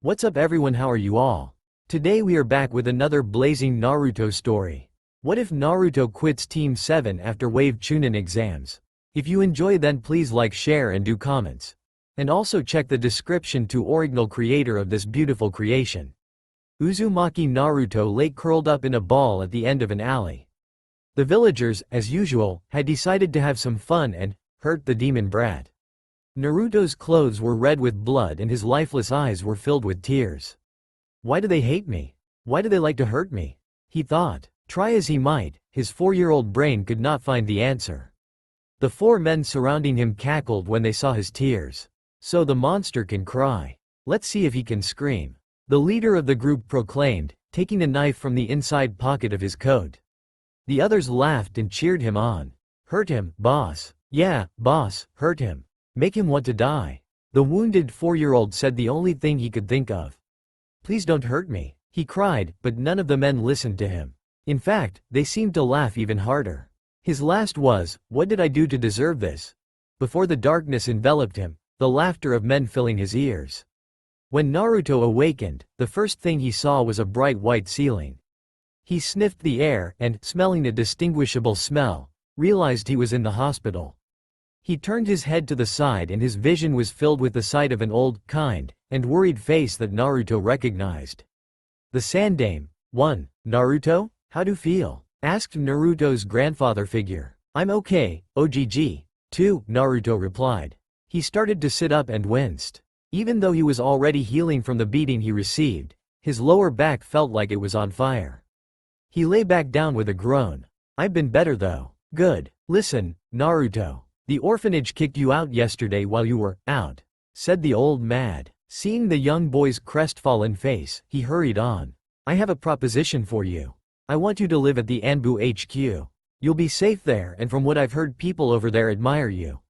What's up everyone, how are you all? Today we are back with another blazing Naruto story. What if Naruto quits Team 7 after Wave Chunin exams? If you enjoy then please like, share and do comments. And also check the description to original creator of this beautiful creation. Uzumaki Naruto lay curled up in a ball at the end of an alley. The villagers, as usual, had decided to have some fun and hurt the demon brat. Naruto's clothes were red with blood and his lifeless eyes were filled with tears. Why do they hate me? Why do they like to hurt me? He thought. Try as he might, his 4-year-old brain could not find the answer. The 4 men surrounding him cackled when they saw his tears. So the monster can cry. Let's see if he can scream. The leader of the group proclaimed, taking a knife from the inside pocket of his coat. The others laughed and cheered him on. Hurt him, boss. Yeah, boss, hurt him. Make him want to die. The wounded 4-year-old said the only thing he could think of. Please don't hurt me, he cried, but none of the men listened to him. In fact, they seemed to laugh even harder. His last was, what did I do to deserve this? Before the darkness enveloped him, the laughter of men filling his ears. When Naruto awakened, the first thing he saw was a bright white ceiling. He sniffed the air and, smelling a distinguishable smell, realized he was in the hospital. He turned his head to the side and his vision was filled with the sight of an old, kind, and worried face that Naruto recognized. The Sandaime. 1. Naruto, how do you feel? Asked Naruto's grandfather figure. I'm okay, OGG. 2. Naruto replied. He started to sit up and winced. Even though he was already healing from the beating he received, his lower back felt like it was on fire. He lay back down with a groan. I've been better though. Good. Listen, Naruto. The orphanage kicked you out yesterday while you were out, said the old man. Seeing the young boy's crestfallen face, he hurried on. I have a proposition for you. I want you to live at the Anbu HQ. You'll be safe there and from what I've heard people over there admire you.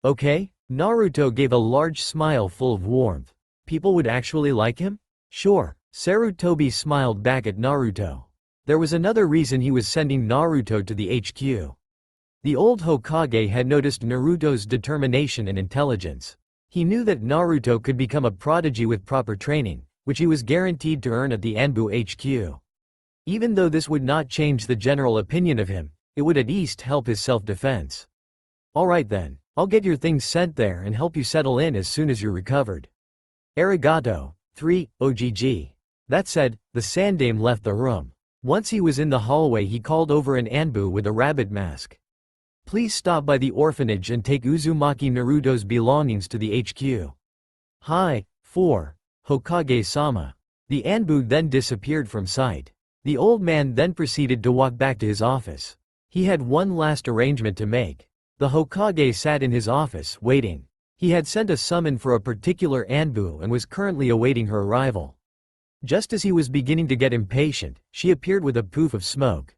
Okay? Naruto gave a large smile full of warmth. People would actually like him? Sure. Sarutobi smiled back at Naruto. There was another reason he was sending Naruto to the HQ. The old Hokage had noticed Naruto's determination and intelligence. He knew that Naruto could become a prodigy with proper training, which he was guaranteed to earn at the Anbu HQ. Even though this would not change the general opinion of him, it would at least help his self-defense. Alright then, I'll get your things sent there and help you settle in as soon as you're recovered. Arigato. 3. OGG. That said, the Sandaime left the room. Once he was in the hallway he called over an Anbu with a rabbit mask. Please stop by the orphanage and take Uzumaki Naruto's belongings to the HQ. Hi. 4. Hokage-sama. The Anbu then disappeared from sight. The old man then proceeded to walk back to his office. He had one last arrangement to make. The Hokage sat in his office, waiting. He had sent a summon for a particular Anbu and was currently awaiting her arrival. Just as he was beginning to get impatient, she appeared with a poof of smoke.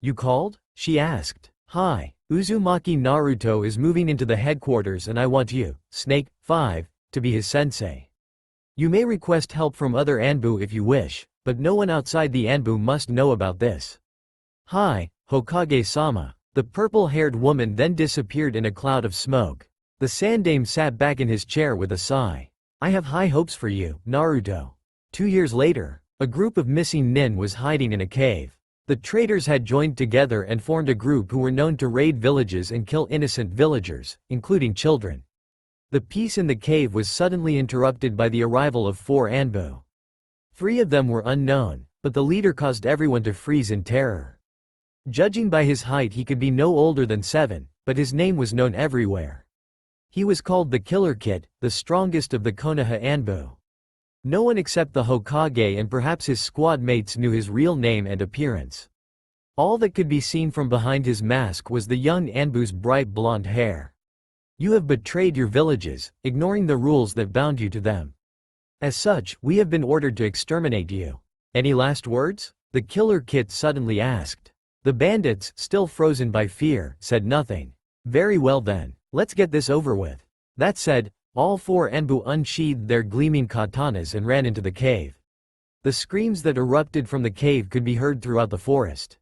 You called? She asked. Hi. Uzumaki Naruto is moving into the headquarters and I want you, Snake, 5, to be his sensei. You may request help from other Anbu if you wish, but no one outside the Anbu must know about this. Hi, Hokage-sama. The purple-haired woman then disappeared in a cloud of smoke. The Sandaime sat back in his chair with a sigh. I have high hopes for you, Naruto. 2 years later, a group of missing nin was hiding in a cave. The traitors had joined together and formed a group who were known to raid villages and kill innocent villagers, including children. The peace in the cave was suddenly interrupted by the arrival of 4 Anbu. 3 of them were unknown, but the leader caused everyone to freeze in terror. Judging by his height he could be no older than 7, but his name was known everywhere. He was called the Killer Kid, the strongest of the Konoha Anbu. No one except the Hokage and perhaps his squad mates knew his real name and appearance. All that could be seen from behind his mask was the young Anbu's bright blonde hair. You have betrayed your villages, ignoring the rules that bound you to them. As such, we have been ordered to exterminate you. Any last words? The Killer Kid suddenly asked. The bandits, still frozen by fear, said nothing. Very well then, let's get this over with. That said, all 4 Anbu unsheathed their gleaming katanas and ran into the cave. The screams that erupted from the cave could be heard throughout the forest.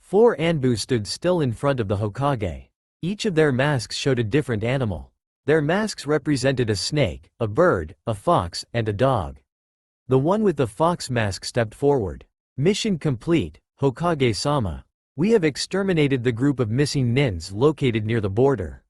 4 Anbu stood still in front of the Hokage. Each of their masks showed a different animal. Their masks represented a snake, a bird, a fox, and a dog. The one with the fox mask stepped forward. Mission complete, Hokage-sama. We have exterminated the group of missing nins located near the border.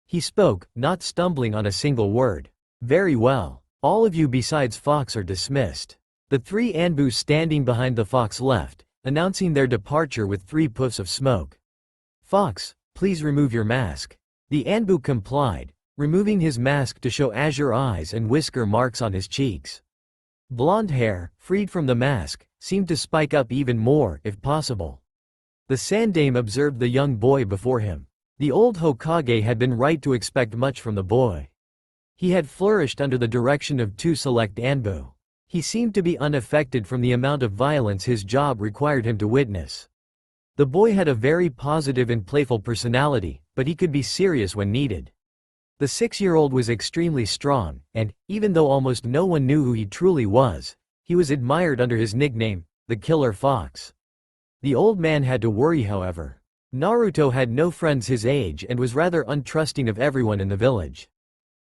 He spoke, not stumbling on a single word. Very well. All of you besides Fox are dismissed. The three Anbu standing behind the fox left, announcing their departure with 3 puffs of smoke. Fox, please remove your mask. The Anbu complied, removing his mask to show azure eyes and whisker marks on his cheeks. Blonde hair, freed from the mask, seemed to spike up even more, if possible. The Sandame observed the young boy before him. The old Hokage had been right to expect much from the boy. He had flourished under the direction of 2 select Anbu. He seemed to be unaffected from the amount of violence his job required him to witness. The boy had a very positive and playful personality, but he could be serious when needed. The 6-year-old was extremely strong, and, even though almost no one knew who he truly was, he was admired under his nickname, the Killer Fox. The old man had to worry, however. Naruto had no friends his age and was rather untrusting of everyone in the village.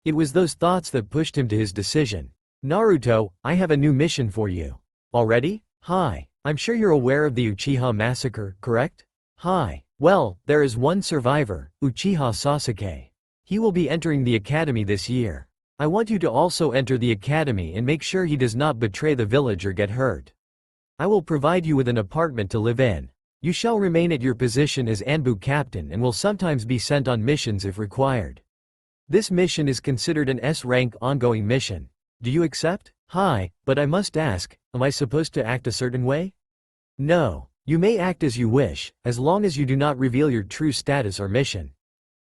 It was those thoughts that pushed him to his decision. Naruto, I have a new mission for you. Already? Hi. I'm sure you're aware of the Uchiha massacre, correct? Hi. Well, there is one survivor, Uchiha Sasuke. He will be entering the academy this year. I want you to also enter the academy and make sure he does not betray the village or get hurt. I will provide you with an apartment to live in. You shall remain at your position as Anbu captain and will sometimes be sent on missions if required. This mission is considered an S-rank ongoing mission. Do you accept? Hi, but I must ask, am I supposed to act a certain way? No. You may act as you wish, as long as you do not reveal your true status or mission.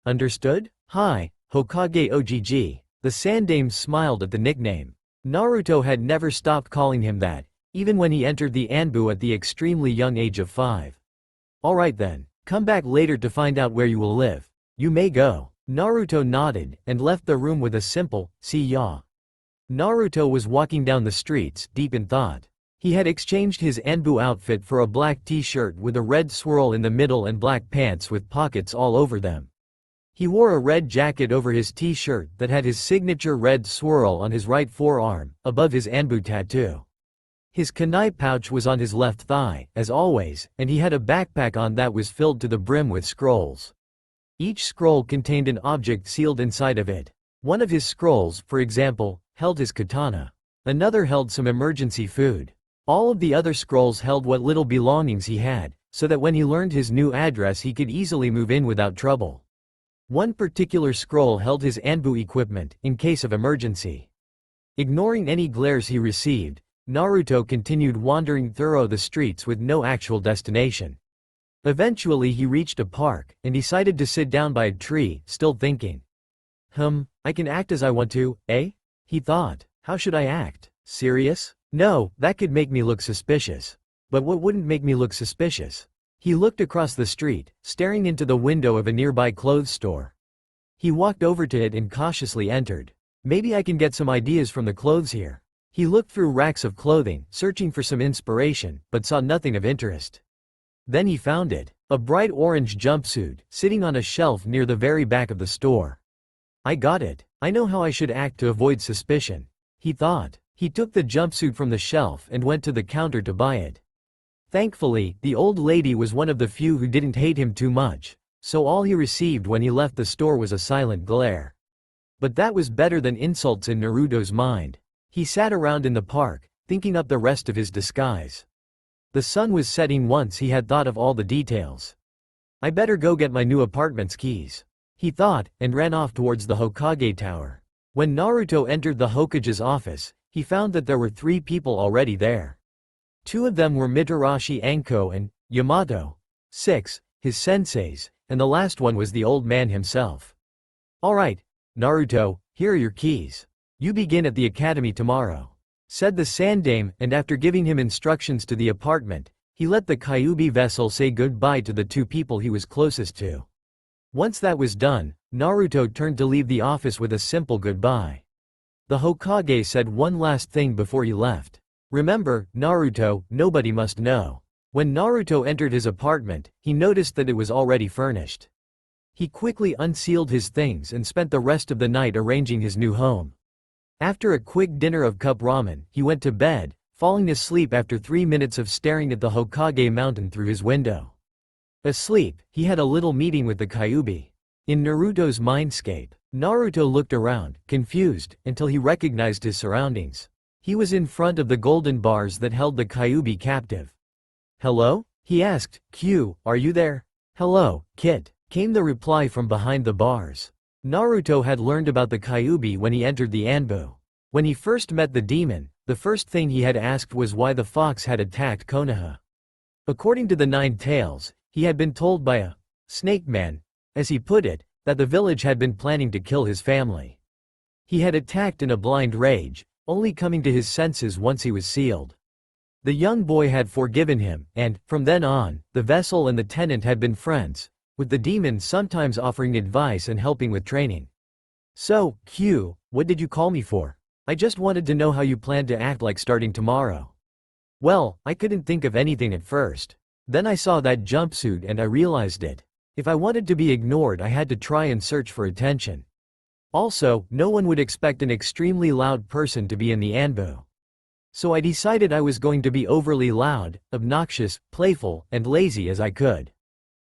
Understood? Hi, Hokage Ogg. The Sandame smiled at the nickname. Naruto had never stopped calling him that, even when he entered the Anbu at the extremely young age of 5. Alright then, come back later to find out where you will live. You may go. Naruto nodded, and left the room with a simple, see ya. Naruto was walking down the streets, deep in thought. He had exchanged his Anbu outfit for a black t-shirt with a red swirl in the middle and black pants with pockets all over them. He wore a red jacket over his t-shirt that had his signature red swirl on his right forearm, above his Anbu tattoo. His kunai pouch was on his left thigh, as always, and he had a backpack on that was filled to the brim with scrolls. Each scroll contained an object sealed inside of it. One of his scrolls, for example, held his katana. Another held some emergency food. All of the other scrolls held what little belongings he had, so that when he learned his new address he could easily move in without trouble. One particular scroll held his Anbu equipment, in case of emergency. Ignoring any glares he received, Naruto continued wandering through the streets with no actual destination. Eventually he reached a park, and decided to sit down by a tree, still thinking. I can act as I want to, eh? He thought. How should I act? Serious? No, that could make me look suspicious. But what wouldn't make me look suspicious? He looked across the street, staring into the window of a nearby clothes store. He walked over to it and cautiously entered. Maybe I can get some ideas from the clothes here. He looked through racks of clothing, searching for some inspiration, but saw nothing of interest. Then he found it. A bright orange jumpsuit, sitting on a shelf near the very back of the store. I got it. I know how I should act to avoid suspicion. He thought. He took the jumpsuit from the shelf and went to the counter to buy it. Thankfully, the old lady was one of the few who didn't hate him too much, so all he received when he left the store was a silent glare. But that was better than insults in Naruto's mind. He sat around in the park, thinking up the rest of his disguise. The sun was setting once he had thought of all the details. I better go get my new apartment's keys. He thought, and ran off towards the Hokage tower. When Naruto entered the Hokage's office, he found that there were 3 people already there. 2 of them were Mitarashi Anko and Yamato. 6, his senseis, and the last one was the old man himself. Alright, Naruto, here are your keys. You begin at the academy tomorrow, said the Sandame, and after giving him instructions to the apartment, he let the Kyuubi vessel say goodbye to the 2 people he was closest to. Once that was done, Naruto turned to leave the office with a simple goodbye. The Hokage said one last thing before he left. Remember, Naruto, nobody must know. When Naruto entered his apartment, he noticed that it was already furnished. He quickly unsealed his things and spent the rest of the night arranging his new home. After a quick dinner of cup ramen, he went to bed, falling asleep after 3 minutes of staring at the Hokage mountain through his window. Asleep, he had a little meeting with the Kyuubi. In Naruto's mindscape, Naruto looked around, confused, until he recognized his surroundings. He was in front of the golden bars that held the Kyuubi captive. "Hello?" he asked. "Q, are you there?" "Hello, Kit," came the reply from behind the bars. Naruto had learned about the Kyuubi when he entered the Anbu. When he first met the demon, the first thing he had asked was why the fox had attacked Konoha. According to the Nine Tails, he had been told by a snake man, as he put it, that the village had been planning to kill his family. He had attacked in a blind rage, only coming to his senses once he was sealed. The young boy had forgiven him, and, from then on, the vessel and the tenant had been friends, with the demon sometimes offering advice and helping with training. "So, Q, what did you call me for?" "I just wanted to know how you planned to act like starting tomorrow." "Well, I couldn't think of anything at first. Then I saw that jumpsuit and I realized it. If I wanted to be ignored, I had to try and search for attention. Also, no one would expect an extremely loud person to be in the Anbu. So I decided I was going to be overly loud, obnoxious, playful, and lazy as I could.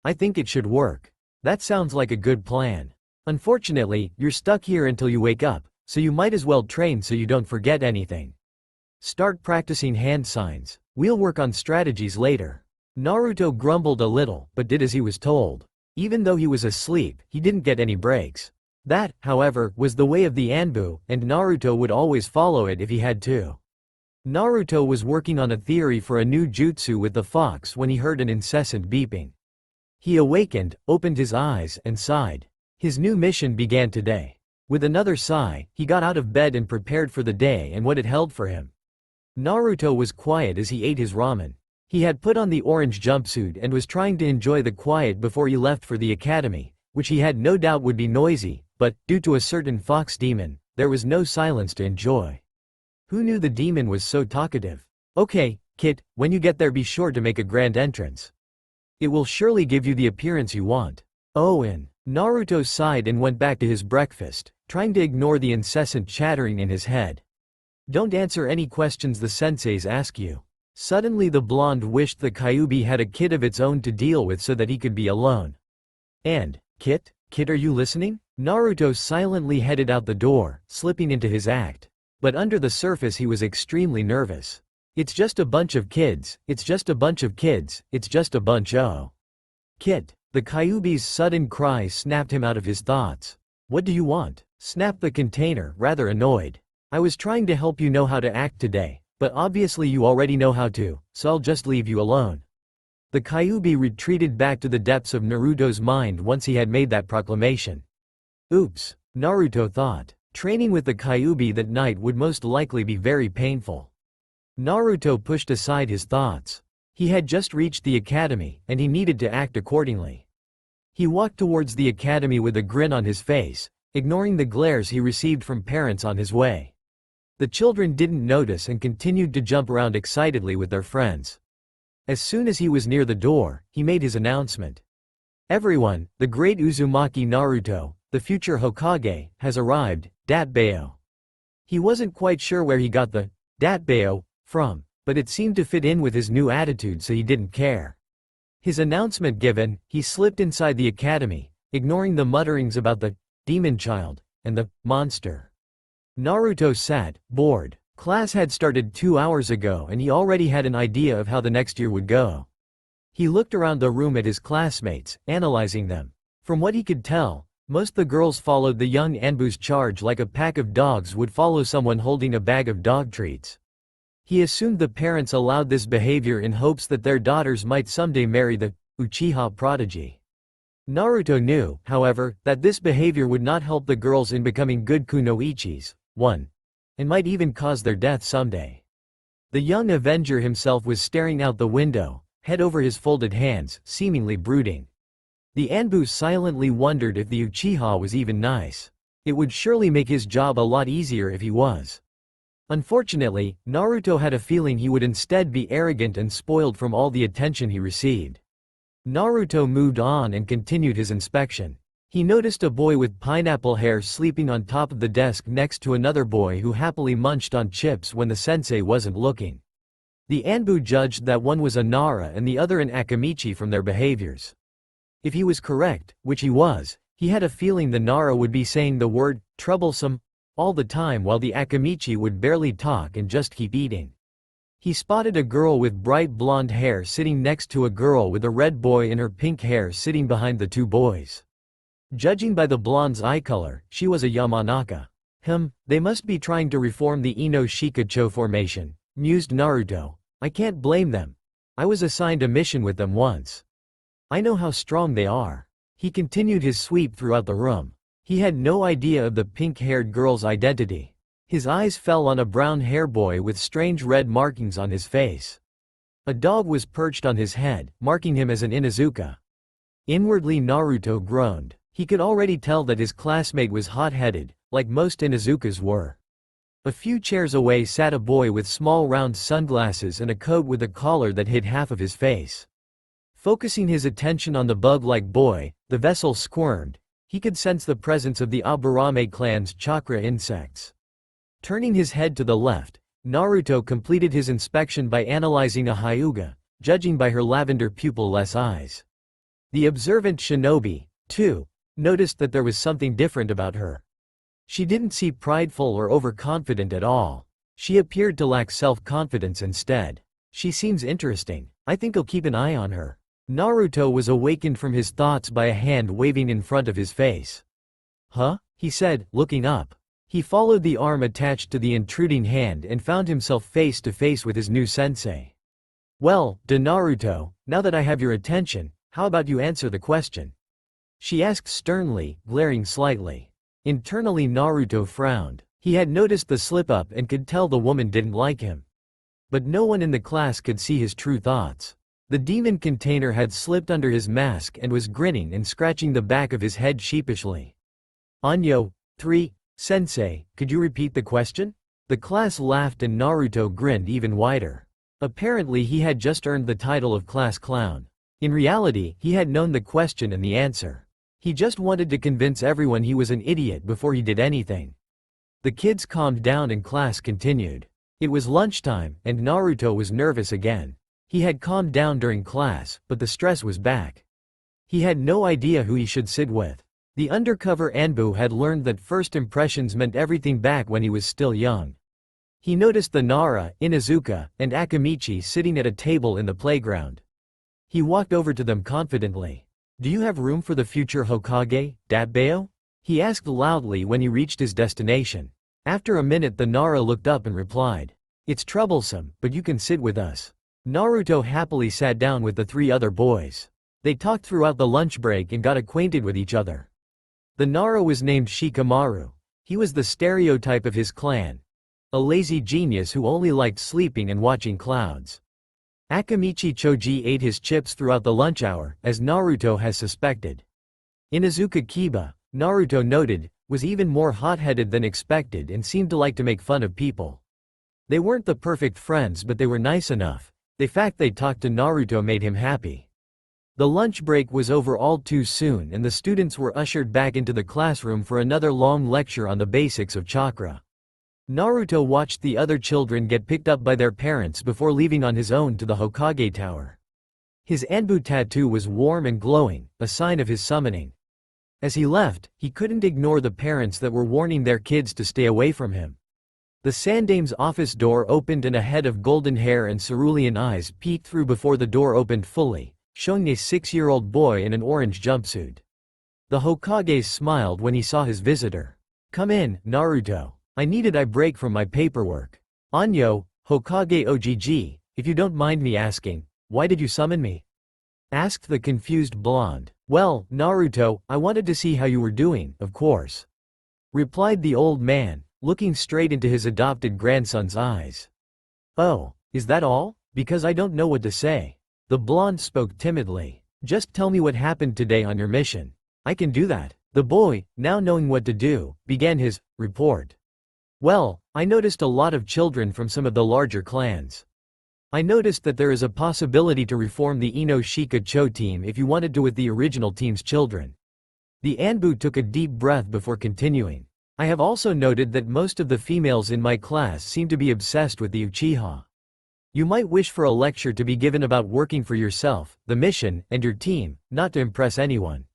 I think it should work." "That sounds like a good plan. Unfortunately, you're stuck here until you wake up, so you might as well train so you don't forget anything. Start practicing hand signs. We'll work on strategies later." Naruto grumbled a little, but did as he was told. Even though he was asleep, he didn't get any breaks. That, however, was the way of the Anbu, and Naruto would always follow it if he had to. Naruto was working on a theory for a new jutsu with the fox when he heard an incessant beeping. He awakened, opened his eyes, and sighed. His new mission began today. With another sigh, he got out of bed and prepared for the day and what it held for him. Naruto was quiet as he ate his ramen. He had put on the orange jumpsuit and was trying to enjoy the quiet before he left for the academy, which he had no doubt would be noisy, but, due to a certain fox demon, there was no silence to enjoy. Who knew the demon was so talkative? "Okay, Kit, when you get there be sure to make a grand entrance. It will surely give you the appearance you want." "Oh," and Naruto sighed and went back to his breakfast, trying to ignore the incessant chattering in his head. "Don't answer any questions the senseis ask you." Suddenly the blonde wished the Kyuubi had a kid of its own to deal with so that he could be alone. "And, Kit, are you listening?" Naruto silently headed out the door, slipping into his act. But under the surface he was extremely nervous. "It's just a bunch of kids, it's just a bunch of kids, it's just a bunch oh." "Kit." The Kyuubi's sudden cry snapped him out of his thoughts. "What do you want?" snapped the container, rather annoyed. "I was trying to help you know how to act today, but obviously you already know how to, so I'll just leave you alone." The Kyuubi retreated back to the depths of Naruto's mind once he had made that proclamation. Oops, Naruto thought. Training with the Kyuubi that night would most likely be very painful. Naruto pushed aside his thoughts. He had just reached the academy, and he needed to act accordingly. He walked towards the academy with a grin on his face, ignoring the glares he received from parents on his way. The children didn't notice and continued to jump around excitedly with their friends. As soon as he was near the door, he made his announcement. "Everyone, the great Uzumaki Naruto, the future Hokage, has arrived, Datbeo." He wasn't quite sure where he got the Datbeo from, but it seemed to fit in with his new attitude, so he didn't care. His announcement given, he slipped inside the academy, ignoring the mutterings about the demon child and the monster. Naruto sat, bored. Class had started 2 hours ago and he already had an idea of how the next year would go. He looked around the room at his classmates, analyzing them. From what he could tell, most the girls followed the young Anbu's charge like a pack of dogs would follow someone holding a bag of dog treats. He assumed the parents allowed this behavior in hopes that their daughters might someday marry the Uchiha prodigy. Naruto knew, however, that this behavior would not help the girls in becoming good kunoichis, and might even cause their death someday. The young Avenger himself was staring out the window, head over his folded hands, seemingly brooding. The Anbu silently wondered if the Uchiha was even nice. It would surely make his job a lot easier if he was. Unfortunately, Naruto had a feeling he would instead be arrogant and spoiled from all the attention he received. Naruto moved on and continued his inspection. He noticed a boy with pineapple hair sleeping on top of the desk next to another boy who happily munched on chips when the sensei wasn't looking. The Anbu judged that one was a Nara and the other an Akamichi from their behaviors. If he was correct, which he was, he had a feeling the Nara would be saying the word troublesome all the time while the Akamichi would barely talk and just keep eating. He spotted a girl with bright blonde hair sitting next to a girl with a red boy in her pink hair sitting behind the two boys. Judging by the blonde's eye color, she was a Yamanaka. They must be trying to reform the Ino Shikacho formation, mused Naruto. I can't blame them. I was assigned a mission with them once. I know how strong they are. He continued his sweep throughout the room. He had no idea of the pink-haired girl's identity. His eyes fell on a brown-haired boy with strange red markings on his face. A dog was perched on his head, marking him as an Inuzuka. Inwardly Naruto groaned. He could already tell that his classmate was hot-headed, like most Inuzukas were. A few chairs away sat a boy with small round sunglasses and a coat with a collar that hid half of his face. Focusing his attention on the bug-like boy, the vessel squirmed. He could sense the presence of the Aburame clan's chakra insects. Turning his head to the left, Naruto completed his inspection by analyzing a Hyuga, judging by her lavender pupil-less eyes. The observant shinobi, too, noticed that there was something different about her. She didn't seem prideful or overconfident at all. She appeared to lack self-confidence instead. She seems interesting. I think I'll keep an eye on her. Naruto was awakened from his thoughts by a hand waving in front of his face. Huh? He said, looking up. He followed the arm attached to the intruding hand and found himself face to face with his new sensei. Well, Naruto, now that I have your attention, how about you answer the question? She asked sternly, glaring slightly. Internally Naruto frowned. He had noticed the slip-up and could tell the woman didn't like him. But no one in the class could see his true thoughts. The demon container had slipped under his mask and was grinning and scratching the back of his head sheepishly. Anyo, 3, Sensei, could you repeat the question? The class laughed and Naruto grinned even wider. Apparently he had just earned the title of class clown. In reality, he had known the question and the answer. He just wanted to convince everyone he was an idiot before he did anything. The kids calmed down and class continued. It was lunchtime, and Naruto was nervous again. He had calmed down during class, but the stress was back. He had no idea who he should sit with. The undercover Anbu had learned that first impressions meant everything back when he was still young. He noticed the Nara, Inuzuka, and Akamichi sitting at a table in the playground. He walked over to them confidently. Do you have room for the future Hokage, Dabbeo? He asked loudly when he reached his destination. After a minute the Nara looked up and replied. It's troublesome, but you can sit with us. Naruto happily sat down with the three other boys. They talked throughout the lunch break and got acquainted with each other. The Nara was named Shikamaru. He was the stereotype of his clan. A lazy genius who only liked sleeping and watching clouds. Akamichi Choji ate his chips throughout the lunch hour, as Naruto has suspected. Inuzuka Kiba, Naruto noted, was even more hot-headed than expected and seemed to like to make fun of people. They weren't the perfect friends but they were nice enough. The fact they talked to Naruto made him happy. The lunch break was over all too soon and the students were ushered back into the classroom for another long lecture on the basics of chakra. Naruto watched the other children get picked up by their parents before leaving on his own to the Hokage Tower. His Anbu tattoo was warm and glowing, a sign of his summoning. As he left, he couldn't ignore the parents that were warning their kids to stay away from him. The Sandame's office door opened and a head of golden hair and cerulean eyes peeked through before the door opened fully, showing a 6-year-old boy in an orange jumpsuit. The Hokage smiled when he saw his visitor. Come in, Naruto. I needed a break from my paperwork. Anyo, Hokage Ogg, if you don't mind me asking, why did you summon me? Asked the confused blonde. Well, Naruto, I wanted to see how you were doing, of course. Replied the old man, looking straight into his adopted grandson's eyes. Oh, is that all? Because I don't know what to say. The blonde spoke timidly. Just tell me what happened today on your mission. I can do that. The boy, now knowing what to do, began his report. Well, I noticed a lot of children from some of the larger clans. I noticed that there is a possibility to reform the Ino Shika Cho team if you wanted to with the original team's children. The Anbu took a deep breath before continuing. I have also noted that most of the females in my class seem to be obsessed with the Uchiha. You might wish for a lecture to be given about working for yourself, the mission, and your team, not to impress anyone.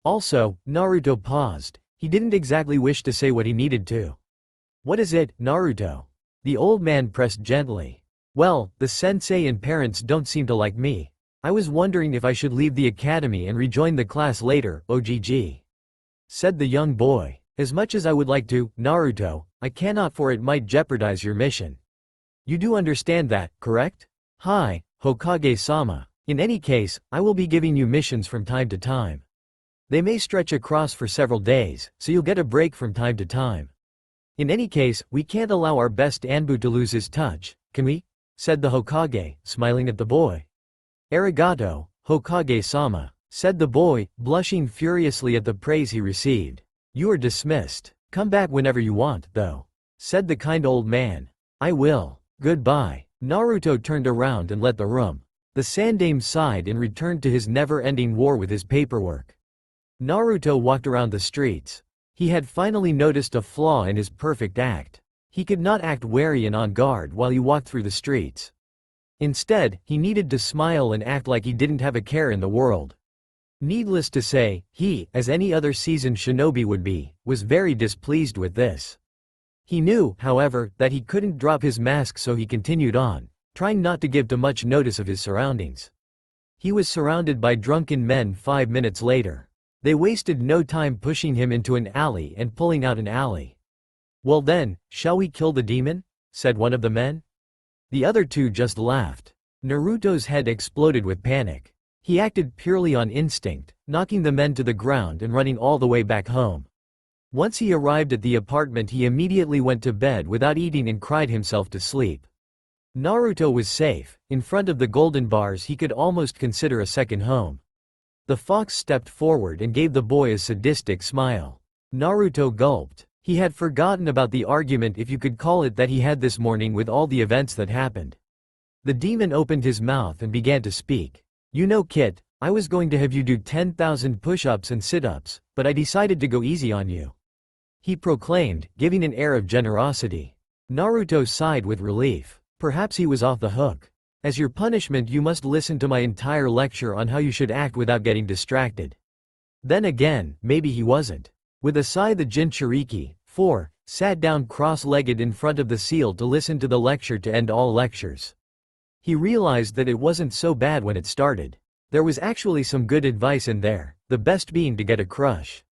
Also, Naruto paused. He didn't exactly wish to say what he needed to. What is it, Naruto? The old man pressed gently. Well, the sensei and parents don't seem to like me. I was wondering if I should leave the academy and rejoin the class later, OGG. Said the young boy. As much as I would like to, Naruto, I cannot, for it might jeopardize your mission. You do understand that, correct? Hi, Hokage-sama. In any case, I will be giving you missions from time to time. They may stretch across for several days, so you'll get a break from time to time. In any case, we can't allow our best Anbu to lose his touch, can we? Said the Hokage, smiling at the boy. Arigato, Hokage-sama, said the boy, blushing furiously at the praise he received. You are dismissed. Come back whenever you want, though, said the kind old man. I will. Goodbye. Naruto turned around and left the room. The Sandaime sighed and returned to his never-ending war with his paperwork. Naruto walked around the streets. He had finally noticed a flaw in his perfect act. He could not act wary and on guard while he walked through the streets. Instead, he needed to smile and act like he didn't have a care in the world. Needless to say, he, as any other seasoned shinobi would be, was very displeased with this. He knew, however, that he couldn't drop his mask, so he continued on, trying not to give too much notice of his surroundings. He was surrounded by drunken men 5 minutes later. They wasted no time pushing him into an alley and pulling out an alley. Well then, shall we kill the demon? Said one of the men. The other two just laughed. Naruto's head exploded with panic. He acted purely on instinct, knocking the men to the ground and running all the way back home. Once he arrived at the apartment, he immediately went to bed without eating and cried himself to sleep. Naruto was safe. In front of the golden bars he could almost consider a second home. The fox stepped forward and gave the boy a sadistic smile. Naruto gulped. He had forgotten about the argument, if you could call it that, he had this morning with all the events that happened. The demon opened his mouth and began to speak. You know, Kit, I was going to have you do 10,000 push-ups and sit-ups, but I decided to go easy on you, he proclaimed, giving an air of generosity. Naruto sighed with relief. Perhaps he was off the hook. As your punishment, you must listen to my entire lecture on how you should act without getting distracted. Then again, maybe he wasn't. With a sigh, the Jinchuriki, 4, sat down cross-legged in front of the seal to listen to the lecture to end all lectures. He realized that it wasn't so bad when it started. There was actually some good advice in there, the best being to get a crush.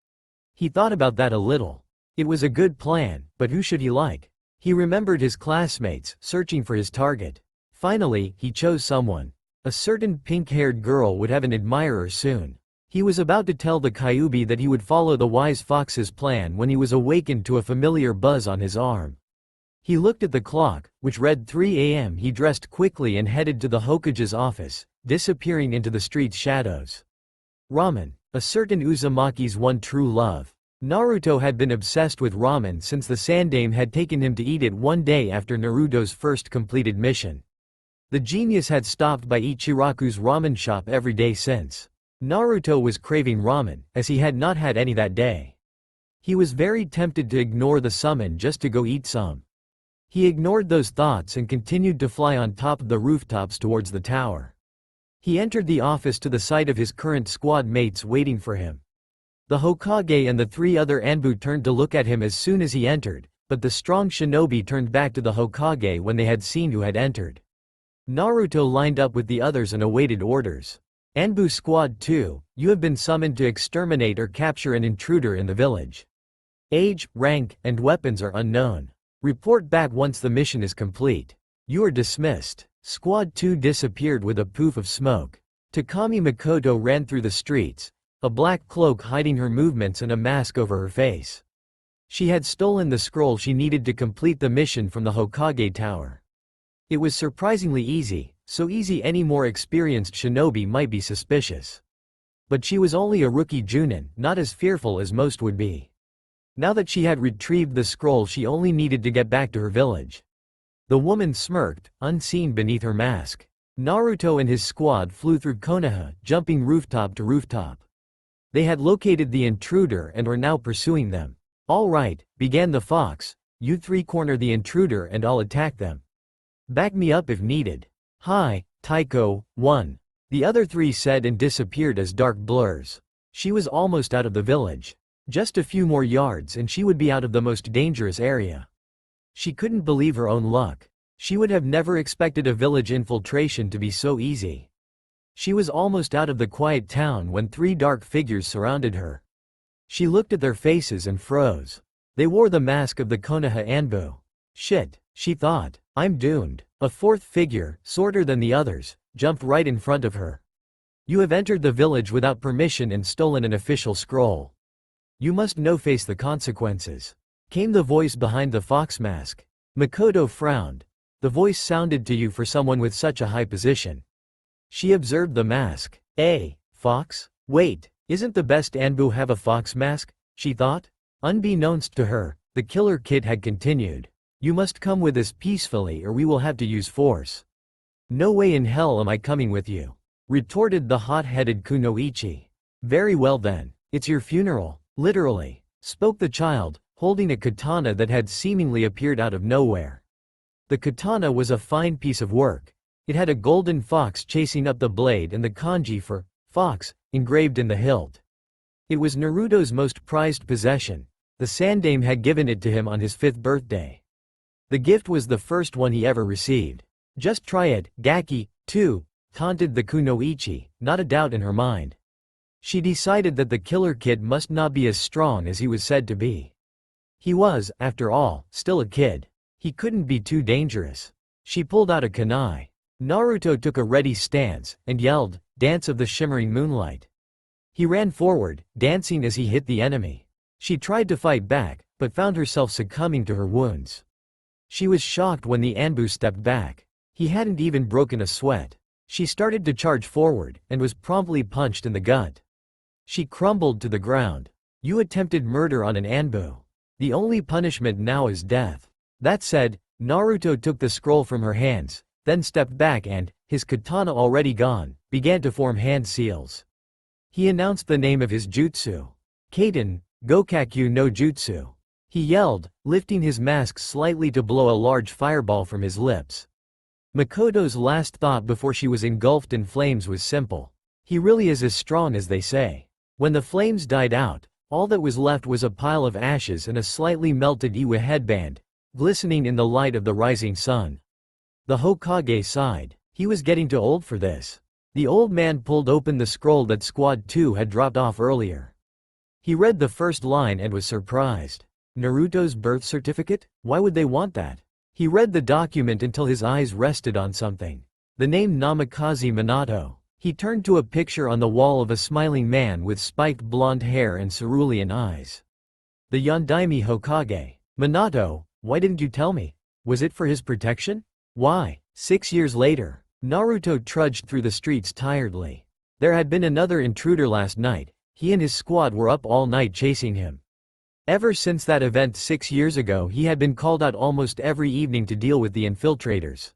He thought about that a little. It was a good plan, but who should he like? He remembered his classmates, searching for his target. Finally, he chose someone. A certain pink-haired girl would have an admirer soon. He was about to tell the Kyuubi that he would follow the wise fox's plan when he was awakened to a familiar buzz on his arm. He looked at the clock, which read 3 a.m. He dressed quickly and headed to the Hokage's office, disappearing into the street's shadows. Ramen, a certain Uzumaki's one true love. Naruto had been obsessed with ramen since the Sandaime had taken him to eat it one day after Naruto's first completed mission. The genius had stopped by Ichiraku's ramen shop every day since. Naruto was craving ramen, as he had not had any that day. He was very tempted to ignore the summon just to go eat some. He ignored those thoughts and continued to fly on top of the rooftops towards the tower. He entered the office to the sight of his current squad mates waiting for him. The Hokage and the 3 other Anbu turned to look at him as soon as he entered, but the strong shinobi turned back to the Hokage when they had seen who had entered. Naruto lined up with the others and awaited orders. Anbu Squad 2, you have been summoned to exterminate or capture an intruder in the village. Age, rank, and weapons are unknown. Report back once the mission is complete. You are dismissed. Squad 2 disappeared with a poof of smoke. Takami Makoto ran through the streets, a black cloak hiding her movements and a mask over her face. She had stolen the scroll she needed to complete the mission from the Hokage Tower. It was surprisingly easy, so easy any more experienced shinobi might be suspicious. But she was only a rookie Chunin, not as fearful as most would be. Now that she had retrieved the scroll, she only needed to get back to her village. The woman smirked, unseen beneath her mask. Naruto and his squad flew through Konoha, jumping rooftop to rooftop. They had located the intruder and were now pursuing them. "All right," began the fox. "You three corner the intruder and I'll attack them. Back me up if needed." "Hi, Tycho, 1." The other three said and disappeared as dark blurs. She was almost out of the village. Just a few more yards and she would be out of the most dangerous area. She couldn't believe her own luck. She would have never expected a village infiltration to be so easy. She was almost out of the quiet town when three dark figures surrounded her. She looked at their faces and froze. They wore the mask of the Konoha Anbu. "Shit," she thought, "I'm doomed." A fourth figure, shorter than the others, jumped right in front of her. "You have entered the village without permission and stolen an official scroll. You must now face the consequences," came the voice behind the fox mask. Makoto frowned. The voice sounded to you for someone with such a high position. She observed the mask. Fox? Wait, isn't the best Anbu have a fox mask? She thought. Unbeknownst to her, the killer kid had continued. "You must come with us peacefully or we will have to use force." "No way in hell am I coming with you," retorted the hot-headed Kunoichi. "Very well then, it's your funeral, literally," spoke the child, holding a katana that had seemingly appeared out of nowhere. The katana was a fine piece of work. It had a golden fox chasing up the blade and the kanji for fox engraved in the hilt. It was Naruto's most prized possession. The Sandaime had given it to him on his 5th birthday. The gift was the first one he ever received. "Just try it, Gaki, too," taunted the Kunoichi, not a doubt in her mind. She decided that the killer kid must not be as strong as he was said to be. He was, after all, still a kid. He couldn't be too dangerous. She pulled out a kunai. Naruto took a ready stance, and yelled, "Dance of the shimmering moonlight." He ran forward, dancing as he hit the enemy. She tried to fight back, but found herself succumbing to her wounds. She was shocked when the Anbu stepped back. He hadn't even broken a sweat. She started to charge forward, and was promptly punched in the gut. She crumbled to the ground. "You attempted murder on an Anbu. The only punishment now is death." That said, Naruto took the scroll from her hands, then stepped back and, his katana already gone, began to form hand seals. He announced the name of his jutsu. "Kaiten, Gokakyu no Jutsu." He yelled, lifting his mask slightly to blow a large fireball from his lips. Makoto's last thought before she was engulfed in flames was simple. He really is as strong as they say. When the flames died out, all that was left was a pile of ashes and a slightly melted Iwa headband, glistening in the light of the rising sun. The Hokage sighed. He was getting too old for this. The old man pulled open the scroll that Squad 2 had dropped off earlier. He read the first line and was surprised. Naruto's birth certificate? Why would they want that? He read the document until his eyes rested on something. The name Namikaze Minato. He turned to a picture on the wall of a smiling man with spiked blonde hair and cerulean eyes. The Yondaime Hokage. "Minato, why didn't you tell me? Was it for his protection?" "Why?" 6 years later, Naruto trudged through the streets tiredly. There had been another intruder last night. He and his squad were up all night chasing him. Ever since that event 6 years ago, he had been called out almost every evening to deal with the infiltrators.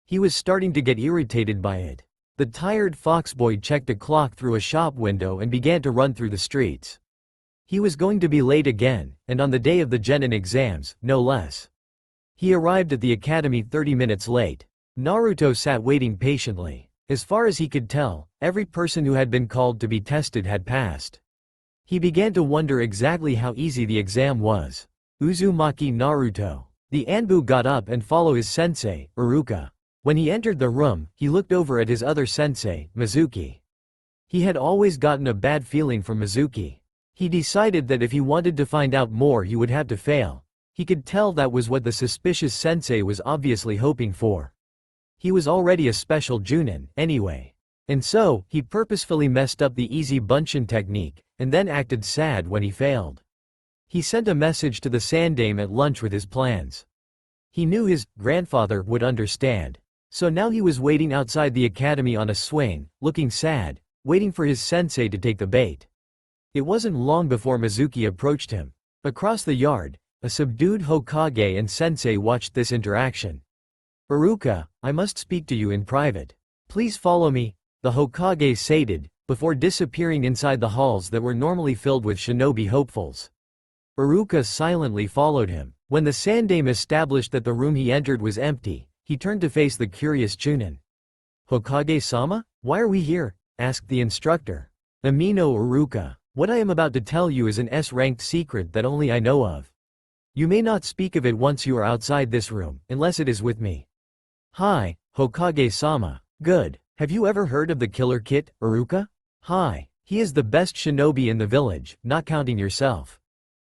He was starting to get irritated by it. The tired foxboy checked a clock through a shop window and began to run through the streets. He was going to be late again, and on the day of the Genin exams, no less. He arrived at the academy 30 minutes late. Naruto sat waiting patiently. As far as he could tell, every person who had been called to be tested had passed. He began to wonder exactly how easy the exam was. Uzumaki Naruto. The Anbu got up and followed his sensei, Iruka. When he entered the room, he looked over at his other sensei, Mizuki. He had always gotten a bad feeling from Mizuki. He decided that if he wanted to find out more he would have to fail. He could tell that was what the suspicious sensei was obviously hoping for. He was already a special Chunin, anyway. And so, he purposefully messed up the easy bunshin technique, and then acted sad when he failed. He sent a message to the Sandaime at lunch with his plans. He knew his grandfather would understand. So now he was waiting outside the academy on a swing, looking sad, waiting for his sensei to take the bait. It wasn't long before Mizuki approached him. Across the yard, a subdued Hokage and sensei watched this interaction. "Iruka, I must speak to you in private. Please follow me," the Hokage sated, before disappearing inside the halls that were normally filled with shinobi hopefuls. Iruka silently followed him. When the Sandaime established that the room he entered was empty, he turned to face the curious Chunin. "Hokage-sama? Why are we here?" asked the instructor. "Amino Iruka, what I am about to tell you is an S-ranked secret that only I know of. You may not speak of it once you are outside this room, unless it is with me." "Hi, Hokage-sama. Good. Have you ever heard of the Killer Kit, Iruka?" "Hi. He is the best shinobi in the village, not counting yourself."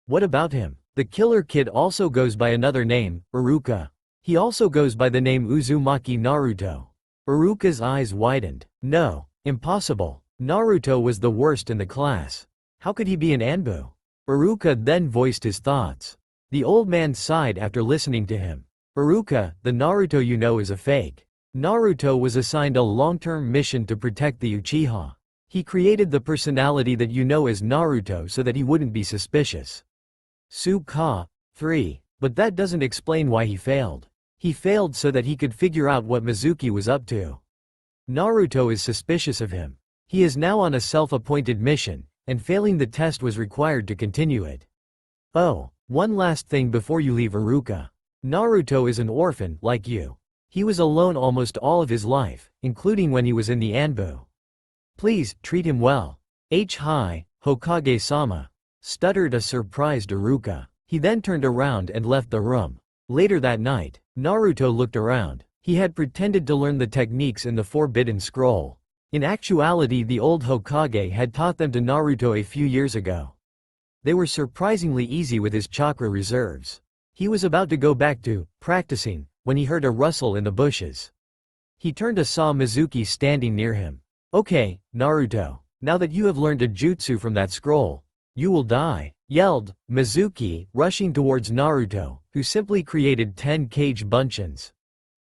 "What about him?" "The Killer Kid also goes by another name, Iruka. He also goes by the name Uzumaki Naruto." Iruka's eyes widened. No, impossible. Naruto was the worst in the class. How could he be an Anbu? Iruka then voiced his thoughts. The old man sighed after listening to him. "Iruka, the Naruto you know is a fake. Naruto was assigned a long-term mission to protect the Uchiha. He created the personality that you know as Naruto so that he wouldn't be suspicious." Su-ka. 3. But that doesn't explain why he failed. He failed so that he could figure out what Mizuki was up to. Naruto is suspicious of him. He is now on a self-appointed mission, and failing the test was required to continue it. "Oh, one last thing before you leave, Iruka. Naruto is an orphan, like you. He was alone almost all of his life, including when he was in the Anbu. Please, treat him well." "Hi, Hokage-sama," stuttered a surprised Iruka. He then turned around and left the room. Later that night, Naruto looked around. He had pretended to learn the techniques in the Forbidden Scroll. In actuality, the old Hokage had taught them to Naruto a few years ago. They were surprisingly easy with his chakra reserves. He was about to go back to practicing when he heard a rustle in the bushes. He turned and saw Mizuki standing near him. "Okay, Naruto, now that you have learned a jutsu from that scroll, you will die," yelled Mizuki, rushing towards Naruto, who simply created 10 cage bunchins.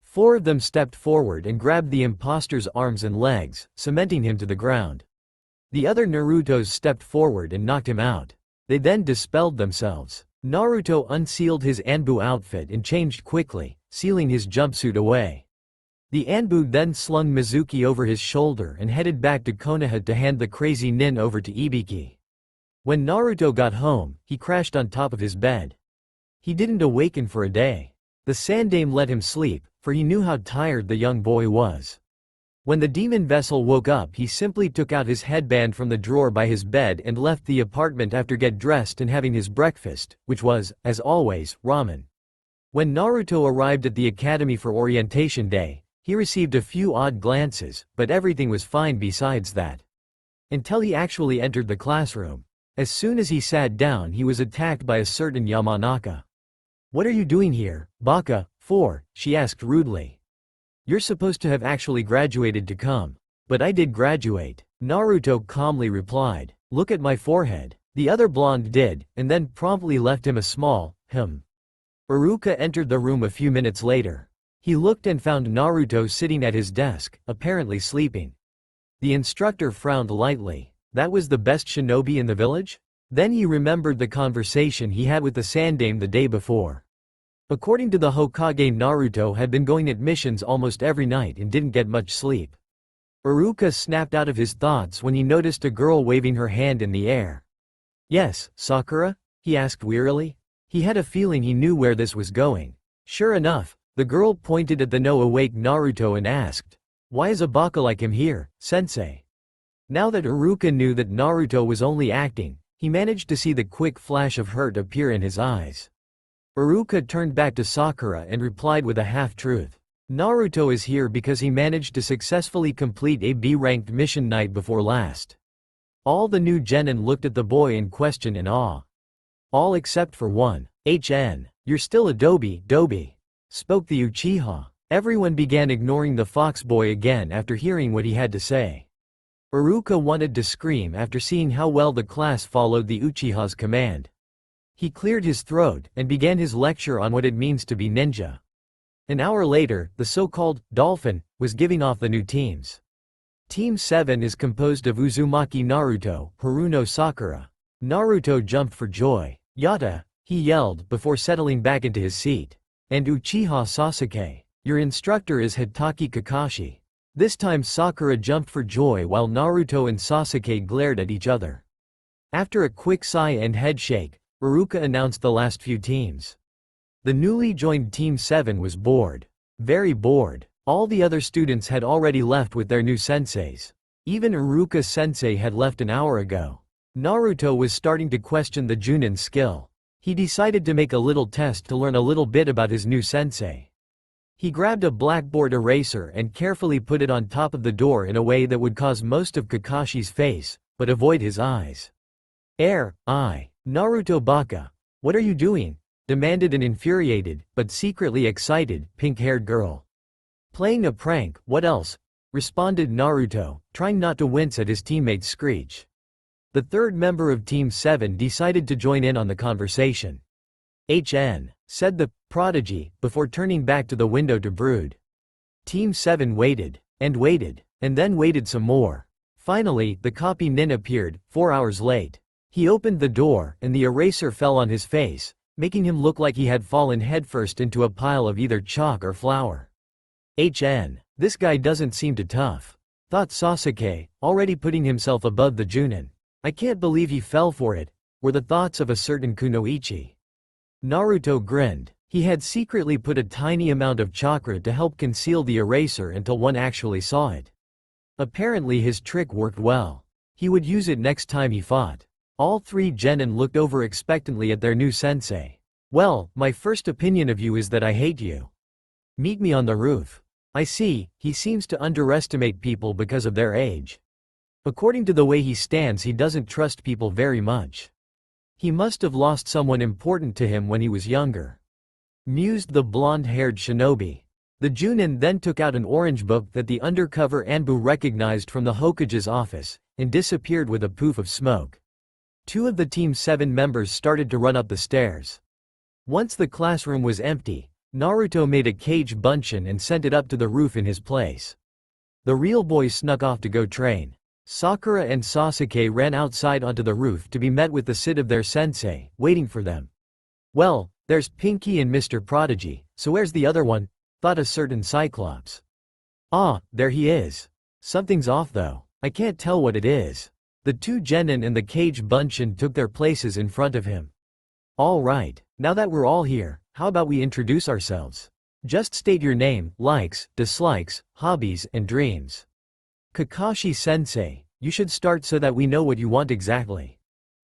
4 of them stepped forward and grabbed the imposter's arms and legs, cementing him to the ground. The other Narutos stepped forward and knocked him out. They then dispelled themselves. Naruto unsealed his Anbu outfit and changed quickly, sealing his jumpsuit away. The Anbu then slung Mizuki over his shoulder and headed back to Konoha to hand the crazy nin over to Ibiki. When Naruto got home, he crashed on top of his bed. He didn't awaken for a day. The Sandaime let him sleep, for he knew how tired the young boy was. When the demon vessel woke up, he simply took out his headband from the drawer by his bed and left the apartment after get dressed and having his breakfast, which was, as always, ramen. When Naruto arrived at the academy for orientation day, he received a few odd glances, but everything was fine besides that. Until he actually entered the classroom. As soon as he sat down, he was attacked by a certain Yamanaka. "What are you doing here, Baka?" 4, she asked rudely. "You're supposed to have actually graduated to come." "But I did graduate," Naruto calmly replied. "Look at my forehead." The other blonde did, and then promptly left him a small, Iruka entered the room a few minutes later. He looked and found Naruto sitting at his desk, apparently sleeping. The instructor frowned lightly. That was the best shinobi in the village? Then he remembered the conversation he had with the Sandaime the day before. According to the Hokage, Naruto had been going at missions almost every night and didn't get much sleep. Iruka snapped out of his thoughts when he noticed a girl waving her hand in the air. "Yes, Sakura?" he asked wearily. He had a feeling he knew where this was going. Sure enough, the girl pointed at the no-awake Naruto and asked, "Why is a baka like him here, sensei?" Now that Iruka knew that Naruto was only acting, he managed to see the quick flash of hurt appear in his eyes. Iruka turned back to Sakura and replied with a half-truth. "Naruto is here because he managed to successfully complete a B-ranked mission night before last." All the new genin looked at the boy in question in awe. All except for one. "You're still a dobi," spoke the Uchiha. Everyone began ignoring the fox boy again after hearing what he had to say. Iruka wanted to scream after seeing how well the class followed the Uchiha's command. He cleared his throat and began his lecture on what it means to be ninja. An hour later, the so-called dolphin was giving off the new teams. Team 7 is composed of Uzumaki Naruto, Haruno Sakura. Naruto jumped for joy. "Yata!" he yelled before settling back into his seat. "And Uchiha Sasuke. Your instructor is Hitaki Kakashi." This time Sakura jumped for joy while Naruto and Sasuke glared at each other. After a quick sigh and headshake, Iruka announced the last few teams. The newly joined Team 7 was bored. Very bored. All the other students had already left with their new senseis. Even Iruka sensei had left an hour ago. Naruto was starting to question the Chunin skill. He decided to make a little test to learn a little bit about his new sensei. He grabbed a blackboard eraser and carefully put it on top of the door in a way that would cause most of Kakashi's face, but avoid his eyes. Naruto Baka, what are you doing? Demanded an infuriated, but secretly excited, pink-haired girl. Playing a prank, what else? Responded Naruto, trying not to wince at his teammate's screech. The third member of Team 7 decided to join in on the conversation. Said the prodigy, before turning back to the window to brood. Team 7 waited, and then waited some more. Finally, the copy nin appeared, 4 hours late. He opened the door, and the eraser fell on his face, making him look like he had fallen headfirst into a pile of either chalk or flour. This guy doesn't seem too tough, thought Sasuke, already putting himself above the Chunin. I can't believe he fell for it, were the thoughts of a certain Kunoichi. Naruto grinned. He had secretly put a tiny amount of chakra to help conceal the eraser until one actually saw it. Apparently his trick worked well. He would use it next time he fought. All three genin looked over expectantly at their new sensei. Well, my first opinion of you is that I hate you. Meet me on the roof. I see, he seems to underestimate people because of their age. According to the way he stands, he doesn't trust people very much. He must have lost someone important to him when he was younger. Mused the blonde-haired shinobi. The Chunin then took out an orange book that the undercover Anbu recognized from the Hokage's office, and disappeared with a poof of smoke. Two of the Team 7 members started to run up the stairs. Once the classroom was empty, Naruto made a cage bunshin and sent it up to the roof in his place. The real boys snuck off to go train. Sakura and Sasuke ran outside onto the roof to be met with the sit of their sensei, waiting for them. Well, there's Pinky and Mr. Prodigy, so where's the other one? Thought a certain Cyclops. Ah, there he is. Something's off though. I can't tell what it is. The two genin and the cage bunshin took their places in front of him. All right, now that we're all here, how about we introduce ourselves? Just state your name, likes, dislikes, hobbies, and dreams. Kakashi-sensei, you should start so that we know what you want exactly.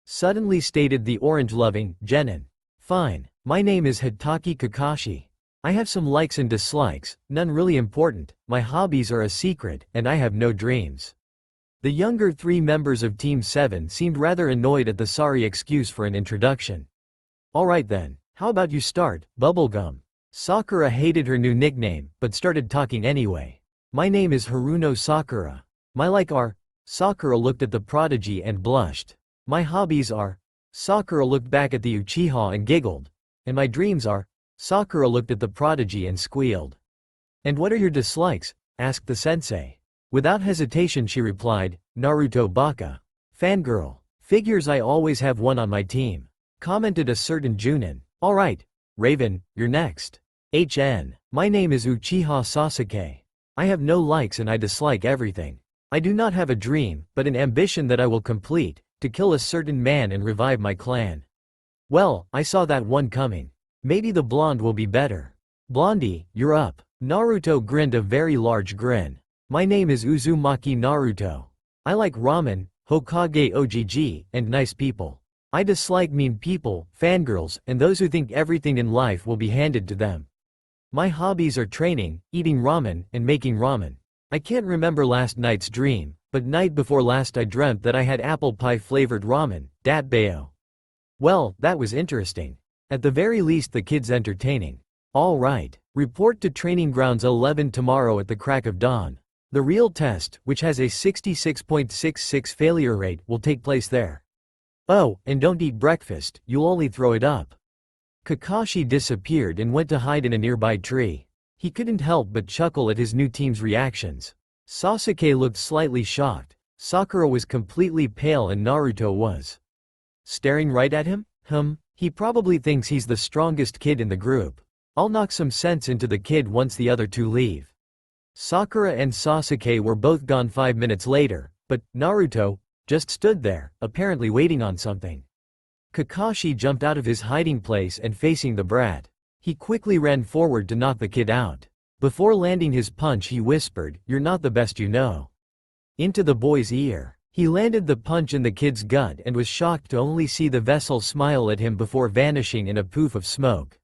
Suddenly stated the orange-loving genin. Fine, my name is Hitaki Kakashi. I have some likes and dislikes, none really important, my hobbies are a secret, and I have no dreams. The younger three members of Team 7 seemed rather annoyed at the sorry excuse for an introduction. Alright then, how about you start, Bubblegum? Sakura hated her new nickname, but started talking anyway. My name is Haruno Sakura. My like are. Sakura looked at the prodigy and blushed. My hobbies are. Sakura looked back at the Uchiha and giggled. And my dreams are. Sakura looked at the prodigy and squealed. And what are your dislikes? Asked the sensei. Without hesitation she replied, Naruto Baka. Fangirl. Figures I always have one on my team. Commented a certain Chunin. Alright, Raven, you're next. My name is Uchiha Sasuke. I have no likes and I dislike everything. I do not have a dream, but an ambition that I will complete, to kill a certain man and revive my clan. Well, I saw that one coming. Maybe the blonde will be better. Blondie, you're up. Naruto grinned a very large grin. My name is Uzumaki Naruto. I like ramen, Hokage OGG, and nice people. I dislike mean people, fangirls, and those who think everything in life will be handed to them. My hobbies are training, eating ramen, and making ramen. I can't remember last night's dream, but night before last I dreamt that I had apple pie flavored ramen, datbayo. Well, that was interesting. At the very least the kid's entertaining. All right, report to training grounds 11 tomorrow at the crack of dawn. The real test, which has a 66.66 failure rate, will take place there. Oh, and don't eat breakfast, you'll only throw it up. Kakashi disappeared and went to hide in a nearby tree. He couldn't help but chuckle at his new team's reactions. Sasuke looked slightly shocked. Sakura was completely pale and Naruto was staring right at him? He probably thinks he's the strongest kid in the group. I'll knock some sense into the kid once the other two leave. Sakura and Sasuke were both gone 5 minutes later, but Naruto just stood there, apparently waiting on something. Kakashi jumped out of his hiding place and facing the brat. He quickly ran forward to knock the kid out. Before landing his punch he whispered, "You're not the best you know," into the boy's ear. He landed the punch in the kid's gut and was shocked to only see the vessel smile at him before vanishing in a poof of smoke.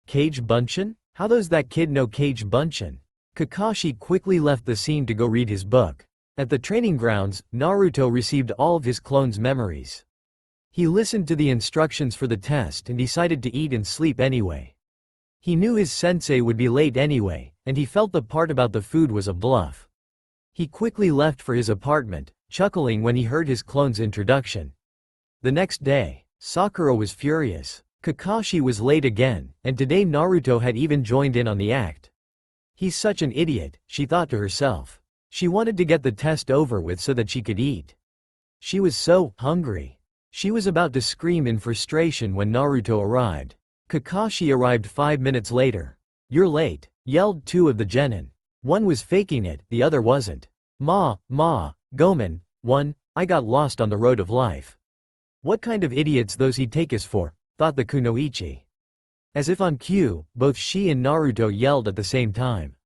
Kage Bunshin? How does that kid know Kage Bunshin? Kakashi quickly left the scene to go read his book. At the training grounds, Naruto received all of his clones' memories. He listened to the instructions for the test and decided to eat and sleep anyway. He knew his sensei would be late anyway, and he felt the part about the food was a bluff. He quickly left for his apartment, chuckling when he heard his clone's introduction. The next day, Sakura was furious. Kakashi was late again, and today Naruto had even joined in on the act. He's such an idiot, she thought to herself. She wanted to get the test over with so that she could eat. She was so hungry. She was about to scream in frustration when Naruto arrived. Kakashi arrived 5 minutes later. "You're late," yelled two of the genin. One was faking it, the other wasn't. Ma, Gomen, I got lost on the road of life." What kind of idiots those he take us for, thought the kunoichi. As if on cue, both she and Naruto yelled at the same time.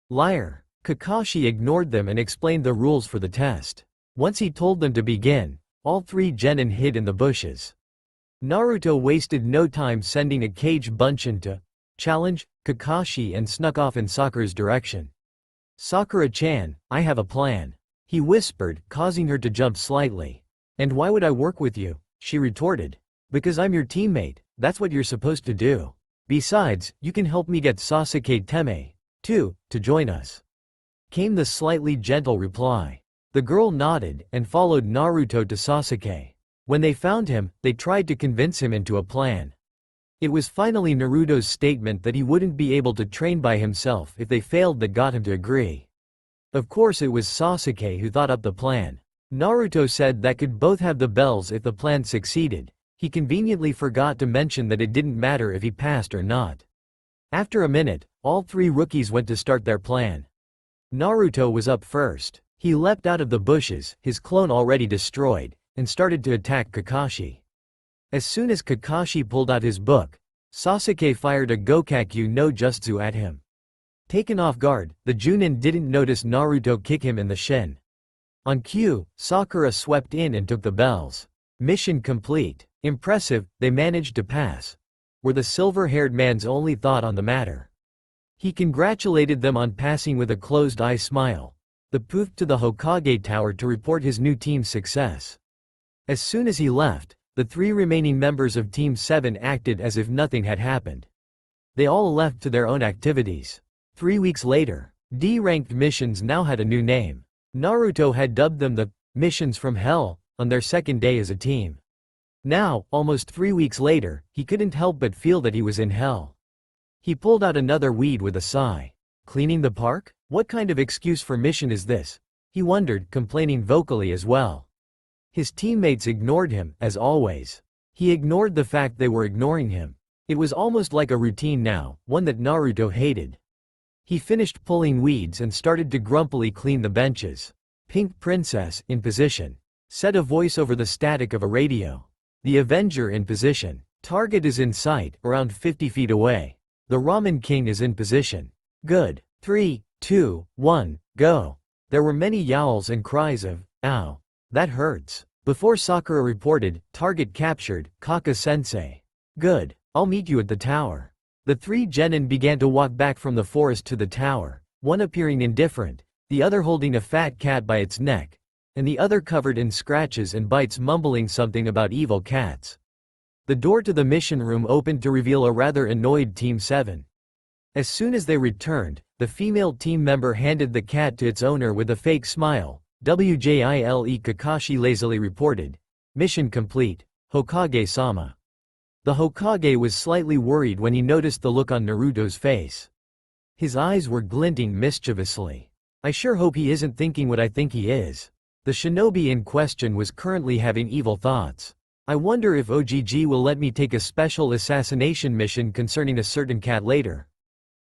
Liar. Kakashi ignored them and explained the rules for the test. Once he told them to begin, all three genin hid in the bushes. Naruto wasted no time sending a Kage Bunshin to challenge Kakashi and snuck off in Sakura's direction. "Sakura-chan, I have a plan," he whispered, causing her to jump slightly. "And why would I work with you?" she retorted. "Because I'm your teammate, that's what you're supposed to do. Besides, you can help me get Sasuke Teme, too, to join us," came the slightly gentle reply. The girl nodded and followed Naruto to Sasuke. When they found him, they tried to convince him into a plan. It was finally Naruto's statement that he wouldn't be able to train by himself if they failed that got him to agree. Of course it was Sasuke who thought up the plan. Naruto said that could both have the bells if the plan succeeded. He conveniently forgot to mention that it didn't matter if he passed or not. After a minute, all three rookies went to start their plan. Naruto was up first. He leapt out of the bushes, his clone already destroyed, and started to attack Kakashi. As soon as Kakashi pulled out his book, Sasuke fired a Gokakyu no Jutsu at him. Taken off guard, the Chunin didn't notice Naruto kick him in the shin. On cue, Sakura swept in and took the bells. Mission complete. Impressive, they managed to pass, were the silver-haired man's only thought on the matter. He congratulated them on passing with a closed-eye smile. The poofed to the Hokage Tower to report his new team's success. As soon as he left, the three remaining members of Team 7 acted as if nothing had happened. They all left to their own activities. 3 weeks later, D-ranked missions now had a new name. Naruto had dubbed them the Missions from Hell on their second day as a team. Now, almost 3 weeks later, he couldn't help but feel that he was in hell. He pulled out another weed with a sigh. Cleaning the park? What kind of excuse for mission is this? He wondered, complaining vocally as well. His teammates ignored him, as always. He ignored the fact they were ignoring him. It was almost like a routine now, one that Naruto hated. He finished pulling weeds and started to grumpily clean the benches. Pink Princess, in position. Said a voice over the static of a radio. The Avenger in position. Target is in sight, around 50 feet away. The Ramen King is in position. Good. 3, 2, 1, go. There were many yowls and cries of, "Ow. That hurts." Before Sakura reported, target captured, Kaka-sensei. Good. I'll meet you at the tower. The three genin began to walk back from the forest to the tower, one appearing indifferent, the other holding a fat cat by its neck, and the other covered in scratches and bites, mumbling something about evil cats. The door to the mission room opened to reveal a rather annoyed Team 7. As soon as they returned, the female team member handed the cat to its owner with a fake smile. WJILE Kakashi lazily reported. Mission complete, Hokage-sama. The Hokage was slightly worried when he noticed the look on Naruto's face. His eyes were glinting mischievously. I sure hope he isn't thinking what I think he is. The shinobi in question was currently having evil thoughts. I wonder if OGG will let me take a special assassination mission concerning a certain cat later.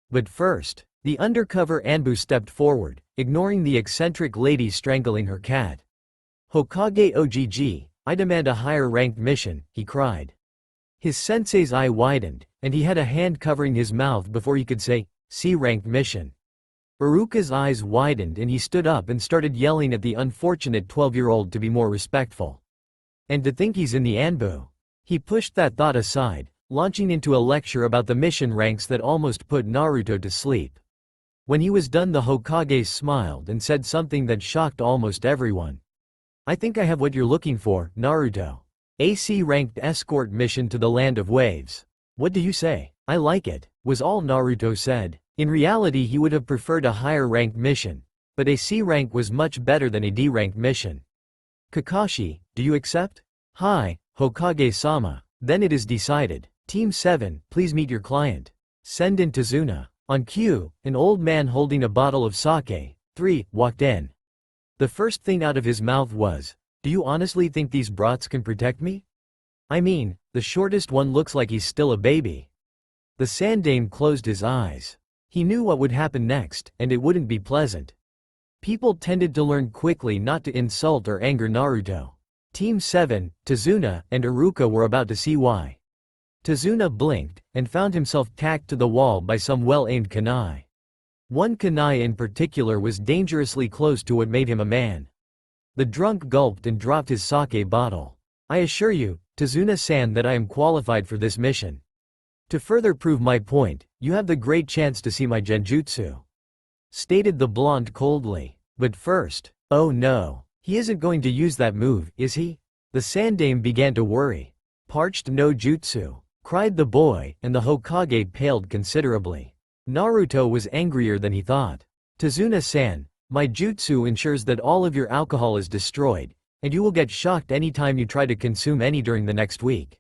But first, The undercover Anbu stepped forward, ignoring the eccentric lady strangling her cat. "Hokage OGG, I demand a higher-ranked mission," he cried. His sensei's eye widened, and he had a hand covering his mouth before he could say, "C-ranked mission." Iruka's eyes widened and he stood up and started yelling at the unfortunate 12-year-old to be more respectful. And to think he's in the Anbu. He pushed that thought aside, launching into a lecture about the mission ranks that almost put Naruto to sleep. When he was done, the Hokage smiled and said something that shocked almost everyone. "I think I have what you're looking for, Naruto. A C-ranked escort mission to the Land of Waves. What do you say?" "I like it," was all Naruto said. In reality, he would have preferred a higher-ranked mission, but a C rank was much better than a D-ranked mission. "Kakashi, do you accept?" "Hi, Hokage-sama. Then it is decided. Team 7, please meet your client. Send in Tazuna." On cue, an old man holding a bottle of sake, 3, walked in. The first thing out of his mouth was, "Do you honestly think these brats can protect me? I mean, the shortest one looks like he's still a baby." The Sandame closed his eyes. He knew what would happen next, and it wouldn't be pleasant. People tended to learn quickly not to insult or anger Naruto. Team 7, Tazuna, and Iruka were about to see why. Tazuna blinked, and found himself tacked to the wall by some well-aimed kunai. One kunai in particular was dangerously close to what made him a man. The drunk gulped and dropped his sake bottle. "I assure you, Tazuna-san, that I am qualified for this mission. To further prove my point, you have the great chance to see my genjutsu," stated the blonde coldly. "But first, oh no, he isn't going to use that move, is he?" The Sandame began to worry. "Parched no jutsu," cried the boy, and the Hokage paled considerably. Naruto was angrier than he thought. "Tazuna-san, my jutsu ensures that all of your alcohol is destroyed, and you will get shocked anytime you try to consume any during the next week."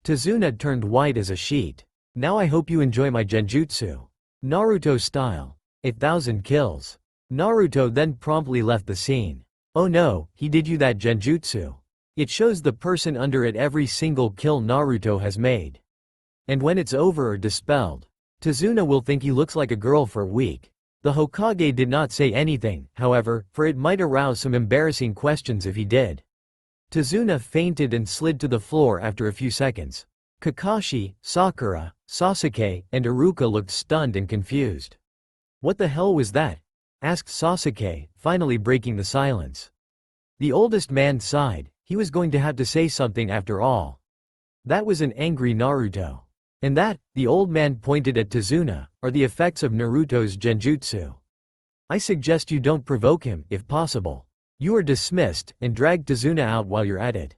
Tazuna turned white as a sheet. "Now I hope you enjoy my genjutsu. Naruto style. 1,000 kills." Naruto then promptly left the scene. "Oh no, he did you that genjutsu. It shows the person under it every single kill Naruto has made. And when it's over or dispelled, Tazuna will think he looks like a girl for a week." The Hokage did not say anything, however, for it might arouse some embarrassing questions if he did. Tazuna fainted and slid to the floor after a few seconds. Kakashi, Sakura, Sasuke, and Iruka looked stunned and confused. "What the hell was that?" asked Sasuke, finally breaking the silence. The oldest man sighed. He was going to have to say something after all. That was an angry Naruto. And that, the old man pointed at Tazuna, are the effects of Naruto's genjutsu. "I suggest you don't provoke him, if possible. You are dismissed, and drag Tazuna out while you're at it."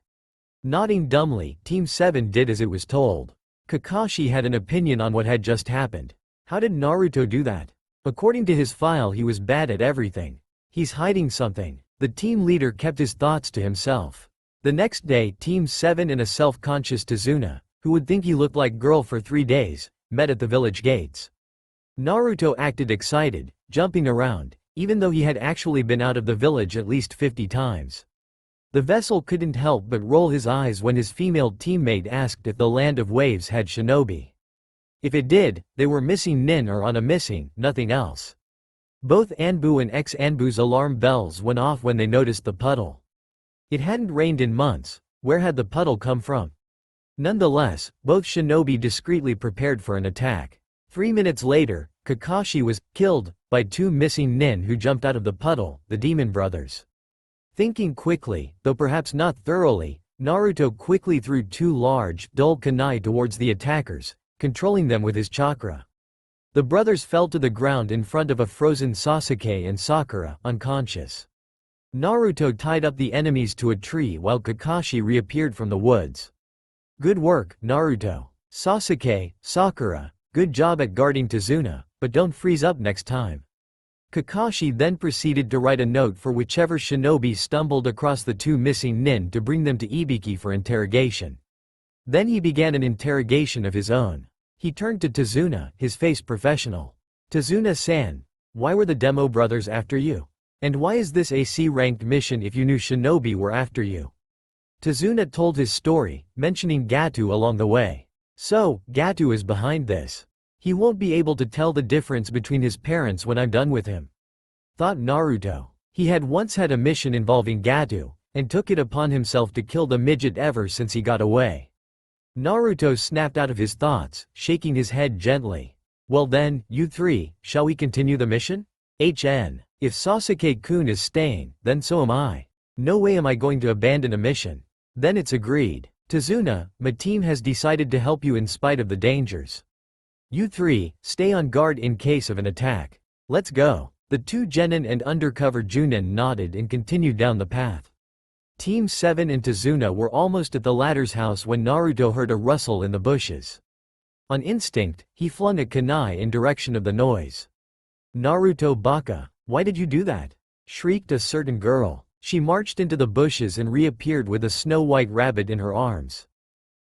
Nodding dumbly, Team 7 did as it was told. Kakashi had an opinion on what had just happened. How did Naruto do that? According to his file, he was bad at everything. He's hiding something. The team leader kept his thoughts to himself. The next day, Team 7 and a self-conscious Tazuna, who would think he looked like girl for 3 days, met at the village gates. Naruto acted excited, jumping around, even though he had actually been out of the village at least 50 times. The vessel couldn't help but roll his eyes when his female teammate asked if the Land of Waves had shinobi. If it did, they were missing Nin or on a missing, nothing else. Both Anbu and ex-Anbu's alarm bells went off when they noticed the puddle. It hadn't rained in months. Where had the puddle come from? Nonetheless, both shinobi discreetly prepared for an attack. 3 minutes later, Kakashi was killed by 2 missing nin who jumped out of the puddle, the demon brothers. Thinking quickly, though perhaps not thoroughly, Naruto quickly threw 2 large, dull kunai towards the attackers, controlling them with his chakra. The brothers fell to the ground in front of a frozen Sasuke and Sakura, unconscious. Naruto tied up the enemies to a tree while Kakashi reappeared from the woods. "Good work, Naruto. Sasuke, Sakura, good job at guarding Tazuna, but don't freeze up next time." Kakashi then proceeded to write a note for whichever shinobi stumbled across the 2 missing nin to bring them to Ibiki for interrogation. Then he began an interrogation of his own. He turned to Tazuna, his face professional. "Tazuna-san, why were the Demo brothers after you? And why is this a C-ranked mission if you knew shinobi were after you?" Tazuna told his story, mentioning Gato along the way. "So, Gato is behind this. He won't be able to tell the difference between his parents when I'm done with him," thought Naruto. He had once had a mission involving Gato, and took it upon himself to kill the midget ever since he got away. Naruto snapped out of his thoughts, shaking his head gently. "Well then, you three, shall we continue the mission? If Sasuke-kun is staying, then so am I. No way am I going to abandon a mission." "Then it's agreed. Tazuna, my team has decided to help you in spite of the dangers. You three, stay on guard in case of an attack. Let's go." The two genin and undercover Junin nodded and continued down the path. Team 7 and Tazuna were almost at the latter's house when Naruto heard a rustle in the bushes. On instinct, he flung a kunai in direction of the noise. "Naruto Baka, why did you do that?" shrieked a certain girl. She marched into the bushes and reappeared with a snow-white rabbit in her arms.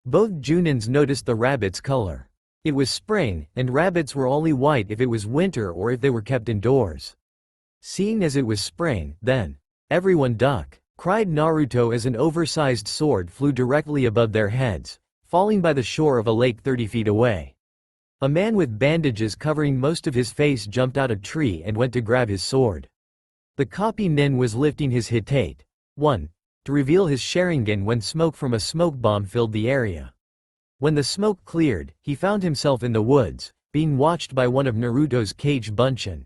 Both Junins noticed the rabbit's color. It was spring, and rabbits were only white if it was winter or if they were kept indoors. Seeing as it was spring, then, "Everyone duck!" cried Naruto as an oversized sword flew directly above their heads, falling by the shore of a lake 30 feet away. A man with bandages covering most of his face jumped out a tree and went to grab his sword. The copy nin was lifting his hitate 1 to reveal his Sharingan when smoke from a smoke bomb filled the area. When the smoke cleared, he found himself in the woods, being watched by one of Naruto's Kage Bunshin.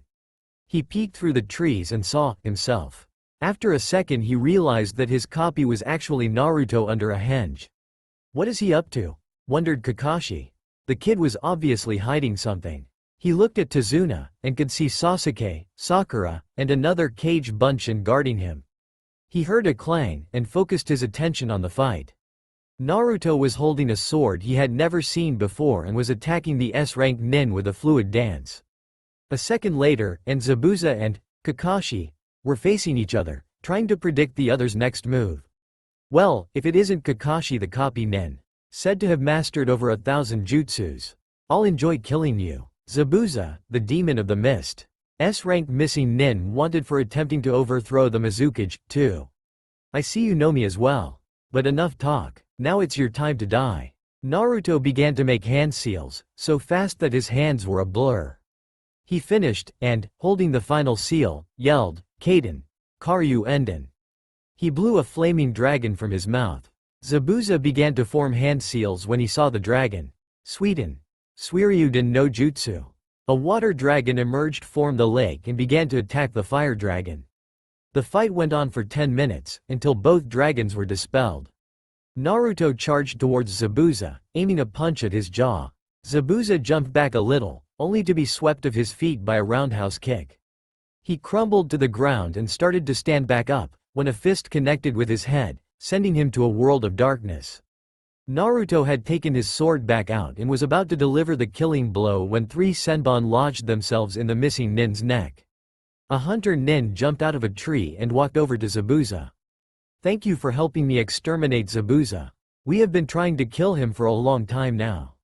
He peeked through the trees and saw himself. After a second he realized that his copy was actually Naruto under a henge. "What is he up to?" wondered Kakashi. The kid was obviously hiding something. He looked at Tazuna, and could see Sasuke, Sakura, and another Kage Bunshin guarding him. He heard a clang, and focused his attention on the fight. Naruto was holding a sword he had never seen before and was attacking the S-rank nin with a fluid dance. A second later, and Zabuza and Kakashi were facing each other, trying to predict the other's next move. "Well, if it isn't Kakashi the copy nin, said to have mastered over 1,000 jutsus. I'll enjoy killing you." Zabuza, the demon of the mist. S-rank missing nin wanted for attempting to overthrow the Mizukage, too. "I see you know me as well. But enough talk. Now it's your time to die." Naruto began to make hand seals, so fast that his hands were a blur. He finished, and, holding the final seal, yelled, "Kaden. Karyu Enden." He blew a flaming dragon from his mouth. Zabuza began to form hand seals when he saw the dragon. Suiden. Suiryuden no Jutsu. A water dragon emerged from the lake and began to attack the fire dragon. The fight went on for 10 minutes, until both dragons were dispelled. Naruto charged towards Zabuza, aiming a punch at his jaw. Zabuza jumped back a little, only to be swept off his feet by a roundhouse kick. He crumbled to the ground and started to stand back up, when a fist connected with his head, sending him to a world of darkness. Naruto had taken his sword back out and was about to deliver the killing blow when 3 senbon lodged themselves in the missing nin's neck. A hunter nin jumped out of a tree and walked over to Zabuza. "Thank you for helping me exterminate Zabuza. We have been trying to kill him for a long time now.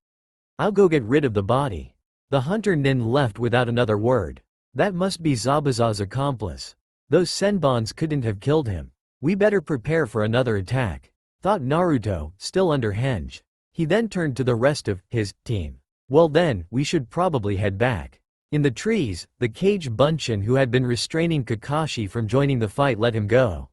I'll go get rid of the body." The hunter nin left without another word. That must be Zabuza's accomplice. Those senbons couldn't have killed him. "We better prepare for another attack," thought Naruto, still under henge. He then turned to the rest of his team. "Well then, we should probably head back." In the trees, the Kage Bunshin who had been restraining Kakashi from joining the fight let him go.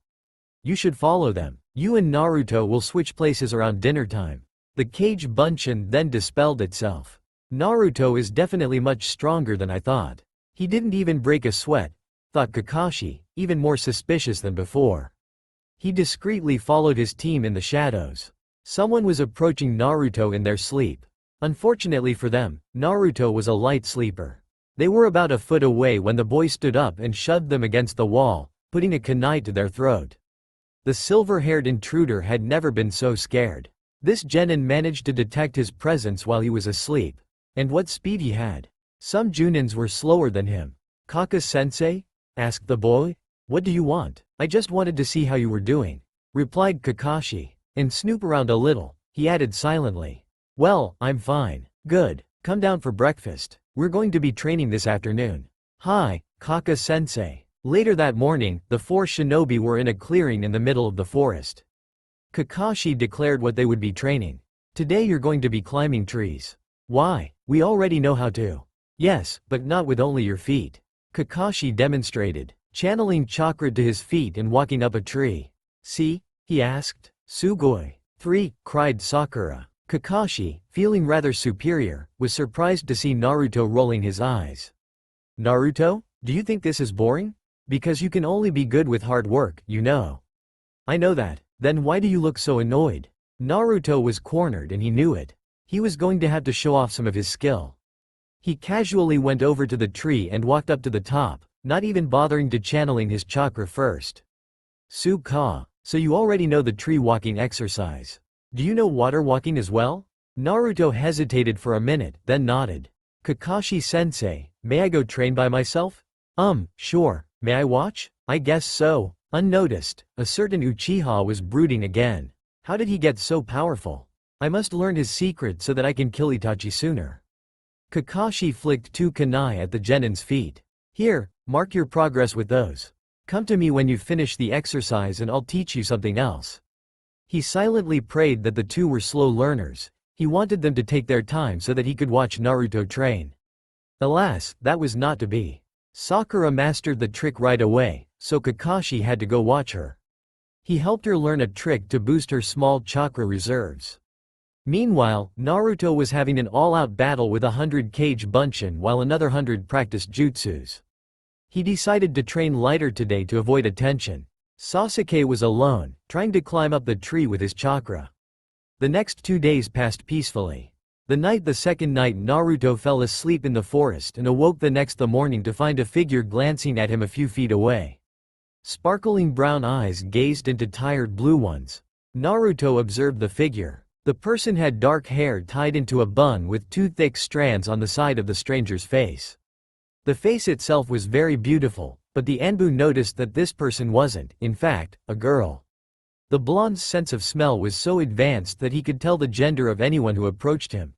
"You should follow them. You and Naruto will switch places around dinner time." The Kage Bunshin then dispelled itself. "Naruto is definitely much stronger than I thought. He didn't even break a sweat," thought Kakashi, even more suspicious than before. He discreetly followed his team in the shadows. Someone was approaching Naruto in their sleep. Unfortunately for them, Naruto was a light sleeper. They were about a foot away when the boy stood up and shoved them against the wall, putting a kunai to their throat. The silver-haired intruder had never been so scared. This genin managed to detect his presence while he was asleep. And what speed he had. Some Junins were slower than him. "Kaka-sensei?" asked the boy. "What do you want?" "I just wanted to see how you were doing," replied Kakashi. "And snoop around a little," he added silently. "Well, I'm fine." "Good. Come down for breakfast. We're going to be training this afternoon." "Hi, Kaka-sensei." Later that morning, the 4 shinobi were in a clearing in the middle of the forest. Kakashi declared what they would be training. "Today you're going to be climbing trees." Why? We already know how to. Yes, but not with only your feet. Kakashi demonstrated, channeling chakra to his feet and walking up a tree. See? He asked. Sugoi. 3, cried Sakura. Kakashi, feeling rather superior, was surprised to see Naruto rolling his eyes. Naruto? Do you think this is boring? Because you can only be good with hard work, you know. I know that. Then why do you look so annoyed? Naruto was cornered and he knew it. He was going to have to show off some of his skill. He casually went over to the tree and walked up to the top, not even bothering to channeling his chakra first. Su-ka, so you already know the tree walking exercise. Do you know water walking as well? Naruto hesitated for a minute, then nodded. Kakashi-sensei, may I go train by myself? Sure. May I watch? I guess so. Unnoticed, a certain Uchiha was brooding again. How did he get so powerful? I must learn his secret so that I can kill Itachi sooner. Kakashi flicked 2 kunai at the genin's feet. Here, mark your progress with those. Come to me when you finish the exercise and I'll teach you something else. He silently prayed that the two were slow learners. He wanted them to take their time so that he could watch Naruto train. Alas, that was not to be. Sakura mastered the trick right away, so Kakashi had to go watch her. He helped her learn a trick to boost her small chakra reserves. Meanwhile, Naruto was having an all-out battle with 100 Kage Bunshin while another 100 practiced jutsus. He decided to train lighter today to avoid attention. Sasuke was alone, trying to climb up the tree with his chakra. The next 2 days passed peacefully. The second night Naruto fell asleep in the forest and awoke the next morning to find a figure glancing at him a few feet away. Sparkling brown eyes gazed into tired blue ones. Naruto observed the figure. The person had dark hair tied into a bun with 2 thick strands on the side of the stranger's face. The face itself was very beautiful, but the Anbu noticed that this person wasn't, in fact, a girl. The blonde's sense of smell was so advanced that he could tell the gender of anyone who approached him.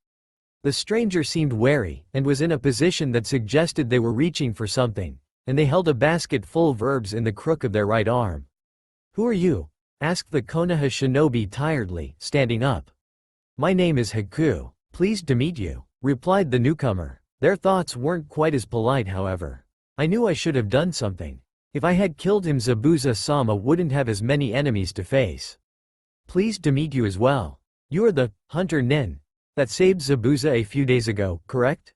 The stranger seemed wary, and was in a position that suggested they were reaching for something, and they held a basket full of herbs in the crook of their right arm. Who are you? Asked the Konoha shinobi tiredly, standing up. My name is Haku. Pleased to meet you, replied the newcomer. Their thoughts weren't quite as polite, however. I knew I should have done something. If I had killed him, Zabuza-sama wouldn't have as many enemies to face. Pleased to meet you as well. You are the hunter Nin that saved Zabuza a few days ago, correct?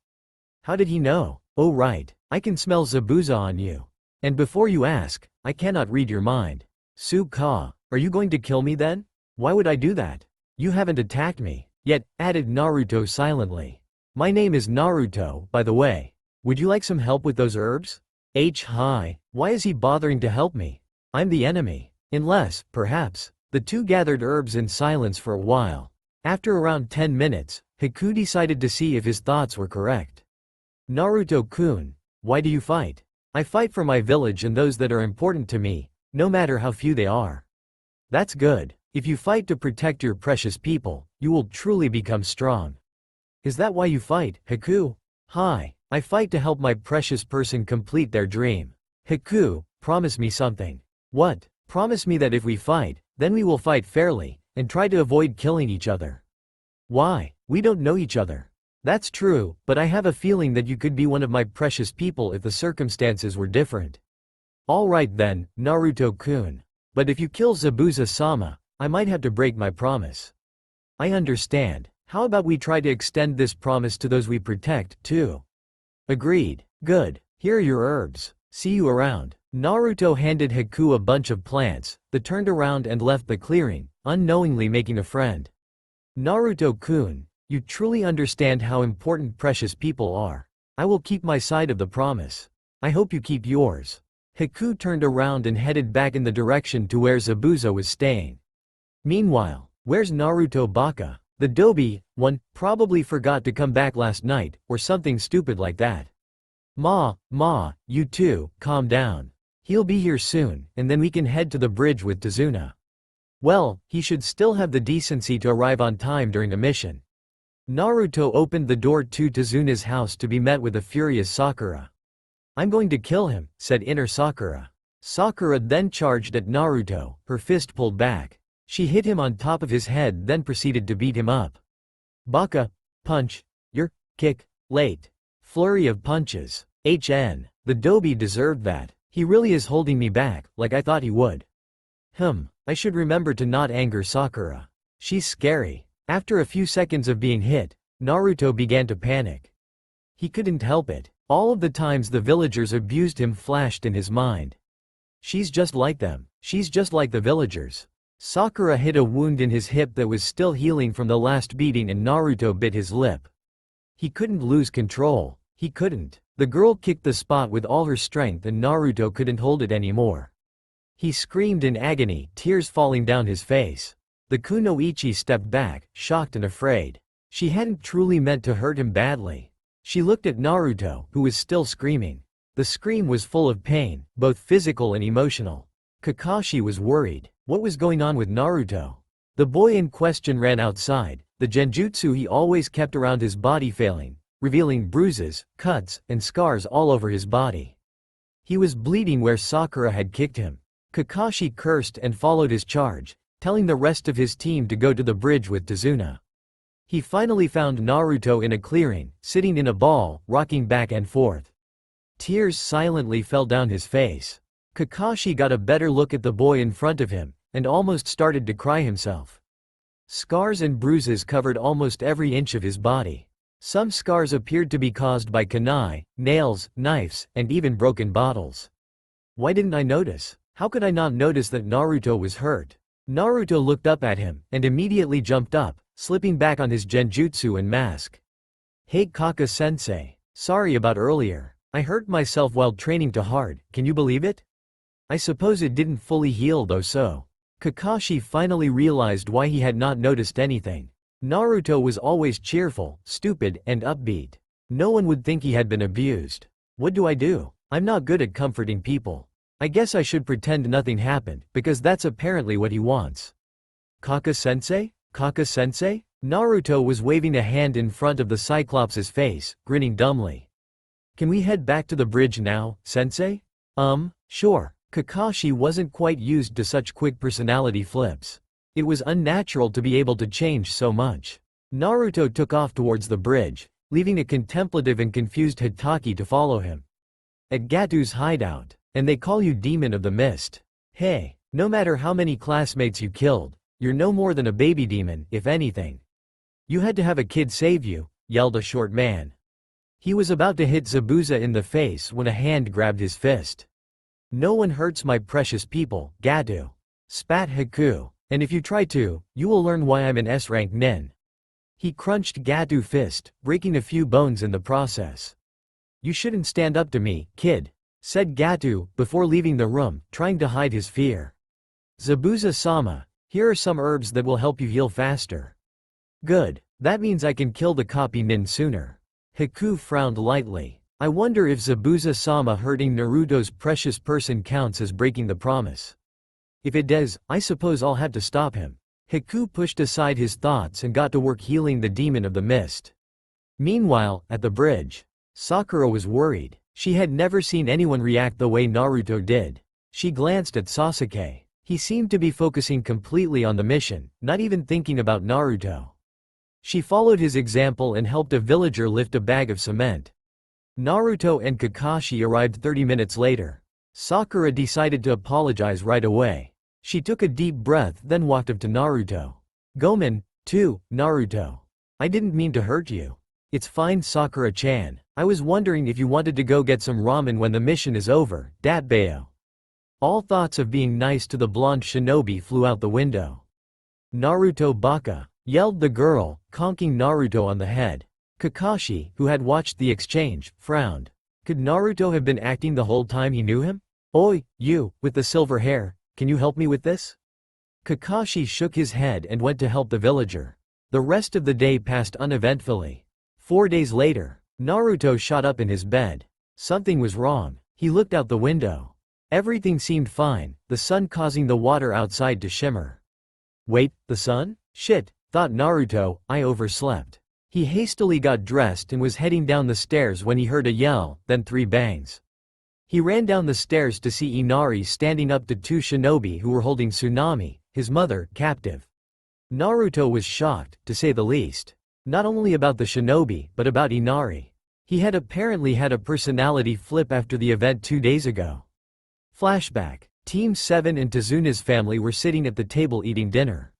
How did he know? Oh right, I can smell Zabuza on you. And before you ask, I cannot read your mind. Su-ka, are you going to kill me then? Why would I do that? You haven't attacked me, yet, added Naruto silently. My name is Naruto, by the way. Would you like some help with those herbs? Hi, why is he bothering to help me? I'm the enemy. Unless, perhaps, the two gathered herbs in silence for a while. After around 10 minutes, Haku decided to see if his thoughts were correct. Naruto-kun, why do you fight? I fight for my village and those that are important to me, no matter how few they are. That's good. If you fight to protect your precious people, you will truly become strong. Is that why you fight, Haku? Hi, I fight to help my precious person complete their dream. Haku, promise me something. What? Promise me that if we fight, then we will fight fairly, and try to avoid killing each other. Why? We don't know each other. That's true, but I have a feeling that you could be one of my precious people if the circumstances were different. Alright then, Naruto-kun. But if you kill Zabuza-sama, I might have to break my promise. I understand. How about we try to extend this promise to those we protect, too? Agreed. Good. Here are your herbs. See you around. Naruto handed Haku a bunch of plants, that turned around and left the clearing, unknowingly making a friend. Naruto-kun, you truly understand how important precious people are. I will keep my side of the promise. I hope you keep yours. Haku turned around and headed back in the direction to where Zabuza was staying. Meanwhile, where's Naruto Baka? The Dobi one probably forgot to come back last night, or something stupid like that. Ma, you two, calm down. He'll be here soon, and then we can head to the bridge with Tazuna. Well, he should still have the decency to arrive on time during the mission. Naruto opened the door to Tazuna's house to be met with a furious Sakura. I'm going to kill him, said inner Sakura. Sakura then charged at Naruto, her fist pulled back. She hit him on top of his head then proceeded to beat him up. Baka, punch. Your kick, late. Flurry of punches. The Dobie deserved that. He really is holding me back, like I thought he would. I should remember to not anger Sakura. She's scary. After a few seconds of being hit, Naruto began to panic. He couldn't help it. All of the times the villagers abused him flashed in his mind. She's just like them. She's just like the villagers. Sakura hid a wound in his hip that was still healing from the last beating and Naruto bit his lip. He couldn't lose control. He couldn't. The girl kicked the spot with all her strength and Naruto couldn't hold it anymore. He screamed in agony, tears falling down his face. The kunoichi stepped back, shocked and afraid. She hadn't truly meant to hurt him badly. She looked at Naruto, who was still screaming. The scream was full of pain, both physical and emotional. Kakashi was worried. What was going on with Naruto? The boy in question ran outside, the genjutsu he always kept around his body failing, revealing bruises, cuts, and scars all over his body. He was bleeding where Sakura had kicked him. Kakashi cursed and followed his charge, telling the rest of his team to go to the bridge with Tazuna. He finally found Naruto in a clearing, sitting in a ball, rocking back and forth. Tears silently fell down his face. Kakashi got a better look at the boy in front of him, and almost started to cry himself. Scars and bruises covered almost every inch of his body. Some scars appeared to be caused by kunai, nails, knives, and even broken bottles. Why didn't I notice? How could I not notice that Naruto was hurt? Naruto looked up at him, and immediately jumped up, slipping back on his genjutsu and mask. Hey Kaka-sensei. Sorry about earlier. I hurt myself while training too hard, can you believe it? I suppose it didn't fully heal though so. Kakashi finally realized why he had not noticed anything. Naruto was always cheerful, stupid, and upbeat. No one would think he had been abused. What do I do? I'm not good at comforting people. I guess I should pretend nothing happened, because that's apparently what he wants. Kaka-sensei? Kaka-sensei? Naruto was waving a hand in front of the Cyclops' face, grinning dumbly. Can we head back to the bridge now, sensei? Sure. Kakashi wasn't quite used to such quick personality flips. It was unnatural to be able to change so much. Naruto took off towards the bridge, leaving a contemplative and confused Hitaki to follow him. At Gatu's hideout. And they call you Demon of the Mist. Hey, no matter how many classmates you killed, you're no more than a baby demon, if anything. You had to have a kid save you, yelled a short man. He was about to hit Zabuza in the face when a hand grabbed his fist. No one hurts my precious people, Gatu. Spat Haku. And if you try to, you will learn why I'm an S-rank nin. He crunched Gatu's fist, breaking a few bones in the process. You shouldn't stand up to me, kid, said Gatu, before leaving the room, trying to hide his fear. Zabuza-sama, here are some herbs that will help you heal faster. Good, that means I can kill the copy nin sooner. Haku frowned lightly. I wonder if Zabuza-sama hurting Naruto's precious person counts as breaking the promise. If it does, I suppose I'll have to stop him. Haku pushed aside his thoughts and got to work healing the Demon of the Mist. Meanwhile, at the bridge, Sakura was worried. She had never seen anyone react the way Naruto did. She glanced at Sasuke. He seemed to be focusing completely on the mission, not even thinking about Naruto. She followed his example and helped a villager lift a bag of cement. Naruto and Kakashi arrived 30 minutes later. Sakura decided to apologize right away. She took a deep breath then walked up to Naruto. Gomen, too, Naruto. I didn't mean to hurt you. It's fine, Sakura-chan. I was wondering if you wanted to go get some ramen when the mission is over, Datbeo. All thoughts of being nice to the blonde shinobi flew out the window. Naruto baka, yelled the girl, conking Naruto on the head. Kakashi, who had watched the exchange, frowned. Could Naruto have been acting the whole time he knew him? Oi, you, with the silver hair, can you help me with this? Kakashi shook his head and went to help the villager. The rest of the day passed uneventfully. 4 days later, Naruto shot up in his bed. Something was wrong. He looked out the window. Everything seemed fine, the sun causing the water outside to shimmer. Wait, the sun? Shit, thought Naruto, I overslept. He hastily got dressed and was heading down the stairs when he heard a yell, then 3 bangs. He ran down the stairs to see Inari standing up to 2 shinobi who were holding Tsunami, his mother, captive. Naruto was shocked, to say the least. Not only about the shinobi, but about Inari. He had apparently had a personality flip after the event 2 days ago. Flashback. Team 7 and Tezuna's family were sitting at the table eating dinner.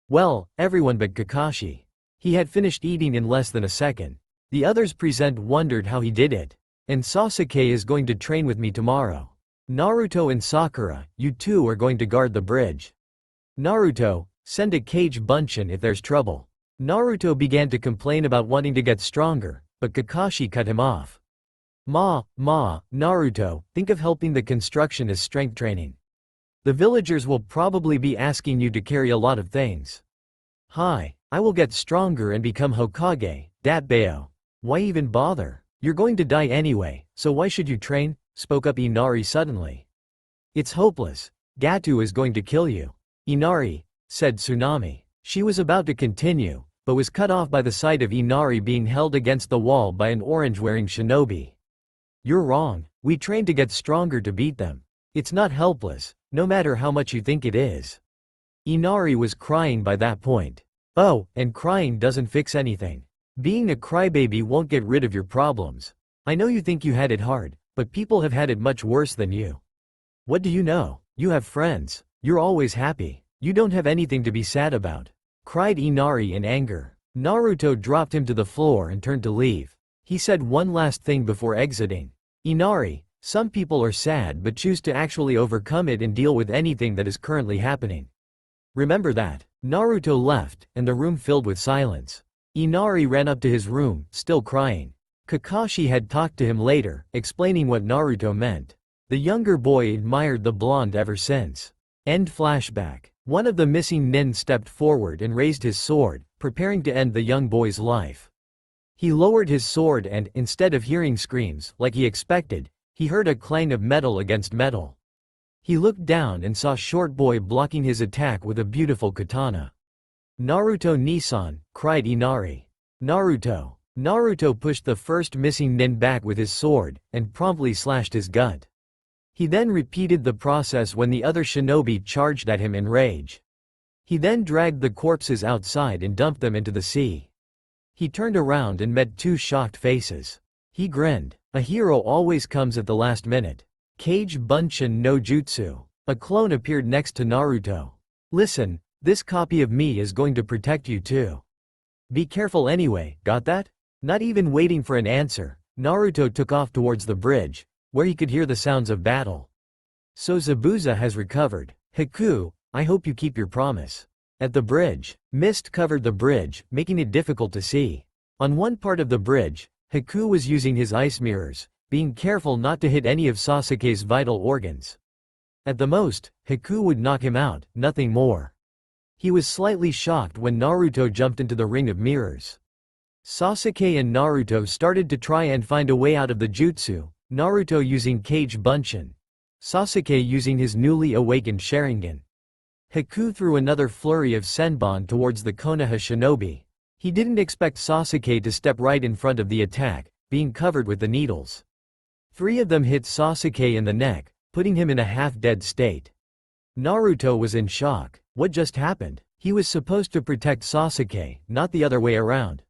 Well, everyone but Kakashi. He had finished eating in less than a second. The others present wondered how he did it. And Sasuke is going to train with me tomorrow. Naruto and Sakura, you two are going to guard the bridge. Naruto, send a Kage Bunshin if there's trouble. Naruto began to complain about wanting to get stronger, but Kakashi cut him off. Naruto, think of helping the construction as strength training. The villagers will probably be asking you to carry a lot of things. Hi, I will get stronger and become Hokage, Datbeo. Why even bother? You're going to die anyway, so why should you train? Spoke up Inari suddenly. It's hopeless. Gato is going to kill you. Inari, said Tsunami. She was about to continue, but was cut off by the sight of Inari being held against the wall by an orange-wearing shinobi. You're wrong. We train to get stronger to beat them. It's not helpless, no matter how much you think it is. Inari was crying by that point. Oh, and crying doesn't fix anything. Being a crybaby won't get rid of your problems. I know you think you had it hard, but people have had it much worse than you. What do you know? You have friends. You're always happy. You don't have anything to be sad about. Cried Inari in anger. Naruto dropped him to the floor and turned to leave. He said one last thing before exiting. Inari, some people are sad but choose to actually overcome it and deal with anything that is currently happening. Remember that. Naruto left, and the room filled with silence. Inari ran up to his room, still crying. Kakashi had talked to him later, explaining what Naruto meant. The younger boy admired the blonde ever since. End flashback. One of the missing nin stepped forward and raised his sword, preparing to end the young boy's life. He lowered his sword and, instead of hearing screams, like he expected, he heard a clang of metal against metal. He looked down and saw Short Boy blocking his attack with a beautiful katana. Naruto Nissan, cried Inari. Naruto. Naruto pushed the first missing nin back with his sword, and promptly slashed his gut. He then repeated the process when the other shinobi charged at him in rage. He then dragged the corpses outside and dumped them into the sea. He turned around and met two shocked faces. He grinned. A hero always comes at the last minute. Kage Bunshin no Jutsu. A clone appeared next to Naruto. Listen, this copy of me is going to protect you too. Be careful anyway, got that? Not even waiting for an answer, Naruto took off towards the bridge, where he could hear the sounds of battle. So Zabuza has recovered. Haku, I hope you keep your promise. At the bridge, mist covered the bridge, making it difficult to see. On one part of the bridge, Haku was using his ice mirrors, being careful not to hit any of Sasuke's vital organs. At the most, Haku would knock him out, nothing more. He was slightly shocked when Naruto jumped into the ring of mirrors. Sasuke and Naruto started to try and find a way out of the jutsu, Naruto using Kage Bunshin, Sasuke using his newly awakened Sharingan. Haku threw another flurry of Senbon towards the Konoha shinobi. He didn't expect Sasuke to step right in front of the attack, being covered with the needles. 3 of them hit Sasuke in the neck, putting him in a half-dead state. Naruto was in shock. What just happened? He was supposed to protect Sasuke, not the other way around.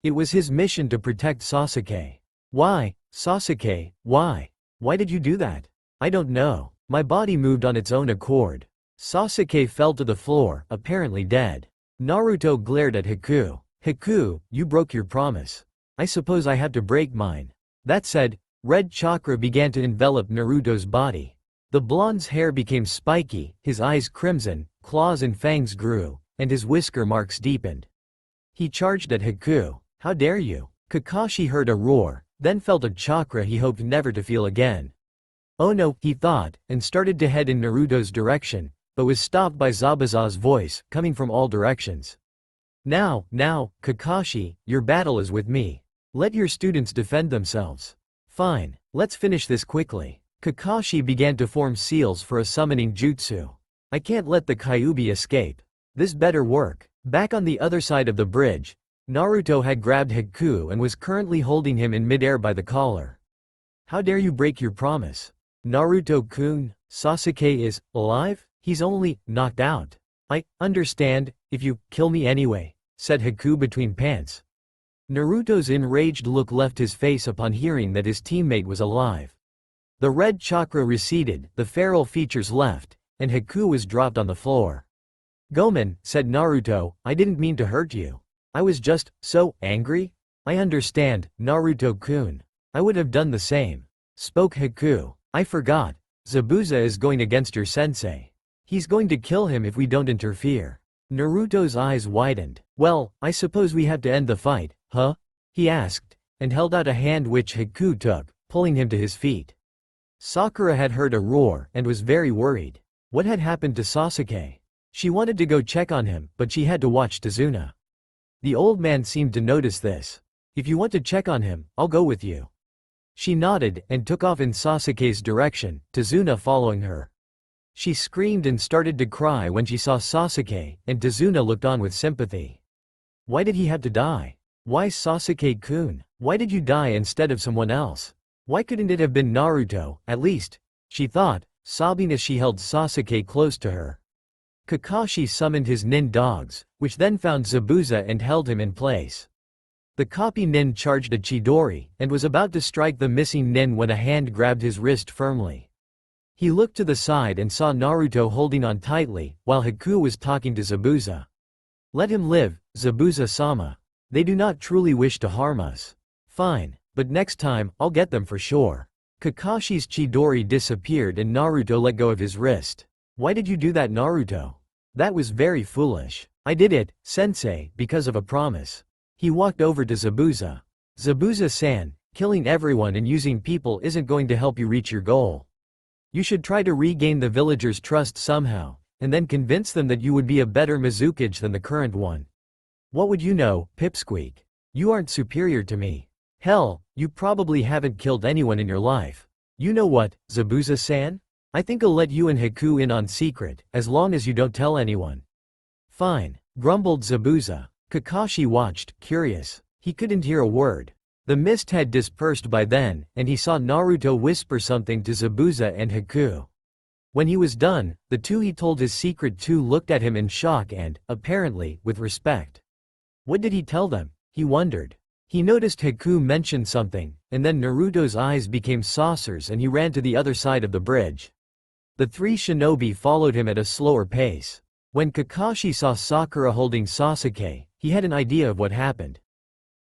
It was his mission to protect Sasuke. Why, Sasuke, why? Why did you do that? I don't know. My body moved on its own accord. Sasuke fell to the floor, apparently dead. Naruto glared at Haku. Haku, you broke your promise. I suppose I had to break mine. That said, red chakra began to envelop Naruto's body. The blonde's hair became spiky, his eyes crimson, claws and fangs grew, and his whisker marks deepened. He charged at Haku. How dare you? Kakashi heard a roar, then felt a chakra he hoped never to feel again. Oh no, he thought, and started to head in Naruto's direction, but was stopped by Zabuza's voice, coming from all directions. Now, Kakashi, your battle is with me. Let your students defend themselves. Fine, let's finish this quickly. Kakashi began to form seals for a summoning jutsu. I can't let the Kyuubi escape. This better work. Back on the other side of the bridge, Naruto had grabbed Haku and was currently holding him in midair by the collar. How dare you break your promise? Naruto-kun, Sasuke is alive? He's only knocked out. I understand, if you kill me anyway, said Haku between pants. Naruto's enraged look left his face upon hearing that his teammate was alive. The red chakra receded, the feral features left, and Haku was dropped on the floor. Gomen, said Naruto, I didn't mean to hurt you. I was just so angry? I understand, Naruto-kun. I would have done the same. Spoke Haku. I forgot. Zabuza is going against your sensei. He's going to kill him if we don't interfere. Naruto's eyes widened. Well, I suppose we have to end the fight, huh? He asked, and held out a hand which Haku took, pulling him to his feet. Sakura had heard a roar and was very worried. What had happened to Sasuke? She wanted to go check on him, but she had to watch Tazuna. The old man seemed to notice this. If you want to check on him, I'll go with you. She nodded and took off in Sasuke's direction, Tazuna following her. She screamed and started to cry when she saw Sasuke, and Tazuna looked on with sympathy. Why did he have to die? Why Sasuke-kun? Why did you die instead of someone else? Why couldn't it have been Naruto, at least? She thought, sobbing as she held Sasuke close to her. Kakashi summoned his nin dogs, which then found Zabuza and held him in place. The copy nin charged a Chidori, and was about to strike the missing nin when a hand grabbed his wrist firmly. He looked to the side and saw Naruto holding on tightly, while Haku was talking to Zabuza. Let him live, Zabuza-sama. They do not truly wish to harm us. Fine, but next time, I'll get them for sure. Kakashi's Chidori disappeared and Naruto let go of his wrist. Why did you do that, Naruto? That was very foolish. I did it, sensei, because of a promise. He walked over to Zabuza. Zabuza-san, killing everyone and using people isn't going to help you reach your goal. You should try to regain the villagers' trust somehow, and then convince them that you would be a better Mizukage than the current one. What would you know, Pipsqueak? You aren't superior to me. Hell, you probably haven't killed anyone in your life. You know what, Zabuza-san? I think I'll let you and Haku in on secret, as long as you don't tell anyone. Fine, grumbled Zabuza. Kakashi watched, curious. He couldn't hear a word. The mist had dispersed by then, and he saw Naruto whisper something to Zabuza and Haku. When he was done, the two he told his secret to looked at him in shock and, apparently, with respect. What did he tell them? He wondered. He noticed Haku mention something, and then Naruto's eyes became saucers and he ran to the other side of the bridge. The three shinobi followed him at a slower pace. When Kakashi saw Sakura holding Sasuke, he had an idea of what happened.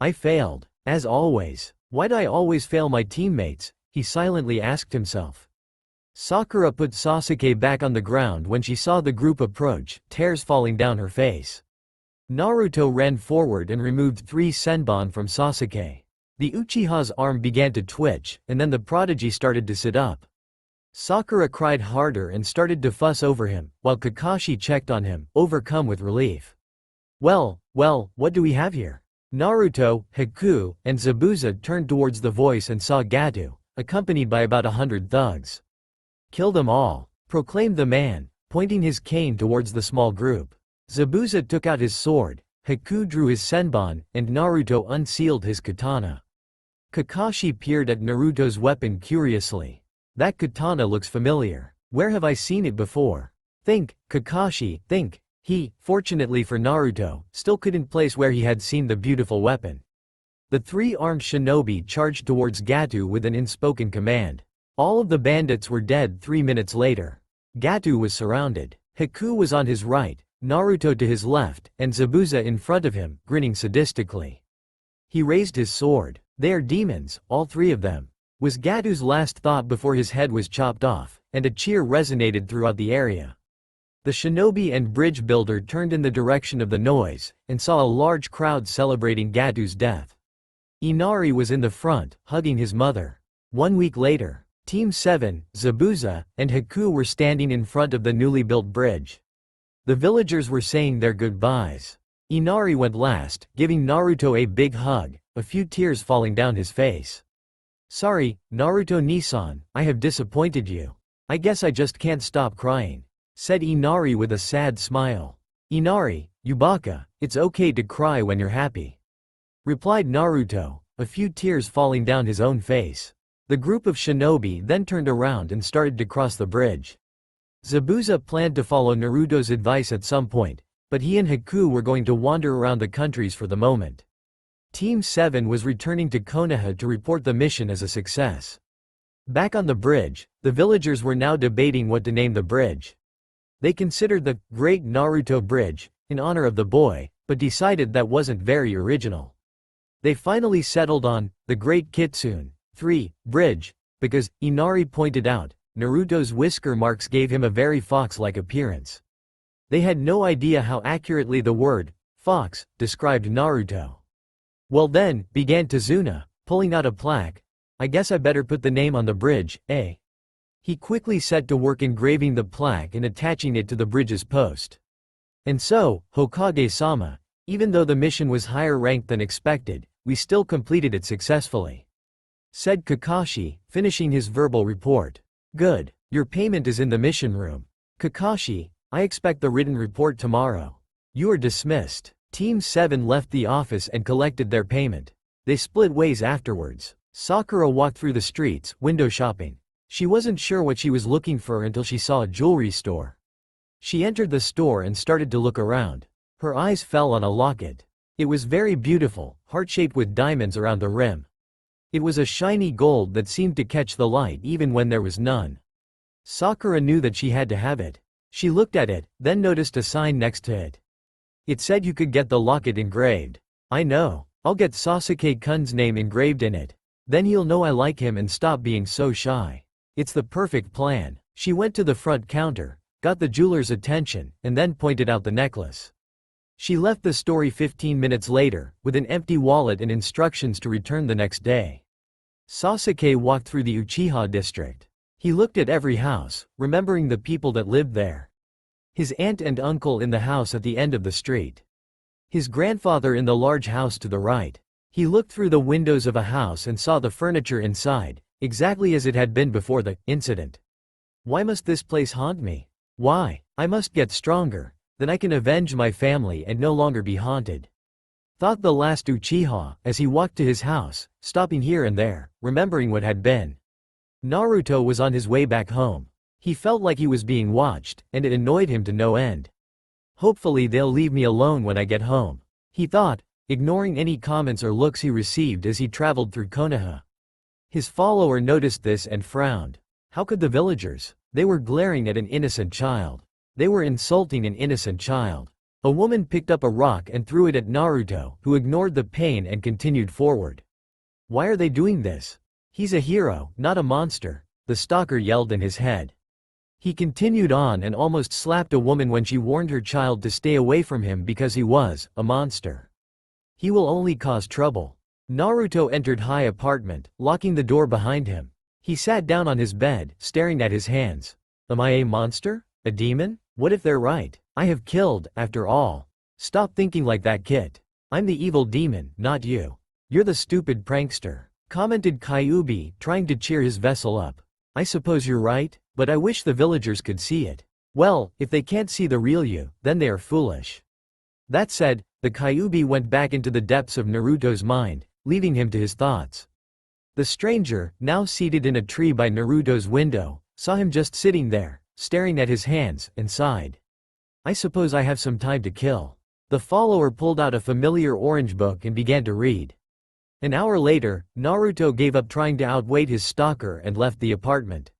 I failed. As always. Why'd I always fail my teammates? He silently asked himself. Sakura put Sasuke back on the ground when she saw the group approach, tears falling down her face. Naruto ran forward and removed 3 senbon from Sasuke. The Uchiha's arm began to twitch, and then the prodigy started to sit up. Sakura cried harder and started to fuss over him, while Kakashi checked on him, overcome with relief. Well, what do we have here? Naruto, Haku, and Zabuza turned towards the voice and saw Gato, accompanied by about 100 thugs. Kill them all, proclaimed the man, pointing his cane towards the small group. Zabuza took out his sword, Haku drew his senbon, and Naruto unsealed his katana. Kakashi peered at Naruto's weapon curiously. That katana looks familiar. Where have I seen it before? Think, Kakashi, think. He, fortunately for Naruto, still couldn't place where he had seen the beautiful weapon. The 3 armed shinobi charged towards Gato with an unspoken command. All of the bandits were dead 3 minutes later. Gato was surrounded. Haku was on his right, Naruto to his left, and Zabuza in front of him, grinning sadistically. He raised his sword. They are demons, all 3 of them, was Gato's last thought before his head was chopped off, and a cheer resonated throughout the area. The shinobi and bridge builder turned in the direction of the noise, and saw a large crowd celebrating Gato's death. Inari was in the front, hugging his mother. 1 week later, Team 7, Zabuza, and Haku were standing in front of the newly built bridge. The villagers were saying their goodbyes. Inari went last, giving Naruto a big hug, a few tears falling down his face. Sorry, Naruto-Nisan, I have disappointed you. I guess I just can't stop crying, said Inari with a sad smile. Inari, you baka, it's okay to cry when you're happy, replied Naruto, a few tears falling down his own face. The group of shinobi then turned around and started to cross the bridge. Zabuza planned to follow Naruto's advice at some point, but he and Haku were going to wander around the countries for the moment. Team 7 was returning to Konoha to report the mission as a success. Back on the bridge, the villagers were now debating what to name the bridge. They considered the Great Naruto Bridge, in honor of the boy, but decided that wasn't very original. They finally settled on the Great Kitsune 3 Bridge, because, Inari pointed out, Naruto's whisker marks gave him a very fox-like appearance. They had no idea how accurately the word fox described Naruto. Well then, began Tazuna, pulling out a plaque. I guess I better put the name on the bridge, eh? He quickly set to work engraving the plaque and attaching it to the bridge's post. And so, Hokage-sama, even though the mission was higher ranked than expected, we still completed it successfully, said Kakashi, finishing his verbal report. Good. Your payment is in the mission room. Kakashi, I expect the written report tomorrow. You are dismissed. Team 7 left the office and collected their payment. They split ways afterwards. Sakura walked through the streets, window shopping. She wasn't sure what she was looking for until she saw a jewelry store. She entered the store and started to look around. Her eyes fell on a locket. It was very beautiful, heart-shaped with diamonds around the rim. It was a shiny gold that seemed to catch the light even when there was none. Sakura knew that she had to have it. She looked at it, then noticed a sign next to it. It said you could get the locket engraved. I know. I'll get Sasuke-kun's name engraved in it. Then he'll know I like him and stop being so shy. It's the perfect plan. She went to the front counter, got the jeweler's attention, and then pointed out the necklace. She left the store 15 minutes later, with an empty wallet and instructions to return the next day. Sasuke walked through the Uchiha district. He looked at every house, remembering the people that lived there. His aunt and uncle in the house at the end of the street. His grandfather in the large house to the right. He looked through the windows of a house and saw the furniture inside, exactly as it had been before the incident. Why must this place haunt me? Why? I must get stronger. Then I can avenge my family and no longer be haunted. Thought the last Uchiha, as he walked to his house, stopping here and there, remembering what had been. Naruto was on his way back home. He felt like he was being watched, and it annoyed him to no end. Hopefully they'll leave me alone when I get home, he thought, ignoring any comments or looks he received as he traveled through Konoha. His follower noticed this and frowned. How could the villagers? They were glaring at an innocent child. They were insulting an innocent child. A woman picked up a rock and threw it at Naruto, who ignored the pain and continued forward. Why are they doing this? He's a hero, not a monster, the stalker yelled in his head. He continued on and almost slapped a woman when she warned her child to stay away from him because he was a monster. He will only cause trouble. Naruto entered high apartment, locking the door behind him. He sat down on his bed, staring at his hands. Am I a monster? A demon? What if they're right? I have killed, after all. Stop thinking like that, kid. I'm the evil demon, not you. You're the stupid prankster, commented Kyuubi, trying to cheer his vessel up. I suppose you're right, but I wish the villagers could see it. Well, if they can't see the real you, then they are foolish. That said, the Kyuubi went back into the depths of Naruto's mind, leaving him to his thoughts. The stranger, now seated in a tree by Naruto's window, saw him just sitting there, staring at his hands, and sighed. I suppose I have some time to kill. The follower pulled out a familiar orange book and began to read. An hour later, Naruto gave up trying to outwait his stalker and left the apartment.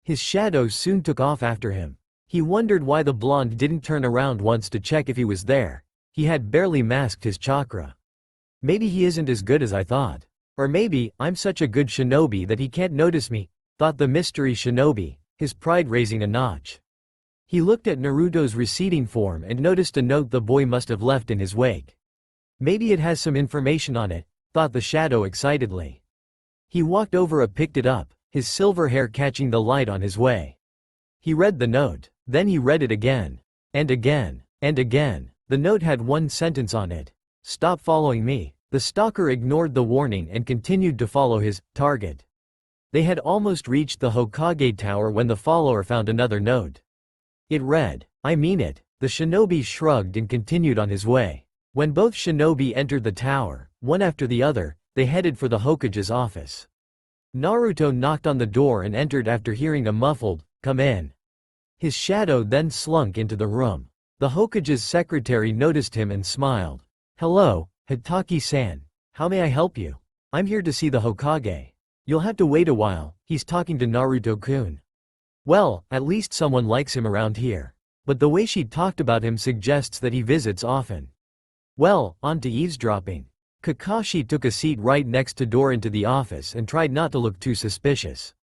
His shadow soon took off after him. He wondered why the blonde didn't turn around once to check if he was there. He had barely masked his chakra. Maybe he isn't as good as I thought. Or maybe, I'm such a good shinobi that he can't notice me, thought the mystery shinobi, his pride raising a notch. He looked at Naruto's receding form and noticed a note the boy must have left in his wake. Maybe it has some information on it, thought the shadow excitedly. He walked over and picked it up, his silver hair catching the light on his way. He read the note, then he read it again. And again, and again. The note had one sentence on it. Stop following me. The stalker ignored the warning and continued to follow his target. They had almost reached the Hokage tower when the follower found another note. It read, I mean it. The shinobi shrugged and continued on his way. When both shinobi entered the tower, one after the other, they headed for the Hokage's office. Naruto knocked on the door and entered after hearing a muffled, come in. His shadow then slunk into the room. The Hokage's secretary noticed him and smiled. "Hello, Hitaki-san. How may I help you? I'm here to see the Hokage." "You'll have to wait a while, he's talking to Naruto-kun." Well, at least someone likes him around here. But the way she talked about him suggests that he visits often. Well, on to eavesdropping. Kakashi took a seat right next to door into the office and tried not to look too suspicious.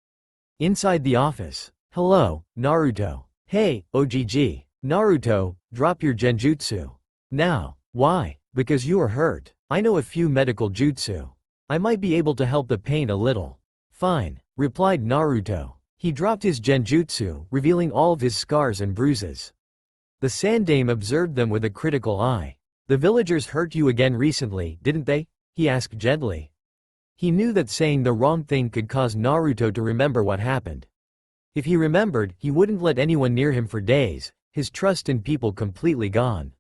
Inside the office. "Hello, Naruto." "Hey, OGG. Naruto, drop your genjutsu. Now." "Why?" "Because you are hurt. I know a few medical jutsu. I might be able to help the pain a little." "Fine," replied Naruto. He dropped his genjutsu, revealing all of his scars and bruises. The Sandame observed them with a critical eye. "The villagers hurt you again recently, didn't they?" he asked gently. He knew that saying the wrong thing could cause Naruto to remember what happened. If he remembered, he wouldn't let anyone near him for days, his trust in people completely gone.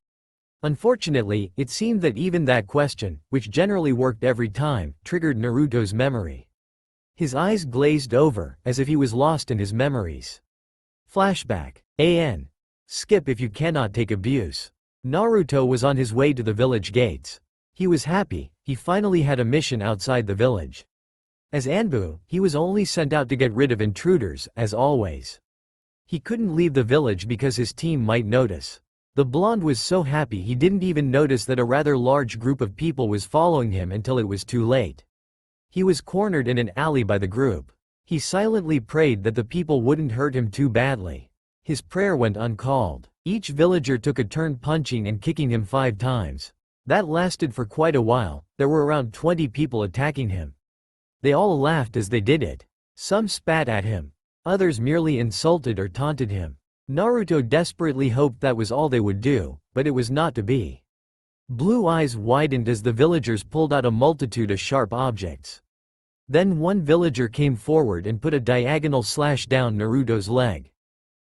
Unfortunately, it seemed that even that question, which generally worked every time, triggered Naruto's memory. His eyes glazed over, as if he was lost in his memories. Flashback. Skip if you cannot take abuse. Naruto was on his way to the village gates. He was happy, he finally had a mission outside the village. As Anbu, he was only sent out to get rid of intruders, as always. He couldn't leave the village because his team might notice. The blonde was so happy he didn't even notice that a rather large group of people was following him until it was too late. He was cornered in an alley by the group. He silently prayed that the people wouldn't hurt him too badly. His prayer went uncalled. Each villager took a turn punching and kicking him 5 times. That lasted for quite a while. There were around 20 people attacking him. They all laughed as they did it. Some spat at him. Others merely insulted or taunted him. Naruto desperately hoped that was all they would do, but it was not to be. Blue eyes widened as the villagers pulled out a multitude of sharp objects. Then one villager came forward and put a diagonal slash down Naruto's leg.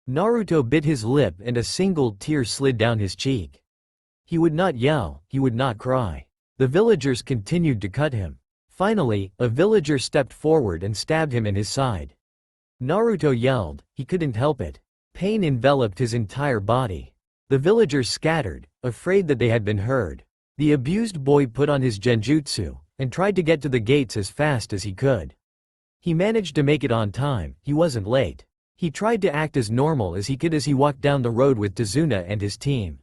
Naruto bit his lip and a single tear slid down his cheek. He would not yell, he would not cry. The villagers continued to cut him. Finally, a villager stepped forward and stabbed him in his side. Naruto yelled, he couldn't help it. Pain enveloped his entire body. The villagers scattered, afraid that they had been heard. The abused boy put on his genjutsu, and tried to get to the gates as fast as he could. He managed to make it on time, he wasn't late. He tried to act as normal as he could as he walked down the road with Tazuna and his team.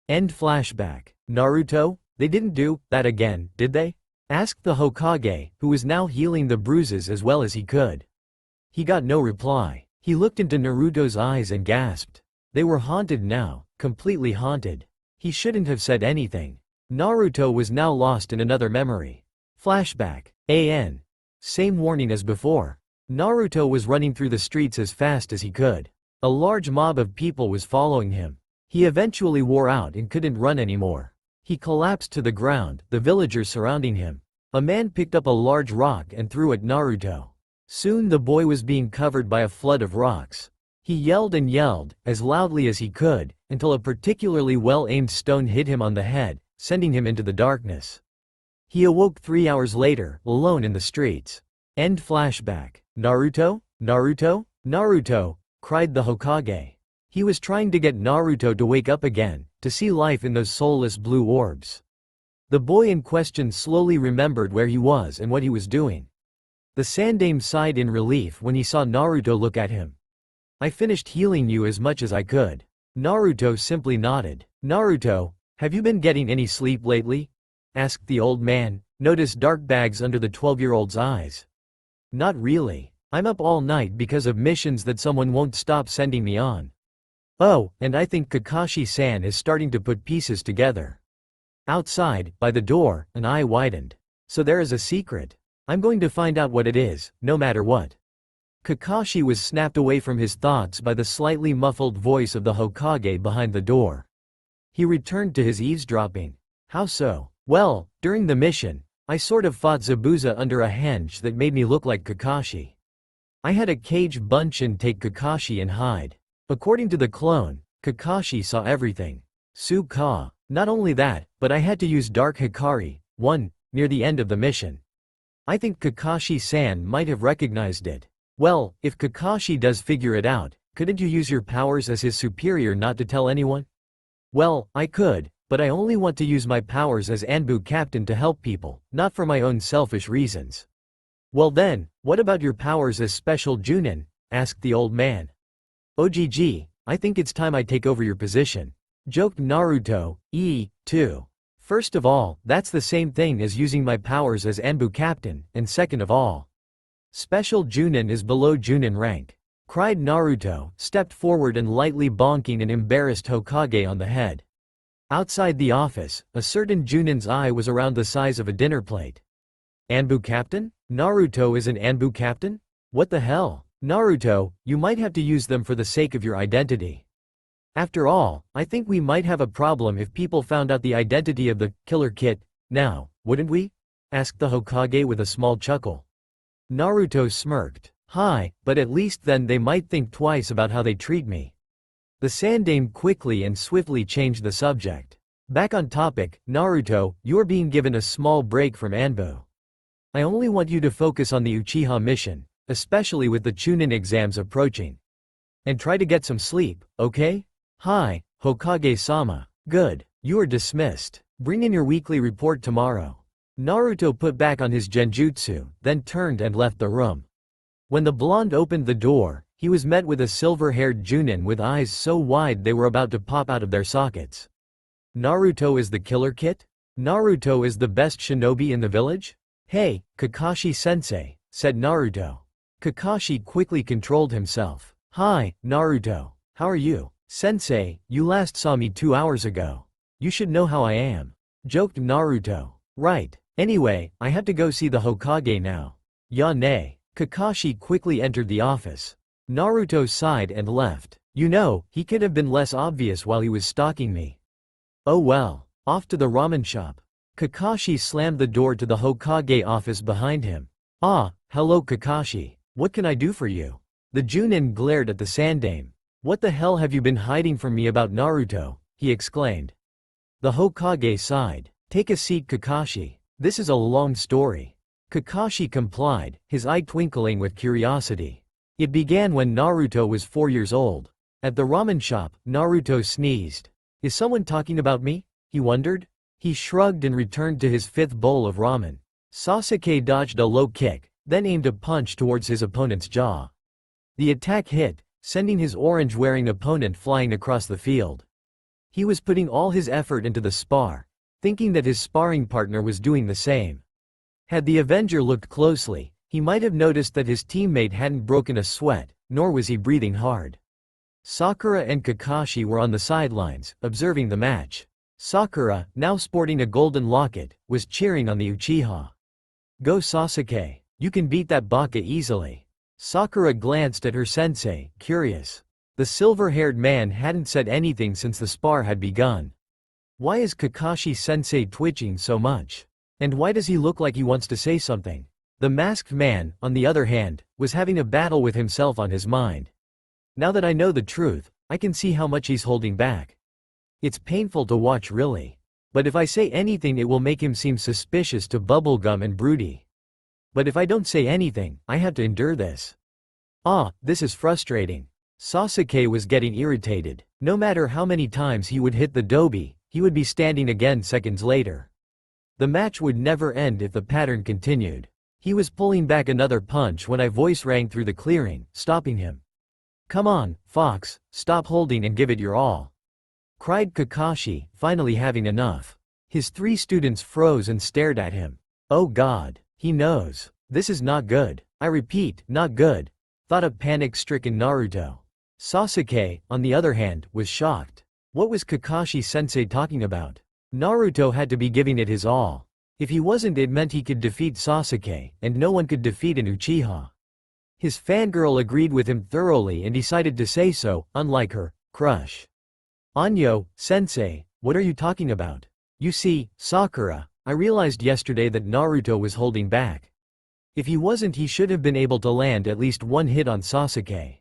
End flashback. Naruto, they didn't do that again, did they? Asked the Hokage, who was now healing the bruises as well as he could. He got no reply. He looked into Naruto's eyes and gasped. They were haunted now, completely haunted. He shouldn't have said anything. Naruto was now lost in another memory. Flashback. Same warning as before. Naruto was running through the streets as fast as he could. A large mob of people was following him. He eventually wore out and couldn't run anymore. He collapsed to the ground, the villagers surrounding him. A man picked up a large rock and threw at Naruto. Soon the boy was being covered by a flood of rocks. He yelled and yelled, as loudly as he could, until a particularly well-aimed stone hit him on the head, sending him into the darkness. He awoke 3 hours later, alone in the streets. End flashback. Naruto? Naruto? Naruto, cried the Hokage. He was trying to get Naruto to wake up again, to see life in those soulless blue orbs. The boy in question slowly remembered where he was and what he was doing. The Sandame sighed in relief when he saw Naruto look at him. I finished healing you as much as I could. Naruto simply nodded. Naruto, have you been getting any sleep lately? Asked the old man, noticed dark bags under the 12-year-old's eyes. Not really. I'm up all night because of missions that someone won't stop sending me on. Oh, and I think Kakashi-san is starting to put pieces together. Outside, by the door, an eye widened. So there is a secret. I'm going to find out what it is, no matter what. Kakashi was snapped away from his thoughts by the slightly muffled voice of the Hokage behind the door. He returned to his eavesdropping. How so? Well, during the mission, I sort of fought Zabuza under a henge that made me look like Kakashi. I had a cage Bunshin take Kakashi and hide. According to the clone, Kakashi saw everything. Su-ka. Not only that, but I had to use Dark Hikari, near the end of the mission. I think Kakashi-san might have recognized it. Well, if Kakashi does figure it out, couldn't you use your powers as his superior not to tell anyone? Well, I could, but I only want to use my powers as Anbu captain to help people, not for my own selfish reasons. Well then, what about your powers as special Chunin? Asked the old man. OGG, I think it's time I take over your position. Joked Naruto, too. First of all, that's the same thing as using my powers as Anbu captain, and second of all, special Chunin is below Chunin rank. Cried Naruto, stepped forward and lightly bonking an embarrassed Hokage on the head. Outside the office, a certain Chunin's eye was around the size of a dinner plate. Anbu captain? Naruto is an Anbu captain? What the hell? Naruto, you might have to use them for the sake of your identity. After all, I think we might have a problem if people found out the identity of the killer kit, now, wouldn't we? Asked the Hokage with a small chuckle. Naruto smirked. Hi, but at least then they might think twice about how they treat me. The Sandaime quickly and swiftly changed the subject. Back on topic, Naruto, you're being given a small break from Anbu. I only want you to focus on the Uchiha mission, especially with the Chunin exams approaching. And try to get some sleep, okay? Hi, Hokage-sama. Good, you are dismissed. Bring in your weekly report tomorrow. Naruto put back on his genjutsu, then turned and left the room. When the blonde opened the door, he was met with a silver-haired Chunin with eyes so wide they were about to pop out of their sockets. Naruto is the killer kit? Naruto is the best shinobi in the village? Hey, Kakashi-sensei, said Naruto. Kakashi quickly controlled himself. Hi, Naruto. How are you? Sensei, you last saw me 2 hours ago. You should know how I am. Joked Naruto. Right. Anyway, I have to go see the Hokage now. Ya ne. Kakashi quickly entered the office. Naruto sighed and left. You know, he could have been less obvious while he was stalking me. Oh well. Off to the ramen shop. Kakashi slammed the door to the Hokage office behind him. Ah, hello Kakashi. What can I do for you? The Chunin glared at the Sandaime. What the hell have you been hiding from me about Naruto? He exclaimed. The Hokage sighed. Take a seat Kakashi. This is a long story. Kakashi complied, his eye twinkling with curiosity. It began when Naruto was 4 years old. At the ramen shop, Naruto sneezed. Is someone talking about me? He wondered. He shrugged and returned to his 5th bowl of ramen. Sasuke dodged a low kick, then aimed a punch towards his opponent's jaw. The attack hit, sending his orange-wearing opponent flying across the field. He was putting all his effort into the spar, thinking that his sparring partner was doing the same. Had the Avenger looked closely, he might have noticed that his teammate hadn't broken a sweat, nor was he breathing hard. Sakura and Kakashi were on the sidelines, observing the match. Sakura, now sporting a golden locket, was cheering on the Uchiha. Go Sasuke, you can beat that baka easily. Sakura glanced at her sensei, curious. The silver-haired man hadn't said anything since the spar had begun. Why is Kakashi-sensei twitching so much? And why does he look like he wants to say something? The masked man, on the other hand, was having a battle with himself on his mind. Now that I know the truth, I can see how much he's holding back. It's painful to watch really. But if I say anything it will make him seem suspicious to bubblegum and broody. But if I don't say anything, I have to endure this. Ah, this is frustrating. Sasuke was getting irritated. No matter how many times he would hit the dobi, he would be standing again seconds later. The match would never end if the pattern continued. He was pulling back another punch when a voice rang through the clearing, stopping him. Come on, Fox, stop holding and give it your all. Cried Kakashi, finally having enough. His 3 students froze and stared at him. Oh God, he knows. This is not good. I repeat, not good. Thought a panic-stricken Naruto. Sasuke, on the other hand, was shocked. What was Kakashi-sensei talking about? Naruto had to be giving it his all. If he wasn't it meant he could defeat Sasuke, and no one could defeat an Uchiha. His fangirl agreed with him thoroughly and decided to say so, unlike her crush. Anyo, sensei, what are you talking about? You see, Sakura, I realized yesterday that Naruto was holding back. If he wasn't he should have been able to land at least one hit on Sasuke.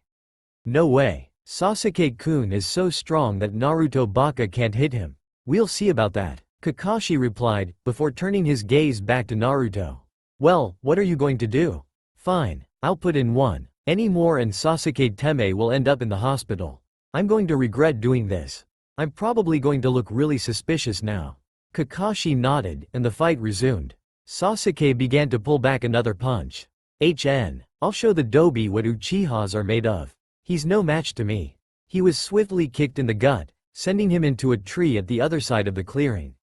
No way. Sasuke-kun is so strong that Naruto Baka can't hit him. We'll see about that, Kakashi replied, before turning his gaze back to Naruto. Well, what are you going to do? Fine, I'll put in one. Any more and Sasuke Teme will end up in the hospital. I'm going to regret doing this. I'm probably going to look really suspicious now. Kakashi nodded, and the fight resumed. Sasuke began to pull back another punch. I'll show the Dobi what Uchihas are made of. He's no match to me. He was swiftly kicked in the gut, sending him into a tree at the other side of the clearing.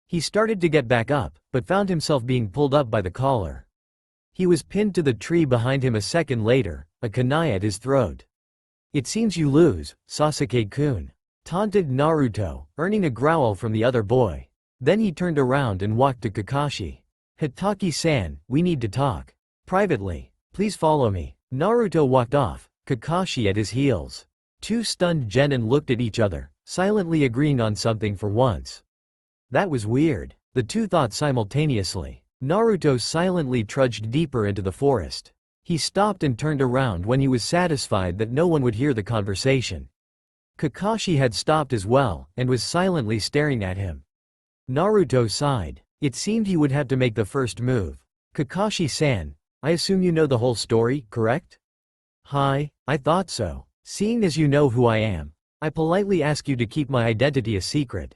He started to get back up, but found himself being pulled up by the collar. He was pinned to the tree behind him a second later, a kunai at his throat. It seems you lose, Sasuke-kun, taunted Naruto, earning a growl from the other boy. Then he turned around and walked to Kakashi. Hitaki-san, we need to talk. Privately. Please follow me. Naruto walked off, Kakashi at his heels. Two stunned genin looked at each other, silently agreeing on something for once. That was weird, the two thought simultaneously. Naruto silently trudged deeper into the forest. He stopped and turned around when he was satisfied that no one would hear the conversation. Kakashi had stopped as well, and was silently staring at him. Naruto sighed. It seemed he would have to make the first move. Kakashi-san, I assume you know the whole story, correct? Hi, I thought so. Seeing as you know who I am, I politely ask you to keep my identity a secret.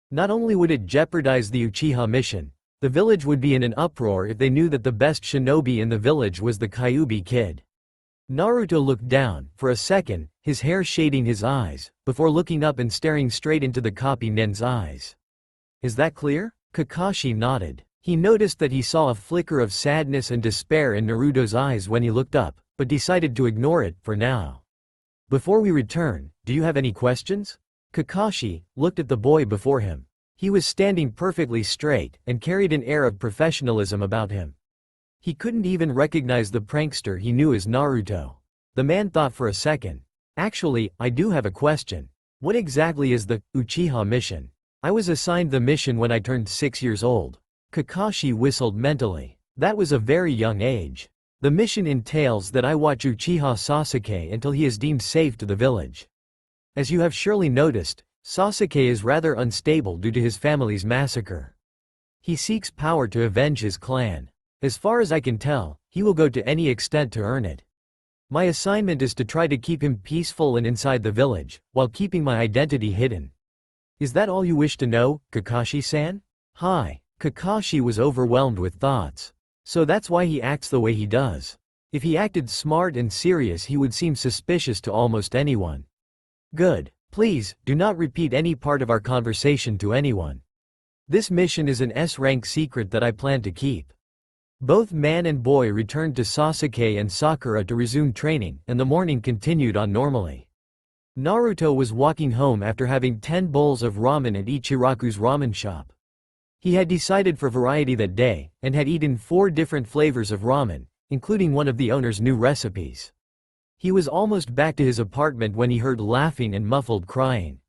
Not only would it jeopardize the Uchiha mission, the village would be in an uproar if they knew that the best shinobi in the village was the Kyuubi kid. Naruto looked down, for a second, his hair shading his eyes, before looking up and staring straight into the copy nin's eyes. Is that clear? Kakashi nodded. He noticed that he saw a flicker of sadness and despair in Naruto's eyes when he looked up, but decided to ignore it, for now. Before we return, do you have any questions? Kakashi looked at the boy before him. He was standing perfectly straight, and carried an air of professionalism about him. He couldn't even recognize the prankster he knew as Naruto. The man thought for a second. Actually, I do have a question. What exactly is the Uchiha mission? I was assigned the mission when I turned 6 years old. Kakashi whistled mentally. That was a very young age. The mission entails that I watch Uchiha Sasuke until he is deemed safe to the village. As you have surely noticed, Sasuke is rather unstable due to his family's massacre. He seeks power to avenge his clan. As far as I can tell, he will go to any extent to earn it. My assignment is to try to keep him peaceful and inside the village, while keeping my identity hidden. Is that all you wish to know, Kakashi-san? Hi. Kakashi was overwhelmed with thoughts. So that's why he acts the way he does. If he acted smart and serious, he would seem suspicious to almost anyone. Good. Please, do not repeat any part of our conversation to anyone. This mission is an S-rank secret that I plan to keep. Both man and boy returned to Sasuke and Sakura to resume training, and the morning continued on normally. Naruto was walking home after having 10 bowls of ramen at Ichiraku's ramen shop. He had decided for variety that day, and had eaten 4 different flavors of ramen, including one of the owner's new recipes. He was almost back to his apartment when he heard laughing and muffled crying.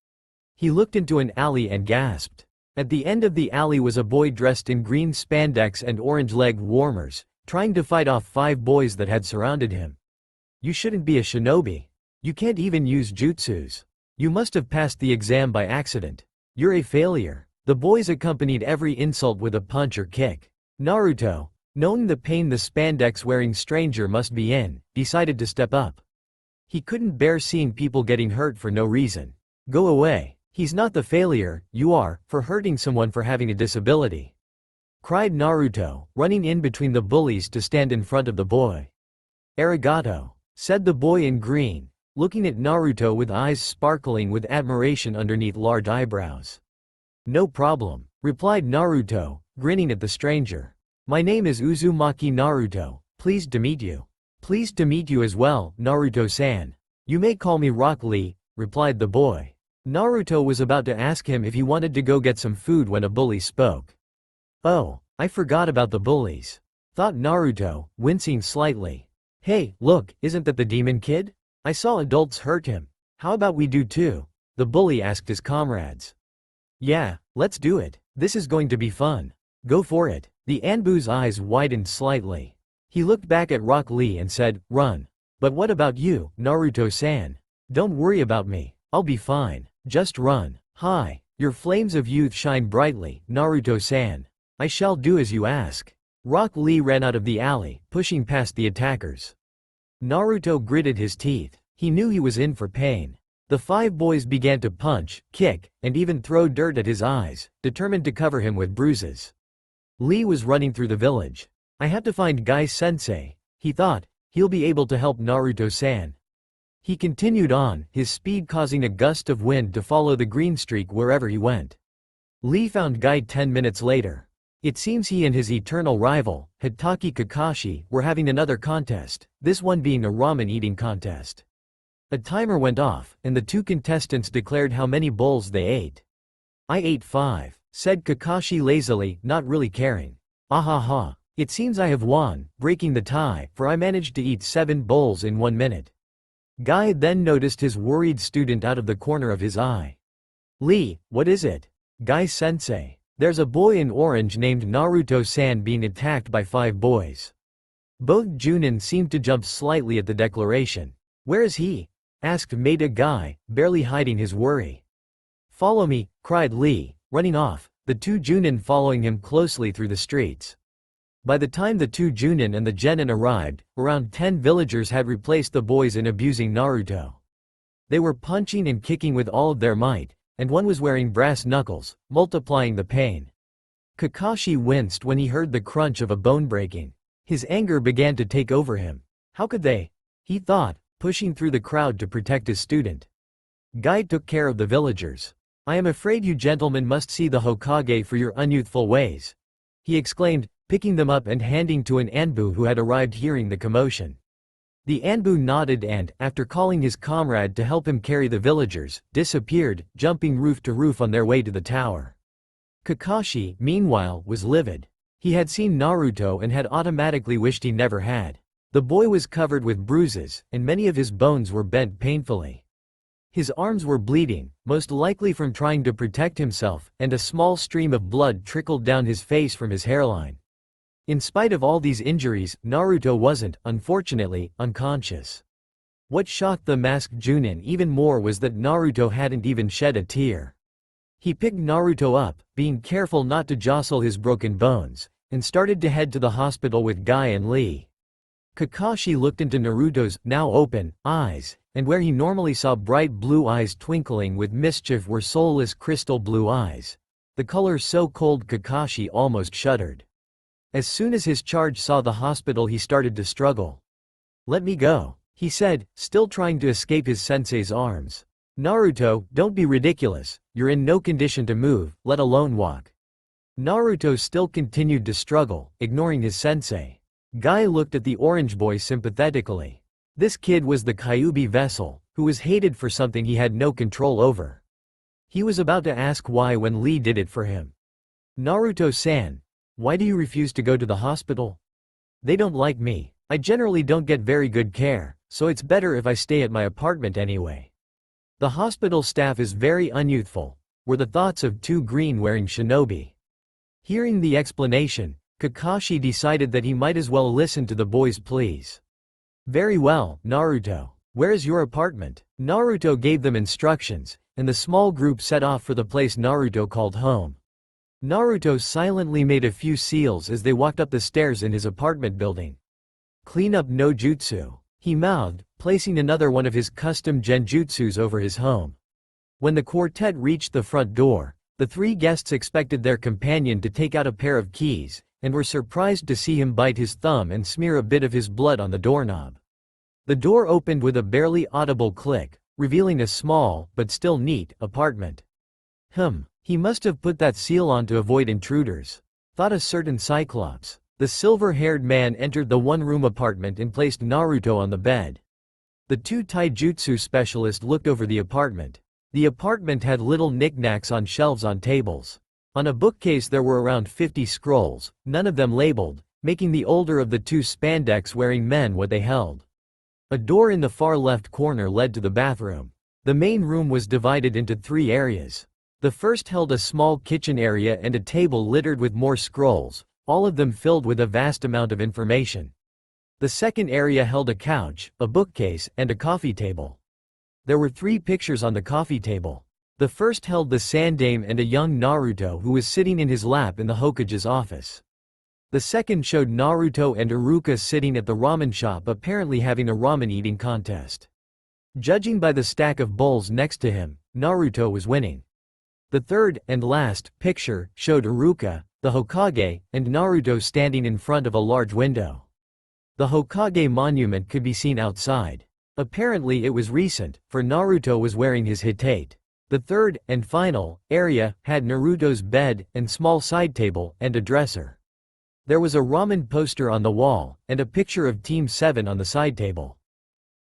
He looked into an alley and gasped. At the end of the alley was a boy dressed in green spandex and orange leg warmers, trying to fight off 5 boys that had surrounded him. You shouldn't be a shinobi. You can't even use jutsus. You must have passed the exam by accident. You're a failure. The boys accompanied every insult with a punch or kick. Naruto, knowing the pain the spandex-wearing stranger must be in, decided to step up. He couldn't bear seeing people getting hurt for no reason. Go away. He's not the failure, you are, for hurting someone for having a disability. Cried Naruto, running in between the bullies to stand in front of the boy. Arigato, said the boy in green, looking at Naruto with eyes sparkling with admiration underneath large eyebrows. No problem, replied Naruto, grinning at the stranger. My name is Uzumaki Naruto, pleased to meet you. Pleased to meet you as well, Naruto-san. You may call me Rock Lee, replied the boy. Naruto was about to ask him if he wanted to go get some food when a bully spoke. Oh, I forgot about the bullies, thought Naruto, wincing slightly. Hey, look, isn't that the demon kid? I saw adults hurt him. How about we do too? The bully asked his comrades. Yeah, let's do it. This is going to be fun. Go for it. The Anbu's eyes widened slightly. He looked back at Rock Lee and said, run. But what about you, Naruto-san? Don't worry about me. I'll be fine. Just run. Hi. Your flames of youth shine brightly, Naruto-san. I shall do as you ask. Rock Lee ran out of the alley, pushing past the attackers. Naruto gritted his teeth. He knew he was in for pain. The 5 boys began to punch, kick, and even throw dirt at his eyes, determined to cover him with bruises. Lee was running through the village. I have to find Guy-sensei, he thought. He'll be able to help Naruto-san. He continued on, his speed causing a gust of wind to follow the green streak wherever he went. Lee found Guy 10 minutes later. It seems he and his eternal rival, Hitaki Kakashi, were having another contest, this one being a ramen eating contest. A timer went off, and the 2 contestants declared how many bowls they ate. "I ate 5, said Kakashi lazily, not really caring. "Ahaha. It seems I have won, breaking the tie, for I managed to eat 7 bowls in 1 minute. Guy then noticed his worried student out of the corner of his eye. "Lee, what is it?" "Guy-sensei, there's a boy in orange named Naruto-san being attacked by 5 boys. Both Chunin seemed to jump slightly at the declaration. "Where is he?" asked Maida Guy, barely hiding his worry. "Follow me," cried Lee, running off, the 2 Chunin following him closely through the streets. By the time the 2 Chunin and the genin arrived, around 10 villagers had replaced the boys in abusing Naruto. They were punching and kicking with all of their might, and one was wearing brass knuckles, multiplying the pain. Kakashi winced when he heard the crunch of a bone breaking. His anger began to take over him. How could they? He thought, pushing through the crowd to protect his student. Guy took care of the villagers. "I am afraid you gentlemen must see the Hokage for your unyouthful ways," he exclaimed, picking them up and handing to an Anbu who had arrived hearing the commotion. The Anbu nodded and, after calling his comrade to help him carry the villagers, disappeared, jumping roof to roof on their way to the tower. Kakashi, meanwhile, was livid. He had seen Naruto and had automatically wished he never had. The boy was covered with bruises, and many of his bones were bent painfully. His arms were bleeding, most likely from trying to protect himself, and a small stream of blood trickled down his face from his hairline. In spite of all these injuries, Naruto wasn't, unfortunately, unconscious. What shocked the masked Chunin even more was that Naruto hadn't even shed a tear. He picked Naruto up, being careful not to jostle his broken bones, and started to head to the hospital with Guy and Lee. Kakashi looked into Naruto's, now open, eyes, and where he normally saw bright blue eyes twinkling with mischief were soulless crystal blue eyes. The color so cold Kakashi almost shuddered. As soon as his charge saw the hospital he started to struggle. "Let me go," he said, still trying to escape his sensei's arms. "Naruto, don't be ridiculous, you're in no condition to move, let alone walk." Naruto still continued to struggle, ignoring his sensei. Guy looked at the orange boy sympathetically. This kid was the Kyuubi vessel, who was hated for something he had no control over. He was about to ask why when Lee did it for him. "Naruto-san, why do you refuse to go to the hospital?" "They don't like me. I generally don't get very good care, so it's better if I stay at my apartment anyway. The hospital staff is very unyouthful," were the thoughts of 2 green-wearing shinobi. Hearing the explanation, Kakashi decided that he might as well listen to the boy's pleas. "Very well, Naruto. Where is your apartment?" Naruto gave them instructions, and the small group set off for the place Naruto called home. Naruto silently made a few seals as they walked up the stairs in his apartment building. "Clean up no jutsu," he mouthed, placing another one of his custom genjutsus over his home. When the quartet reached the front door, the 3 guests expected their companion to take out a pair of keys, and were surprised to see him bite his thumb and smear a bit of his blood on the doorknob. The door opened with a barely audible click, revealing a small, but still neat, apartment. He must have put that seal on to avoid intruders, thought a certain Cyclops. The silver-haired man entered the one-room apartment and placed Naruto on the bed. The 2 taijutsu specialists looked over the apartment. The apartment had little knickknacks on shelves on tables. On a bookcase there were around 50 scrolls, none of them labeled, making the older of the 2 spandex-wearing men what they held. A door in the far left corner led to the bathroom. The main room was divided into 3 areas. The first held a small kitchen area and a table littered with more scrolls, all of them filled with a vast amount of information. The second area held a couch, a bookcase, and a coffee table. There were 3 pictures on the coffee table. The first held the Sandaime and a young Naruto who was sitting in his lap in the Hokage's office. The second showed Naruto and Iruka sitting at the ramen shop apparently having a ramen eating contest. Judging by the stack of bowls next to him, Naruto was winning. The third and last picture showed Iruka, the Hokage, and Naruto standing in front of a large window. The Hokage monument could be seen outside. Apparently it was recent, for Naruto was wearing his hitate. The third and final area had Naruto's bed and small side table and a dresser. There was a ramen poster on the wall and a picture of Team 7 on the side table.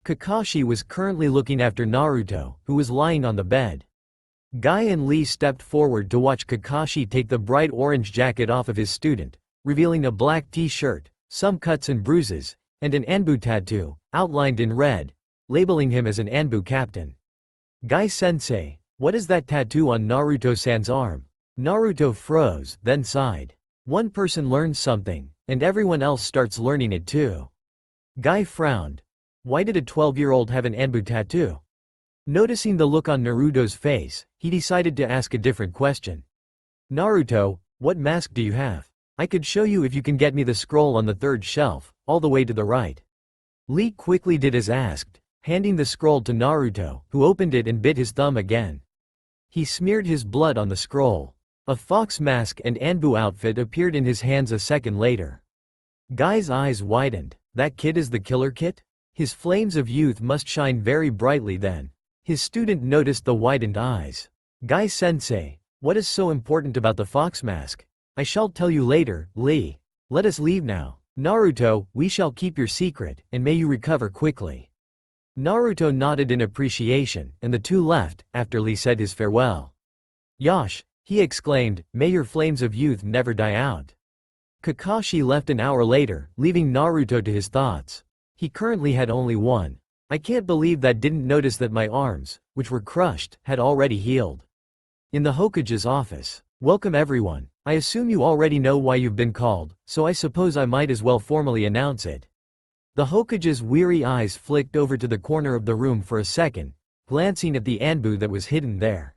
Kakashi was currently looking after Naruto, who was lying on the bed. Guy and Lee stepped forward to watch Kakashi take the bright orange jacket off of his student, revealing a black t-shirt, some cuts and bruises, and an Anbu tattoo, outlined in red, labeling him as an Anbu captain. Guy-sensei, what is that tattoo on Naruto-san's arm? Naruto froze, then sighed. One person learns something, and everyone else starts learning it too. Guy frowned. Why did a 12-year-old have an Anbu tattoo? Noticing the look on Naruto's face, he decided to ask a different question. Naruto, what mask do you have? I could show you if you can get me the scroll on the third shelf, all the way to the right. Lee quickly did as asked, handing the scroll to Naruto, who opened it and bit his thumb again. He smeared his blood on the scroll. A fox mask and Anbu outfit appeared in his hands a second later. Guy's eyes widened. That kid is the killer kit? His flames of youth must shine very brightly then. His student noticed the widened eyes. Guy-sensei, what is so important about the fox mask? I shall tell you later, Lee. Let us leave now. Naruto, we shall keep your secret, and may you recover quickly. Naruto nodded in appreciation, and the two left, after Lee said his farewell. Yosh, he exclaimed, may your flames of youth never die out. Kakashi left an hour later, leaving Naruto to his thoughts. He currently had only one. I can't believe that didn't notice that my arms, which were crushed, had already healed. In the Hokage's office. Welcome everyone. I assume you already know why you've been called, so I suppose I might as well formally announce it. The Hokage's weary eyes flicked over to the corner of the room for a second, glancing at the Anbu that was hidden there.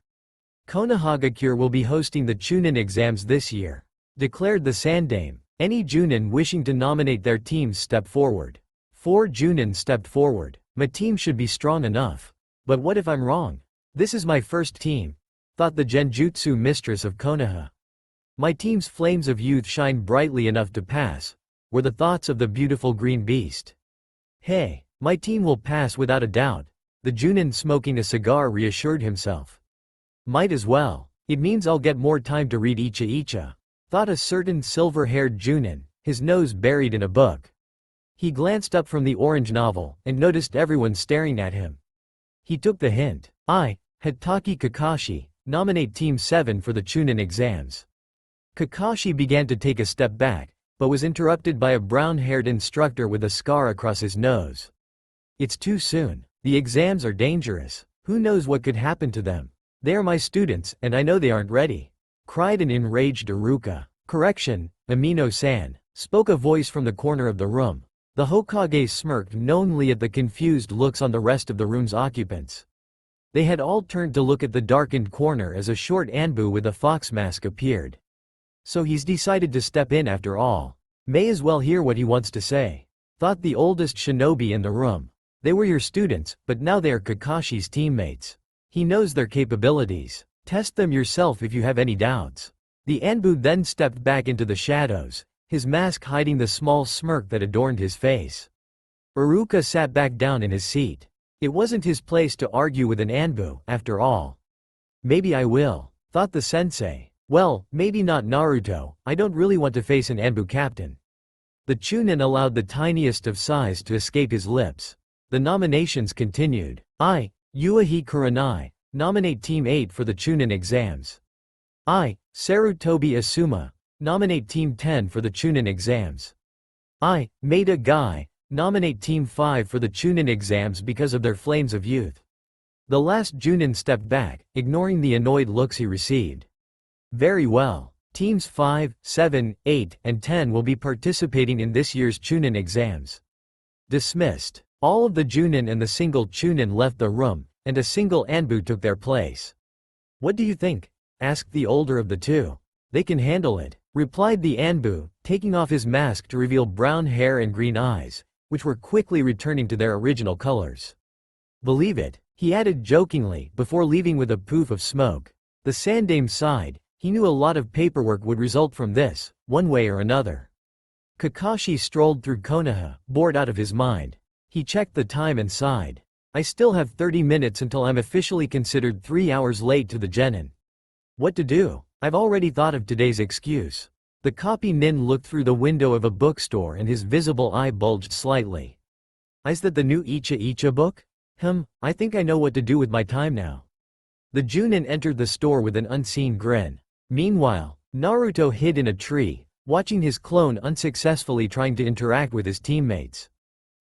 Konohagakure will be hosting the Chunin exams this year, declared the Sandame. Any Junin wishing to nominate their teams step forward. 4 Junin stepped forward. My team should be strong enough. But what if I'm wrong? This is my first team, thought the Genjutsu mistress of Konoha. My team's flames of youth shine brightly enough to pass, were the thoughts of the beautiful green beast. Hey, my team will pass without a doubt, the Junin smoking a cigar reassured himself. Might as well, it means I'll get more time to read Icha, thought a certain silver-haired Junin, his nose buried in a book. He glanced up from the orange novel, and noticed everyone staring at him. He took the hint. Hatake Kakashi, nominate Team 7 for the Chunin exams. Kakashi began to take a step back, but was interrupted by a brown-haired instructor with a scar across his nose. It's too soon. The exams are dangerous. Who knows what could happen to them? They are my students, and I know they aren't ready, cried an enraged Iruka. Correction, Amino-san, spoke a voice from the corner of the room. The Hokage smirked knowingly at the confused looks on the rest of the room's occupants. They had all turned to look at the darkened corner as a short Anbu with a fox mask appeared. So he's decided to step in after all. May as well hear what he wants to say, thought the oldest shinobi in the room. They were your students, but now they are Kakashi's teammates. He knows their capabilities. Test them yourself if you have any doubts. The Anbu then stepped back into the shadows, his mask hiding the small smirk that adorned his face. Iruka sat back down in his seat. It wasn't his place to argue with an Anbu, after all. Maybe I will, thought the sensei. Well, maybe not Naruto, I don't really want to face an Anbu captain. The Chunin allowed the tiniest of sighs to escape his lips. The nominations continued. Yuichi Kurenai, nominate Team 8 for the Chunin exams. Sarutobi Asuma, nominate Team 10 for the Chunin exams. Maeda Guy, nominate Team 5 for the Chunin exams because of their flames of youth. The last Junin stepped back, ignoring the annoyed looks he received. Very well. Teams 5, 7, 8, and 10 will be participating in this year's Chunin exams. Dismissed. All of the Junin and the single Chunin left the room, and a single Anbu took their place. What do you think? Asked the older of the two. They can handle it, replied the Anbu, taking off his mask to reveal brown hair and green eyes, which were quickly returning to their original colors. Believe it, he added jokingly before leaving with a poof of smoke. The Sandaime sighed. He knew a lot of paperwork would result from this, one way or another. Kakashi strolled through Konoha, bored out of his mind. He checked the time and sighed. I still have 30 minutes until I'm officially considered 3 hours late to the Genin. What to do? I've already thought of today's excuse. The copy nin looked through the window of a bookstore and his visible eye bulged slightly. Is that the new Icha Icha book? I think I know what to do with my time now. The Chunin entered the store with an unseen grin. Meanwhile, Naruto hid in a tree, watching his clone unsuccessfully trying to interact with his teammates.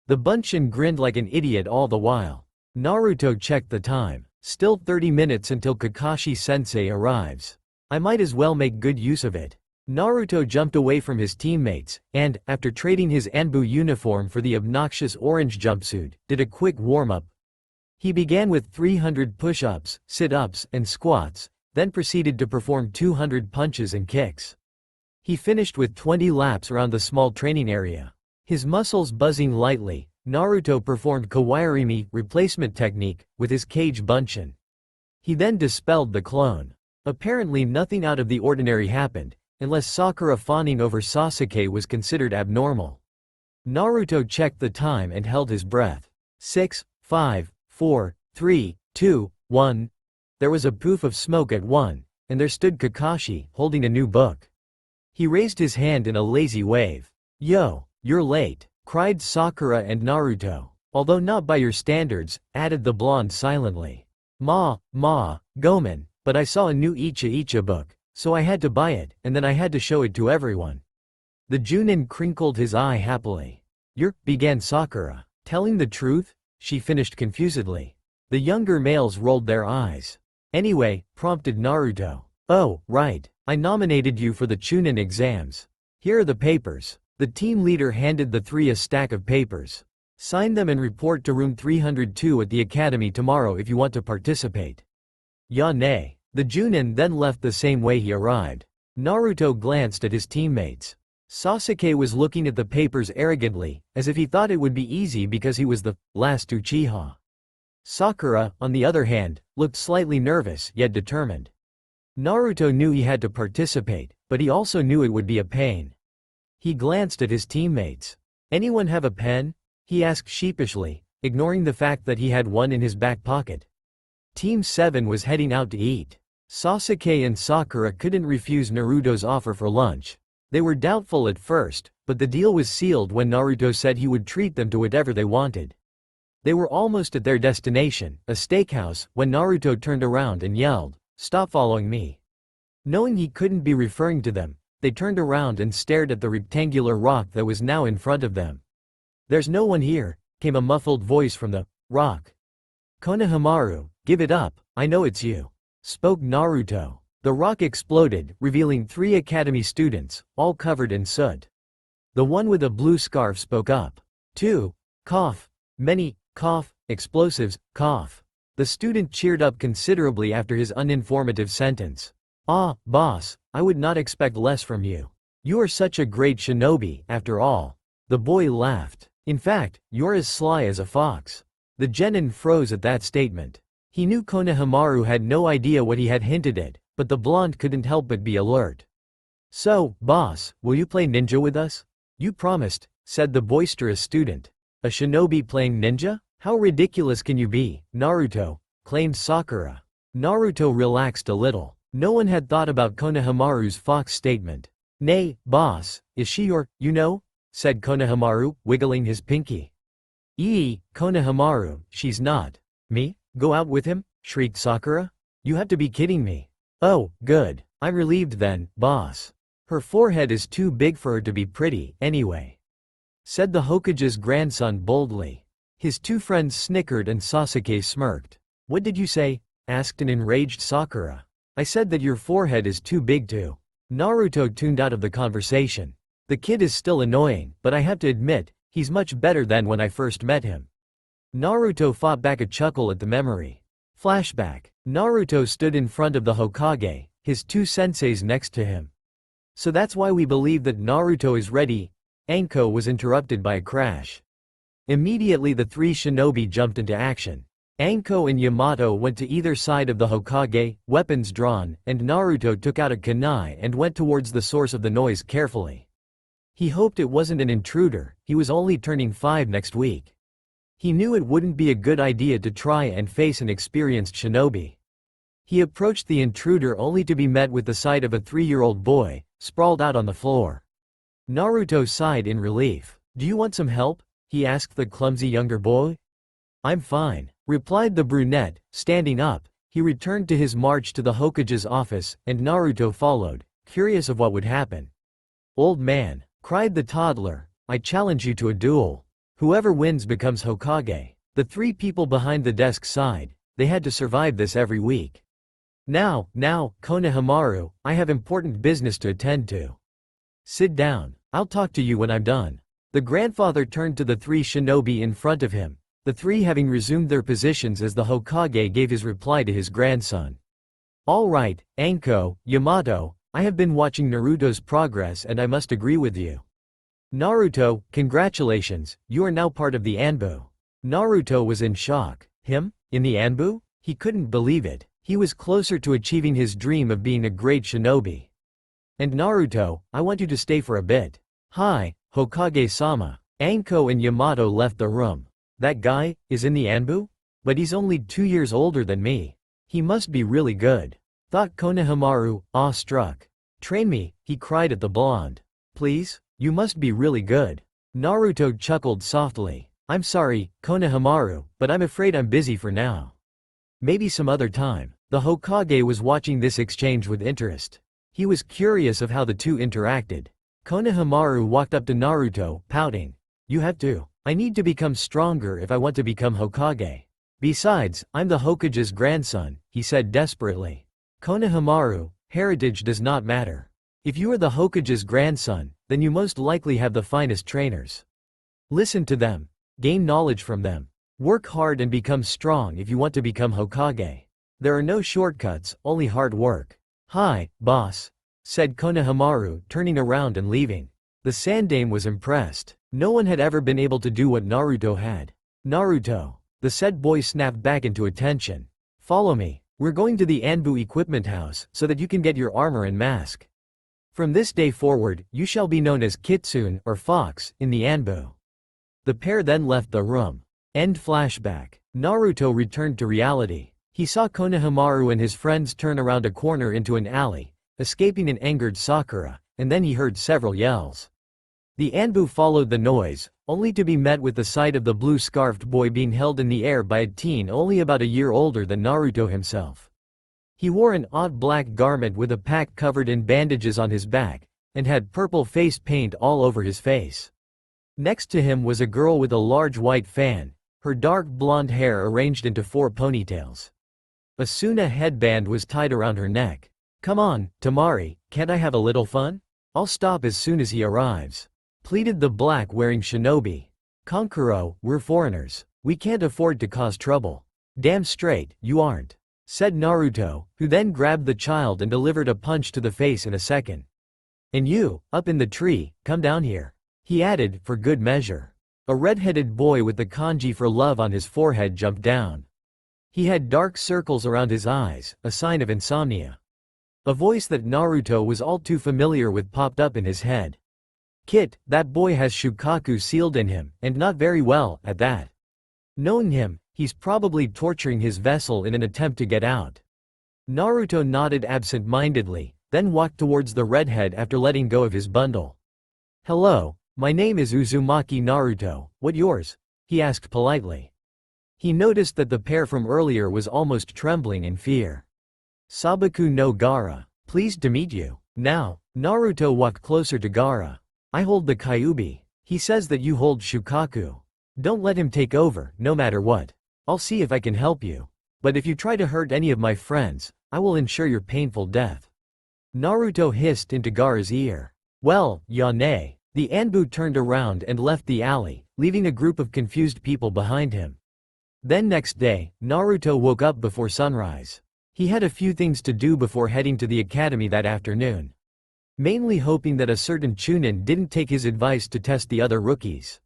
The Bunshin grinned like an idiot all the while. Naruto checked the time. Still 30 minutes until Kakashi-sensei arrives. I might as well make good use of it. Naruto jumped away from his teammates, and, after trading his Anbu uniform for the obnoxious orange jumpsuit, did a quick warm-up. He began with 300 push-ups, sit-ups, and squats, then proceeded to perform 200 punches and kicks. He finished with 20 laps around the small training area. His muscles buzzing lightly, Naruto performed Kawairimi replacement technique with his cage bunshin. He then dispelled the clone. Apparently nothing out of the ordinary happened, unless Sakura fawning over Sasuke was considered abnormal. Naruto checked the time and held his breath. 6, 5, 4, 3, 2, 1. There was a poof of smoke at 1, and there stood Kakashi, holding a new book. He raised his hand in a lazy wave. Yo, you're late, cried Sakura and Naruto. Although not by your standards, added the blonde silently. Gomen, but I saw a new Icha Icha book, so I had to buy it, and then I had to show it to everyone. The Chunin crinkled his eye happily. Began Sakura. Telling the truth? She finished confusedly. The younger males rolled their eyes. Anyway, prompted Naruto. Oh, right, I nominated you for the Chunin exams. Here are the papers. The team leader handed the three a stack of papers. Sign them and report to room 302 at the academy tomorrow if you want to participate. Ya ne. The Chunin then left the same way he arrived. Naruto glanced at his teammates. Sasuke was looking at the papers arrogantly, as if he thought it would be easy because he was the last Uchiha. Sakura, on the other hand, looked slightly nervous yet determined. Naruto knew he had to participate, but he also knew it would be a pain. He glanced at his teammates. Anyone have a pen? He asked sheepishly, ignoring the fact that he had one in his back pocket. Team 7 was heading out to eat. Sasuke and Sakura couldn't refuse Naruto's offer for lunch. They were doubtful at first, but the deal was sealed when Naruto said he would treat them to whatever they wanted. They were almost at their destination, a steakhouse, when Naruto turned around and yelled, "Stop following me." Knowing he couldn't be referring to them, they turned around and stared at the rectangular rock that was now in front of them. "There's no one here," came a muffled voice from the rock. "Konohamaru, give it up, I know it's you," spoke Naruto. The rock exploded, revealing 3 academy students, all covered in soot. The one with a blue scarf spoke up. 2. Cough. Many, cough, explosives, cough. The student cheered up considerably after his uninformative sentence. "Ah, boss, I would not expect less from you. You are such a great shinobi, after all." The boy laughed. "In fact, you're as sly as a fox." The genin froze at that statement. He knew Konohamaru had no idea what he had hinted at, but the blonde couldn't help but be alert. "So, boss, will you play ninja with us?" "You promised," said the boisterous student. "A shinobi playing ninja? How ridiculous can you be, Naruto?" claimed Sakura. Naruto relaxed a little. No one had thought about Konohamaru's fox statement. "Nay, boss, is she your, said Konohamaru, wiggling his pinky. Konohamaru, she's not." "Me? Go out with him?" shrieked Sakura. "You have to be kidding me." "Oh, good. I'm relieved then, boss. Her forehead is too big for her to be pretty, anyway," said the Hokage's grandson boldly. His 2 friends snickered and Sasuke smirked. "What did you say?" asked an enraged Sakura. "I said that your forehead is too big too." Naruto tuned out of the conversation. The kid is still annoying, but I have to admit, he's much better than when I first met him. Naruto fought back a chuckle at the memory. Flashback. Naruto stood in front of the Hokage, his 2 senseis next to him. "So that's why we believe that Naruto is ready." Anko was interrupted by a crash. Immediately the 3 shinobi jumped into action. Anko and Yamato went to either side of the Hokage, weapons drawn, and Naruto took out a kunai and went towards the source of the noise carefully. He hoped it wasn't an intruder, he was only turning 5 next week. He knew it wouldn't be a good idea to try and face an experienced shinobi. He approached the intruder only to be met with the sight of a 3-year-old boy, sprawled out on the floor. Naruto sighed in relief. "Do you want some help?" he asked the clumsy younger boy. "I'm fine," replied the brunette. Standing up, he returned to his march to the Hokage's office, and Naruto followed, curious of what would happen. "Old man," cried the toddler, "I challenge you to a duel. Whoever wins becomes Hokage." The 3 people behind the desk sighed. They had to survive this every week. Now, Konohamaru, I have important business to attend to. Sit down. I'll talk to you when I'm done. The grandfather turned to the 3 shinobi in front of him, the 3 having resumed their positions as the Hokage gave his reply to his grandson. "All right, Anko, Yamato, I have been watching Naruto's progress and I must agree with you. Naruto, congratulations, you are now part of the Anbu." Naruto was in shock. Him? In the Anbu? He couldn't believe it. He was closer to achieving his dream of being a great shinobi. "And Naruto, I want you to stay for a bit." "Hi, Hokage-sama." Anko and Yamato left the room. "That guy is in the Anbu? But he's only 2 years older than me. He must be really good," thought Konohamaru, awe-struck. "Train me," he cried at the blonde. "Please? You must be really good." Naruto chuckled softly. "I'm sorry, Konohamaru, but I'm afraid I'm busy for now. Maybe some other time." The Hokage was watching this exchange with interest. He was curious of how the two interacted. Konohamaru walked up to Naruto, pouting. "You have to. I need to become stronger if I want to become Hokage. Besides, I'm the Hokage's grandson," he said desperately. "Konohamaru, heritage does not matter. If you are the Hokage's grandson, then you most likely have the finest trainers. Listen to them. Gain knowledge from them. Work hard and become strong if you want to become Hokage. There are no shortcuts, only hard work." "Hi, boss," said Konohamaru, turning around and leaving. The Sandaime was impressed. No one had ever been able to do what Naruto had. "Naruto." The said boy snapped back into attention. "Follow me. We're going to the Anbu equipment house so that you can get your armor and mask. From this day forward, you shall be known as Kitsune or Fox in the Anbu." The pair then left the room. End flashback. Naruto returned to reality. He saw Konohamaru and his friends turn around a corner into an alley, escaping an angered Sakura, and then he heard several yells. The Anbu followed the noise, only to be met with the sight of the blue-scarfed boy being held in the air by a teen only about a year older than Naruto himself. He wore an odd black garment with a pack covered in bandages on his back, and had purple face paint all over his face. Next to him was a girl with a large white fan, her dark blonde hair arranged into 4 ponytails. A Suna headband was tied around her neck. "Come on, Tamari, can't I have a little fun? I'll stop as soon as he arrives," pleaded the black-wearing shinobi. "Kankuro, we're foreigners. We can't afford to cause trouble." "Damn straight, you aren't," said Naruto, who then grabbed the child and delivered a punch to the face in a second. "And you, up in the tree, come down here," he added, for good measure. A red-headed boy with the kanji for love on his forehead jumped down. He had dark circles around his eyes, a sign of insomnia. A voice that Naruto was all too familiar with popped up in his head. "Kit, that boy has Shukaku sealed in him, and not very well, at that. Knowing him, he's probably torturing his vessel in an attempt to get out." Naruto nodded absent-mindedly, then walked towards the redhead after letting go of his bundle. "Hello, my name is Uzumaki Naruto, what yours?" he asked politely. He noticed that the pair from earlier was almost trembling in fear. "Sabaku no Gaara. Pleased to meet you." Now, Naruto walked closer to Gaara. "I hold the Kyuubi. He says that you hold Shukaku. Don't let him take over, no matter what. I'll see if I can help you. But if you try to hurt any of my friends, I will ensure your painful death." Naruto hissed into Gaara's ear. "Well, Yane." The Anbu turned around and left the alley, leaving a group of confused people behind him. Then next day, Naruto woke up before sunrise. He had a few things to do before heading to the academy that afternoon. Mainly hoping that a certain Chunin didn't take his advice to test the other rookies.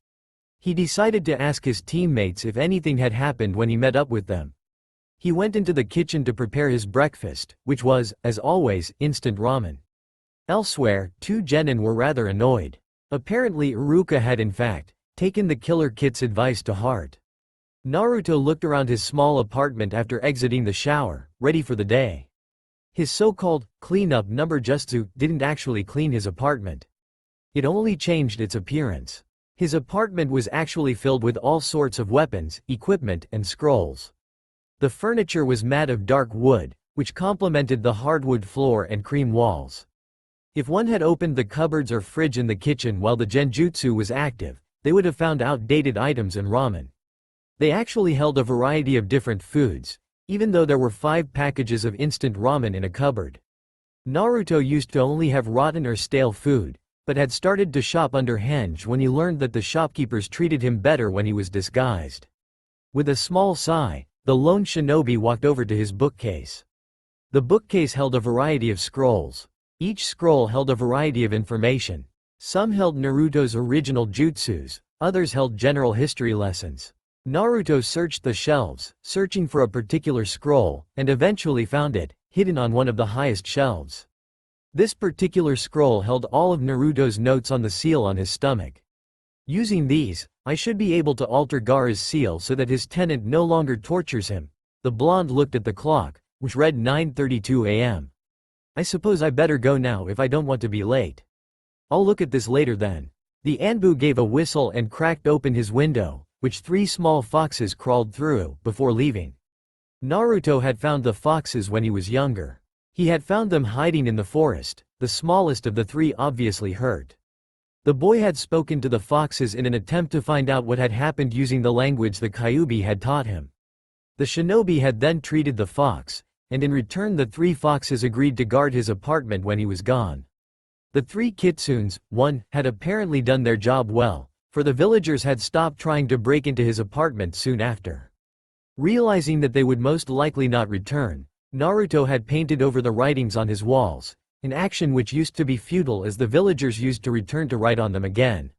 He decided to ask his teammates if anything had happened when he met up with them. He went into the kitchen to prepare his breakfast, which was, as always, instant ramen. Elsewhere, two genin were rather annoyed. Apparently Iruka had in fact taken the Killer Kit's advice to heart. Naruto looked around his small apartment after exiting the shower, ready for the day. His so-called cleanup number jutsu didn't actually clean his apartment. It only changed its appearance. His apartment was actually filled with all sorts of weapons, equipment, and scrolls. The furniture was made of dark wood, which complemented the hardwood floor and cream walls. If one had opened the cupboards or fridge in the kitchen while the genjutsu was active, they would have found outdated items and ramen. They actually held a variety of different foods, even though there were 5 packages of instant ramen in a cupboard. Naruto used to only have rotten or stale food, but had started to shop under Henge when he learned that the shopkeepers treated him better when he was disguised. With a small sigh, the lone shinobi walked over to his bookcase. The bookcase held a variety of scrolls. Each scroll held a variety of information. Some held Naruto's original jutsus, others held general history lessons. Naruto searched the shelves, searching for a particular scroll, and eventually found it, hidden on one of the highest shelves. This particular scroll held all of Naruto's notes on the seal on his stomach. Using these, I should be able to alter Gaara's seal so that his tenant no longer tortures him. The blonde looked at the clock, which read 9:32 a.m. I suppose I better go now if I don't want to be late. I'll look at this later then. The Anbu gave a whistle and cracked open his window, which 3 small foxes crawled through, before leaving. Naruto had found the foxes when he was younger. He had found them hiding in the forest, the smallest of the 3 obviously hurt. The boy had spoken to the foxes in an attempt to find out what had happened using the language the Kyuubi had taught him. The shinobi had then treated the fox, and in return the 3 foxes agreed to guard his apartment when he was gone. The 3 kitsunes, had apparently done their job well, for the villagers had stopped trying to break into his apartment soon after. Realizing that they would most likely not return, Naruto had painted over the writings on his walls, an action which used to be futile as the villagers used to return to write on them again.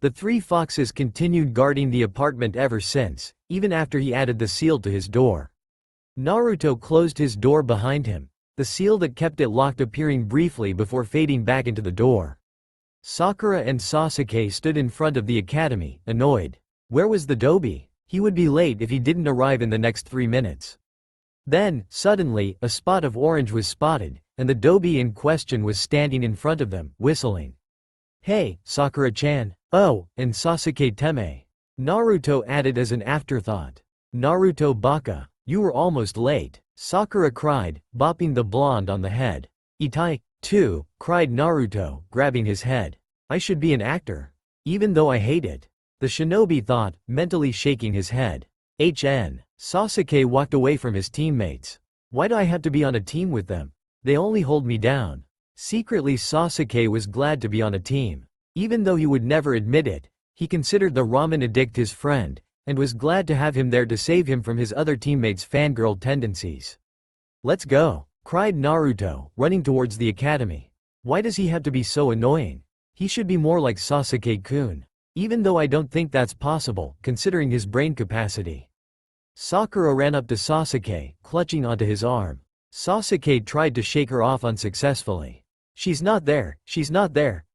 The 3 foxes continued guarding the apartment ever since, even after he added the seal to his door. Naruto closed his door behind him, the seal that kept it locked appearing briefly before fading back into the door. Sakura and Sasuke stood in front of the academy, annoyed. Where was the dobi? He would be late if he didn't arrive in the next 3 minutes. Then, suddenly, a spot of orange was spotted, and the dobi in question was standing in front of them, whistling. Hey, Sakura-chan. Oh, and Sasuke-teme. Naruto added as an afterthought. Naruto baka, you were almost late, Sakura cried, bopping the blonde on the head. Itai, too, cried Naruto, grabbing his head. I should be an actor. Even though I hate it. The shinobi thought, mentally shaking his head. Sasuke walked away from his teammates. Why do I have to be on a team with them? They only hold me down. Secretly Sasuke was glad to be on a team. Even though he would never admit it, he considered the ramen addict his friend, and was glad to have him there to save him from his other teammates' fangirl tendencies. Let's go, cried Naruto, running towards the academy. Why does he have to be so annoying? He should be more like Sasuke-kun. Even though I don't think that's possible, considering his brain capacity. Sakura ran up to Sasuke, clutching onto his arm. Sasuke tried to shake her off unsuccessfully. She's not there,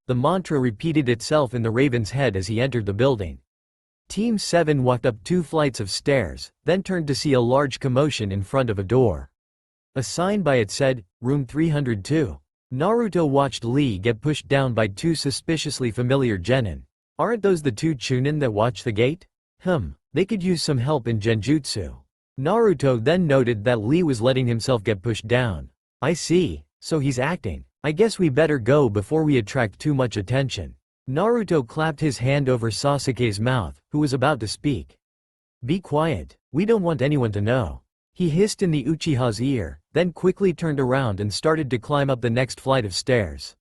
the mantra repeated itself in the raven's head as he entered the building. Team 7 walked up 2 flights of stairs, then turned to see a large commotion in front of a door. A sign by it said, Room 302. Naruto watched Lee get pushed down by 2 suspiciously familiar genin. Aren't those the 2 Chunin that watch the gate? They could use some help in genjutsu. Naruto then noted that Lee was letting himself get pushed down. I see, so he's acting. I guess we better go before we attract too much attention. Naruto clapped his hand over Sasuke's mouth, who was about to speak. Be quiet, we don't want anyone to know. He hissed in the Uchiha's ear, then quickly turned around and started to climb up the next flight of stairs.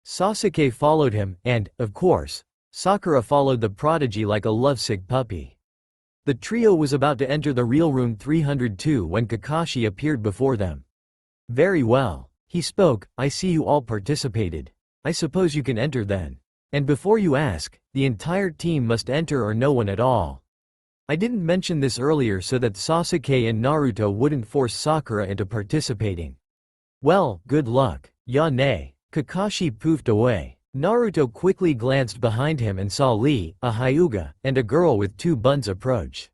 Sasuke followed him, and, of course, Sakura followed the prodigy like a lovesick puppy. The trio was about to enter the real room 302 when Kakashi appeared before them. Very well. He spoke, I see you all participated. I suppose you can enter then. And before you ask, the entire team must enter or no one at all. I didn't mention this earlier so that Sasuke and Naruto wouldn't force Sakura into participating. Well, good luck. Ya-ne. Kakashi poofed away. Naruto quickly glanced behind him and saw Lee, a Hyuga, and a girl with 2 buns approach.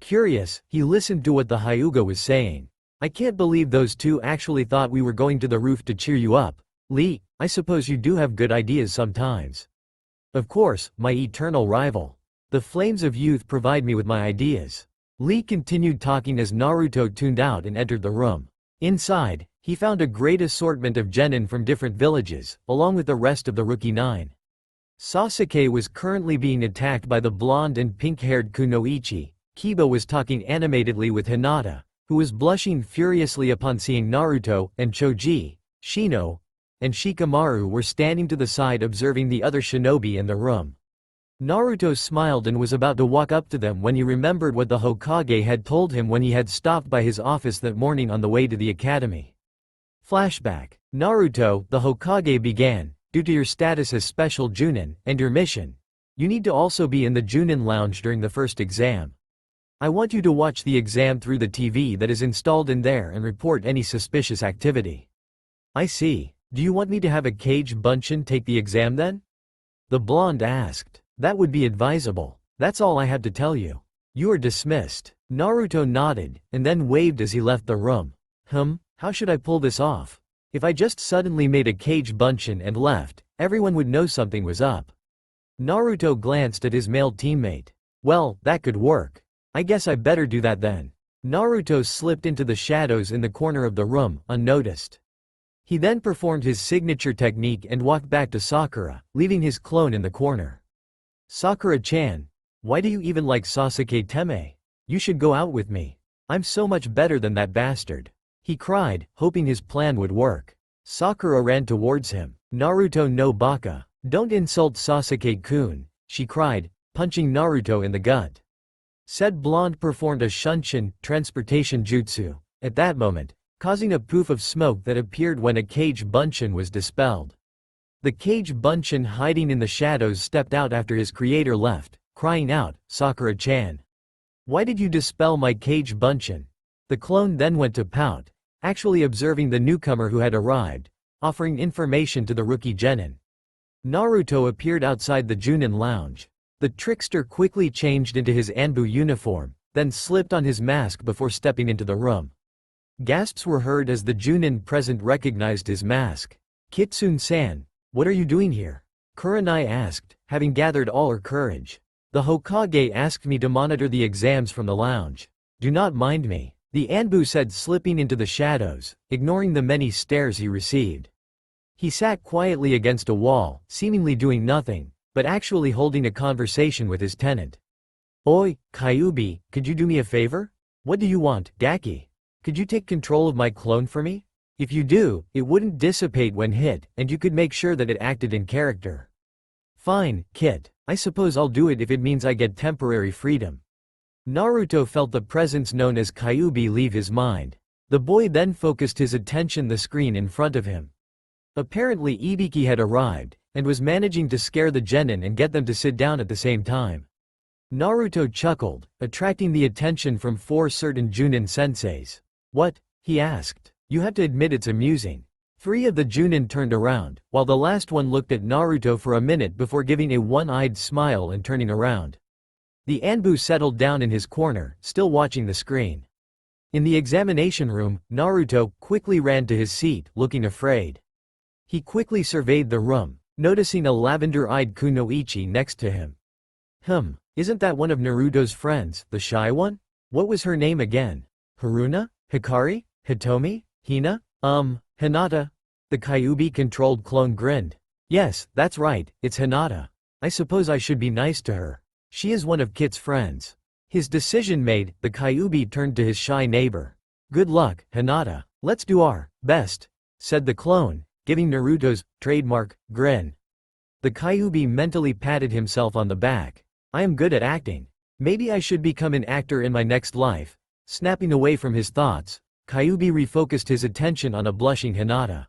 Curious, he listened to what the Hyuga was saying. I can't believe those 2 actually thought we were going to the roof to cheer you up. Lee, I suppose you do have good ideas sometimes. Of course, my eternal rival. The flames of youth provide me with my ideas. Lee continued talking as Naruto tuned out and entered the room. Inside, he found a great assortment of genin from different villages, along with the rest of the Rookie 9. Sasuke was currently being attacked by the blonde and pink-haired Kunoichi. Kiba was talking animatedly with Hinata, who was blushing furiously upon seeing Naruto, and Choji, Shino, and Shikamaru were standing to the side observing the other shinobi in the room. Naruto smiled and was about to walk up to them when he remembered what the Hokage had told him when he had stopped by his office that morning on the way to the academy. Flashback. Naruto, the Hokage began, due to your status as Special Chunin, and your mission. You need to also be in the Chunin lounge during the first exam. I want you to watch the exam through the TV that is installed in there and report any suspicious activity. I see. Do you want me to have a Kage Bunshin take the exam then? The blonde asked. That would be advisable. That's all I have to tell you. You are dismissed. Naruto nodded, and then waved as he left the room. How should I pull this off? If I just suddenly made a Kage Bunshin and left, everyone would know something was up. Naruto glanced at his male teammate. Well, that could work. I guess I better do that then. Naruto slipped into the shadows in the corner of the room, unnoticed. He then performed his signature technique and walked back to Sakura, leaving his clone in the corner. Sakura-chan, why do you even like Sasuke Teme? You should go out with me. I'm so much better than that bastard. He cried, hoping his plan would work. Sakura ran towards him. Naruto no baka. Don't insult Sasuke-kun, she cried, punching Naruto in the gut. Said blonde performed a shunshin, transportation jutsu, at that moment, causing a poof of smoke that appeared when a Kage Bunshin was dispelled. The Kage Bunshin hiding in the shadows stepped out after his creator left, crying out, Sakura-chan. Why did you dispel my Kage Bunshin? The clone then went to pout, actually observing the newcomer who had arrived, offering information to the rookie genin. Naruto appeared outside the Chunin lounge. The trickster quickly changed into his Anbu uniform, then slipped on his mask before stepping into the room. Gasps were heard as the Chunin present recognized his mask. Kitsune-san, what are you doing here? Kurenai asked, having gathered all her courage. The Hokage asked me to monitor the exams from the lounge. Do not mind me, the Anbu said, slipping into the shadows, ignoring the many stares he received. He sat quietly against a wall, seemingly doing nothing, but actually holding a conversation with his tenant. Oi, Kyuubi, could you do me a favor? What do you want, Gaki? Could you take control of my clone for me? If you do, it wouldn't dissipate when hit, and you could make sure that it acted in character. Fine, Kit. I suppose I'll do it if it means I get temporary freedom. Naruto felt the presence known as Kyuubi leave his mind. The boy then focused his attention the screen in front of him. Apparently Ibiki had arrived, and was managing to scare the genin and get them to sit down at the same time. Naruto chuckled, attracting the attention from 4 certain Chunin senseis. What? He asked. You have to admit it's amusing. 3 of the Chunin turned around, while the last one looked at Naruto for a minute before giving a one-eyed smile and turning around. The Anbu settled down in his corner, still watching the screen. In the examination room, Naruto quickly ran to his seat, looking afraid. He quickly surveyed the room, noticing a lavender-eyed Kunoichi next to him. Isn't that one of Naruto's friends, the shy one? What was her name again? Haruna? Hikari? Hitomi? Hina? Hinata? The Kyuubi-controlled clone grinned. Yes, that's right, it's Hinata. I suppose I should be nice to her. She is one of Kit's friends. His decision made, the Kyuubi turned to his shy neighbor. Good luck, Hinata. Let's do our best, said the clone, giving Naruto's trademark grin. The Kyuubi mentally patted himself on the back. I am good at acting. Maybe I should become an actor in my next life. Snapping away from his thoughts, Kyuubi refocused his attention on a blushing Hinata.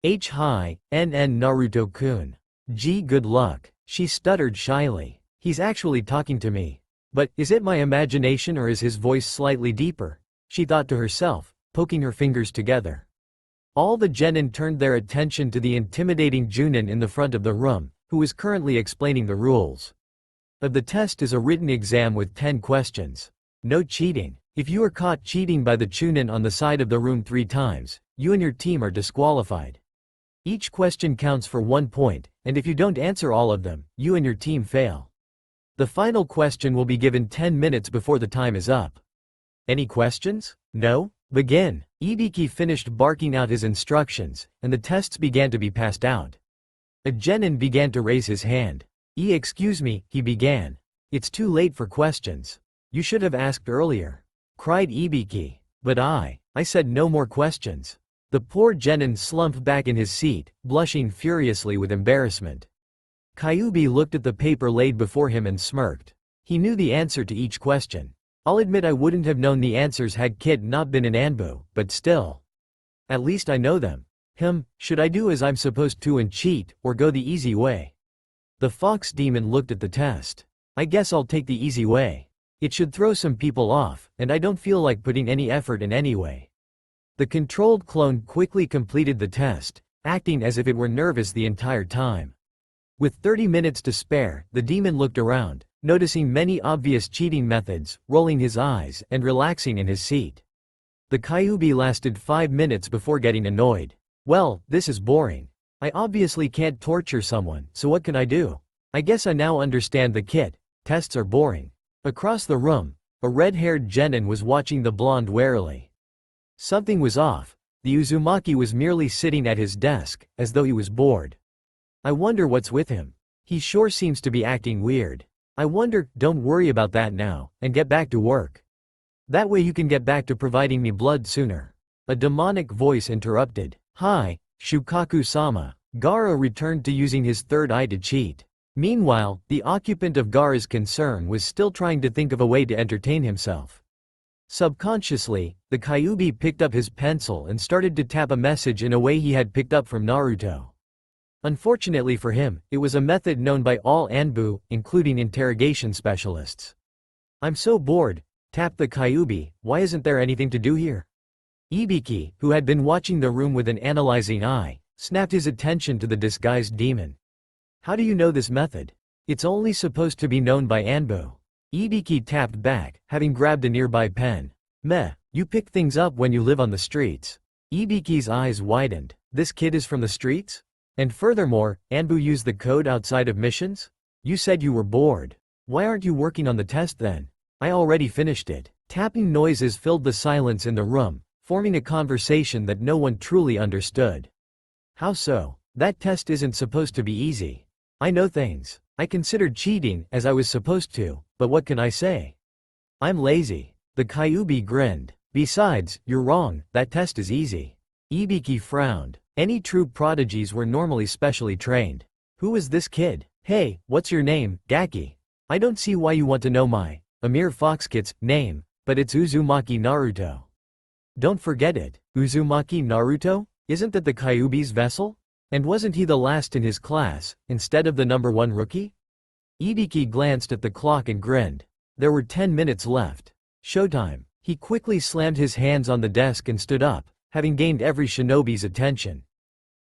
Hi, NN Naruto-kun. Gee, good luck, she stuttered shyly. He's actually talking to me. But, is it my imagination or is his voice slightly deeper? She thought to herself, poking her fingers together. All the genin turned their attention to the intimidating Chunin in the front of the room, who was currently explaining the rules. Of the test is a written exam with 10 questions. No cheating. If you are caught cheating by the Chunin on the side of the room 3 times, you and your team are disqualified. Each question counts for 1 point, and if you don't answer all of them, you and your team fail. The final question will be given 10 minutes before the time is up. Any questions? No? Begin. Ibiki finished barking out his instructions, and the tests began to be passed out. A genin began to raise his hand. Excuse me, he began. It's too late for questions. You should have asked earlier, cried Ibiki. But I said no more questions. The poor genin slumped back in his seat, blushing furiously with embarrassment. Kyubi looked at the paper laid before him and smirked. He knew the answer to each question. I'll admit I wouldn't have known the answers had Kid not been in Anbu, but still. At least I know them. Should I do as I'm supposed to and cheat, or go the easy way? The fox demon looked at the test. I guess I'll take the easy way. It should throw some people off, and I don't feel like putting any effort in anyway. The controlled clone quickly completed the test, acting as if it were nervous the entire time. With 30 minutes to spare, the demon looked around, noticing many obvious cheating methods, rolling his eyes, and relaxing in his seat. The Kyubi lasted 5 minutes before getting annoyed. Well, this is boring. I obviously can't torture someone, so what can I do? I guess I now understand the kit. Tests are boring. Across the room, a red-haired genin was watching the blonde warily. Something was off. The Uzumaki was merely sitting at his desk, as though he was bored. I wonder what's with him. He sure seems to be acting weird. I wonder. Don't worry about that now, and get back to work. That way you can get back to providing me blood sooner. A demonic voice interrupted. Hi, Shukaku-sama. Gaara returned to using his third eye to cheat. Meanwhile, the occupant of Gaara's concern was still trying to think of a way to entertain himself. Subconsciously, the Kyubi picked up his pencil and started to tap a message in a way he had picked up from Naruto. Unfortunately for him, it was a method known by all Anbu, including interrogation specialists. I'm so bored, tapped the Kyubi. Why isn't there anything to do here? Ibiki, who had been watching the room with an analyzing eye, snapped his attention to the disguised demon. How do you know this method? It's only supposed to be known by Anbu. Ibiki tapped back, having grabbed a nearby pen. Meh, you pick things up when you live on the streets. Ibiki's eyes widened. This kid is from the streets? And furthermore, Anbu used the code outside of missions? You said you were bored. Why aren't you working on the test then? I already finished it. Tapping noises filled the silence in the room, forming a conversation that no one truly understood. How so? That test isn't supposed to be easy. I know things. I considered cheating, as I was supposed to, but what can I say? I'm lazy. The Kyubi grinned. Besides, you're wrong, that test is easy. Ibiki frowned. Any true prodigies were normally specially trained. Who is this kid? Hey, what's your name, Gaki? I don't see why you want to know my, a mere foxkit's, name, but it's Uzumaki Naruto. Don't forget it. Uzumaki Naruto? Isn't that the Kyubi's vessel? And wasn't he the last in his class, instead of the number 1 rookie? Ibiki glanced at the clock and grinned. There were 10 minutes left. Showtime. He quickly slammed his hands on the desk and stood up, having gained every shinobi's attention.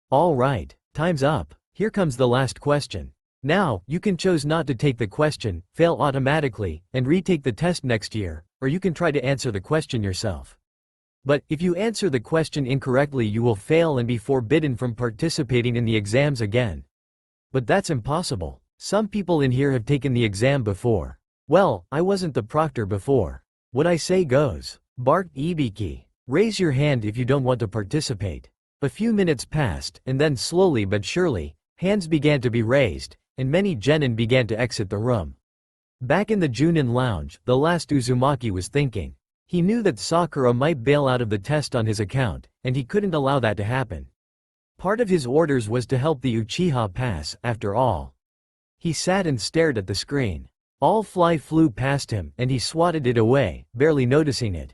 All right, time's up. Here comes the last question. Now, you can choose not to take the question, fail automatically, and retake the test next year, or you can try to answer the question yourself. But, if you answer the question incorrectly you will fail and be forbidden from participating in the exams again. But that's impossible. Some people in here have taken the exam before. Well, I wasn't the proctor before. What I say goes, barked Ibiki. Raise your hand if you don't want to participate. A few minutes passed, and then slowly but surely, hands began to be raised, and many genin began to exit the room. Back in the Chunin lounge, the last Uzumaki was thinking. He knew that Sakura might bail out of the test on his account, and he couldn't allow that to happen. Part of his orders was to help the Uchiha pass, after all. He sat and stared at the screen. All fly flew past him, and he swatted it away, barely noticing it.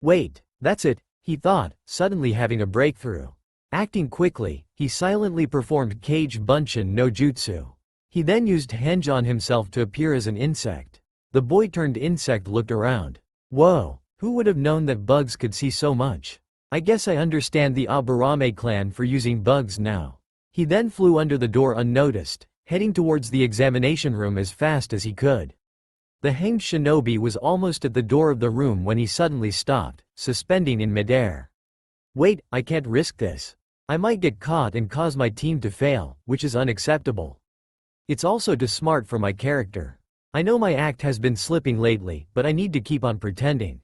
Wait, that's it, he thought, suddenly having a breakthrough. Acting quickly, he silently performed Kage Bunshin no Jutsu. He then used henge on himself to appear as an insect. The boy turned insect looked around. Whoa, who would have known that bugs could see so much? I guess I understand the Aburame clan for using bugs now. He then flew under the door unnoticed, heading towards the examination room as fast as he could. The hanged shinobi was almost at the door of the room when he suddenly stopped, suspending in midair. Wait, I can't risk this. I might get caught and cause my team to fail, which is unacceptable. It's also too smart for my character. I know my act has been slipping lately, but I need to keep on pretending.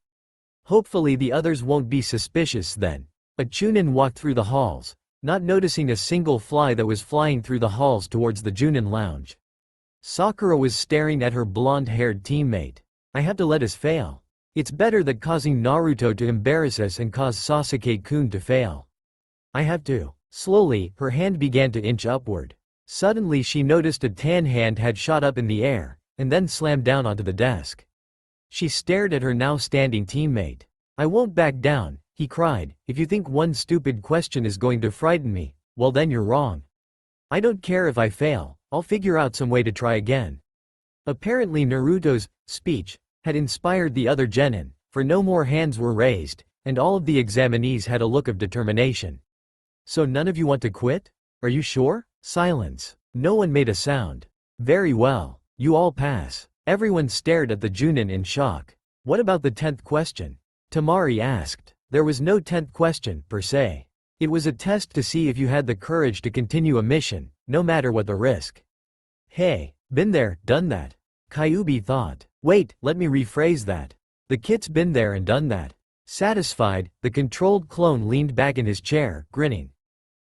Hopefully the others won't be suspicious then. A Chunin walked through the halls, not noticing a single fly that was flying through the halls towards the Junin lounge. Sakura was staring at her blonde-haired teammate. I have to let us fail. It's better than causing Naruto to embarrass us and cause Sasuke-kun to fail. I have to. Slowly, her hand began to inch upward. Suddenly she noticed a tan hand had shot up in the air, and then slammed down onto the desk. She stared at her now standing teammate. I won't back down, he cried. If you think one stupid question is going to frighten me, well then you're wrong. I don't care if I fail, I'll figure out some way to try again. Apparently Naruto's speech had inspired the other genin, for no more hands were raised, and all of the examinees had a look of determination. So none of you want to quit? Are you sure? Silence. No one made a sound. Very well. You all pass. Everyone stared at the Junin in shock. What about the 10th question? Tamari asked. There was no 10th question, per se. It was a test to see if you had the courage to continue a mission, no matter what the risk. Hey, been there, done that. Kyubi thought. Wait, let me rephrase that. The kid's been there and done that. Satisfied, the controlled clone leaned back in his chair, grinning.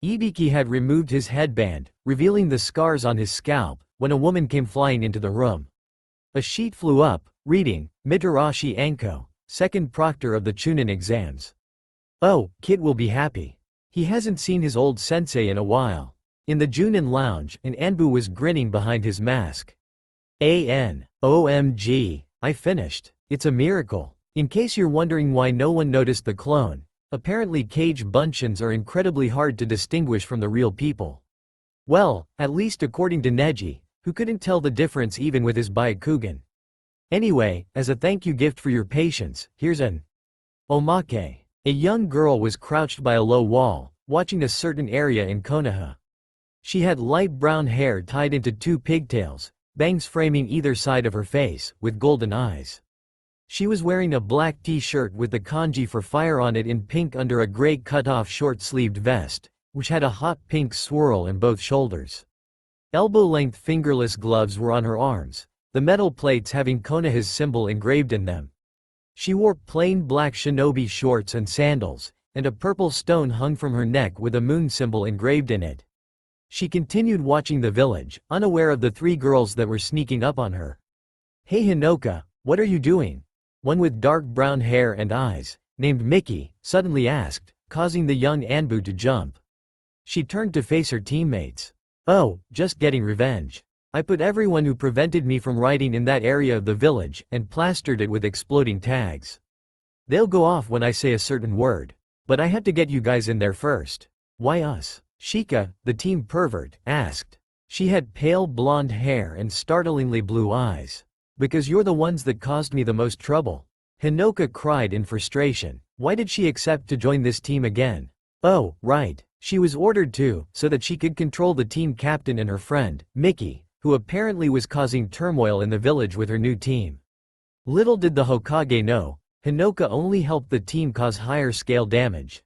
Ibiki had removed his headband, revealing the scars on his scalp, when a woman came flying into the room. A sheet flew up, reading, Mitarashi Anko, second proctor of the Chunin exams. Oh, Kid will be happy. He hasn't seen his old sensei in a while. In the Junin lounge, an Anbu was grinning behind his mask. OMG, I finished. It's a miracle. In case you're wondering why no one noticed the clone, apparently Kage Bunshins are incredibly hard to distinguish from the real people. Well, at least according to Neji, who couldn't tell the difference even with his Byakugan. Anyway, as a thank you gift for your patience, here's an omake. A young girl was crouched by a low wall, watching a certain area in Konoha. She had light brown hair tied into two pigtails, bangs framing either side of her face, with golden eyes. She was wearing a black t-shirt with the kanji for fire on it in pink under a gray cut-off short-sleeved vest, which had a hot pink swirl in both shoulders. Elbow-length fingerless gloves were on her arms, the metal plates having Konoha's symbol engraved in them. She wore plain black shinobi shorts and sandals, and a purple stone hung from her neck with a moon symbol engraved in it. She continued watching the village, unaware of the three girls that were sneaking up on her. Hey Hinoka, what are you doing? One with dark brown hair and eyes, named Mickey, suddenly asked, causing the young Anbu to jump. She turned to face her teammates. Oh, just getting revenge. I put everyone who prevented me from riding in that area of the village and plastered it with exploding tags. They'll go off when I say a certain word. But I had to get you guys in there first. Why us? Shika, the team pervert, asked. She had pale blonde hair and startlingly blue eyes. Because you're the ones that caused me the most trouble. Hinoka cried in frustration. Why did she accept to join this team again? Oh, right. She was ordered to, so that she could control the team captain and her friend, Mickey, who apparently was causing turmoil in the village with her new team. Little did the Hokage know, Hinoka only helped the team cause higher scale damage.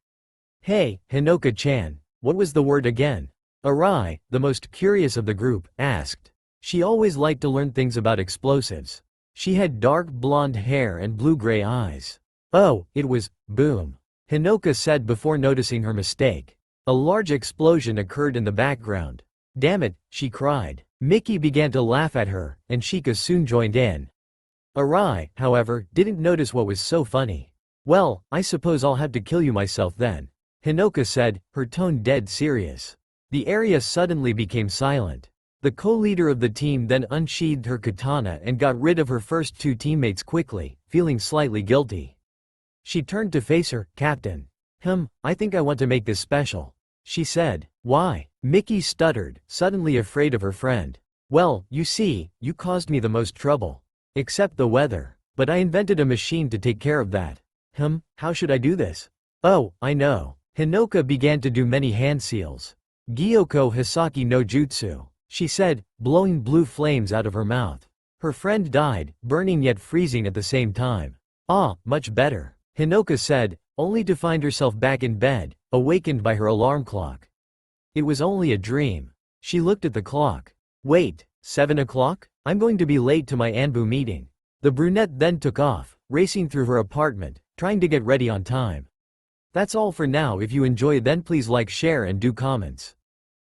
Hey, Hinoka-chan, what was the word again? Arai, the most curious of the group, asked. She always liked to learn things about explosives. She had dark blonde hair and blue-gray eyes. Oh, it was, boom. Hinoka said before noticing her mistake. A large explosion occurred in the background. Damn it, she cried. Mickey began to laugh at her, and Shika soon joined in. Arai, however, didn't notice what was so funny. Well, I suppose I'll have to kill you myself then. Hinoka said, her tone dead serious. The area suddenly became silent. The co-leader of the team then unsheathed her katana and got rid of her first two teammates quickly, feeling slightly guilty. She turned to face her captain. I think I want to make this special. she said. Why? Mickey stuttered, suddenly afraid of her friend. Well, you see, you caused me the most trouble. Except the weather. But I invented a machine to take care of that. How should I do this? Oh, I know. Hinoka began to do many hand seals. Gyoko Hisaki no Jutsu, she said, blowing blue flames out of her mouth. Her friend died, burning yet freezing at the same time. Ah, much better, Hinoka said, only to find herself back in bed, awakened by her alarm clock. It was only a dream. She looked at the clock. Wait, 7 o'clock? I'm going to be late to my Anbu meeting. The brunette then took off, racing through her apartment, trying to get ready on time. That's all for now. If you enjoy, then please like, share and do comments.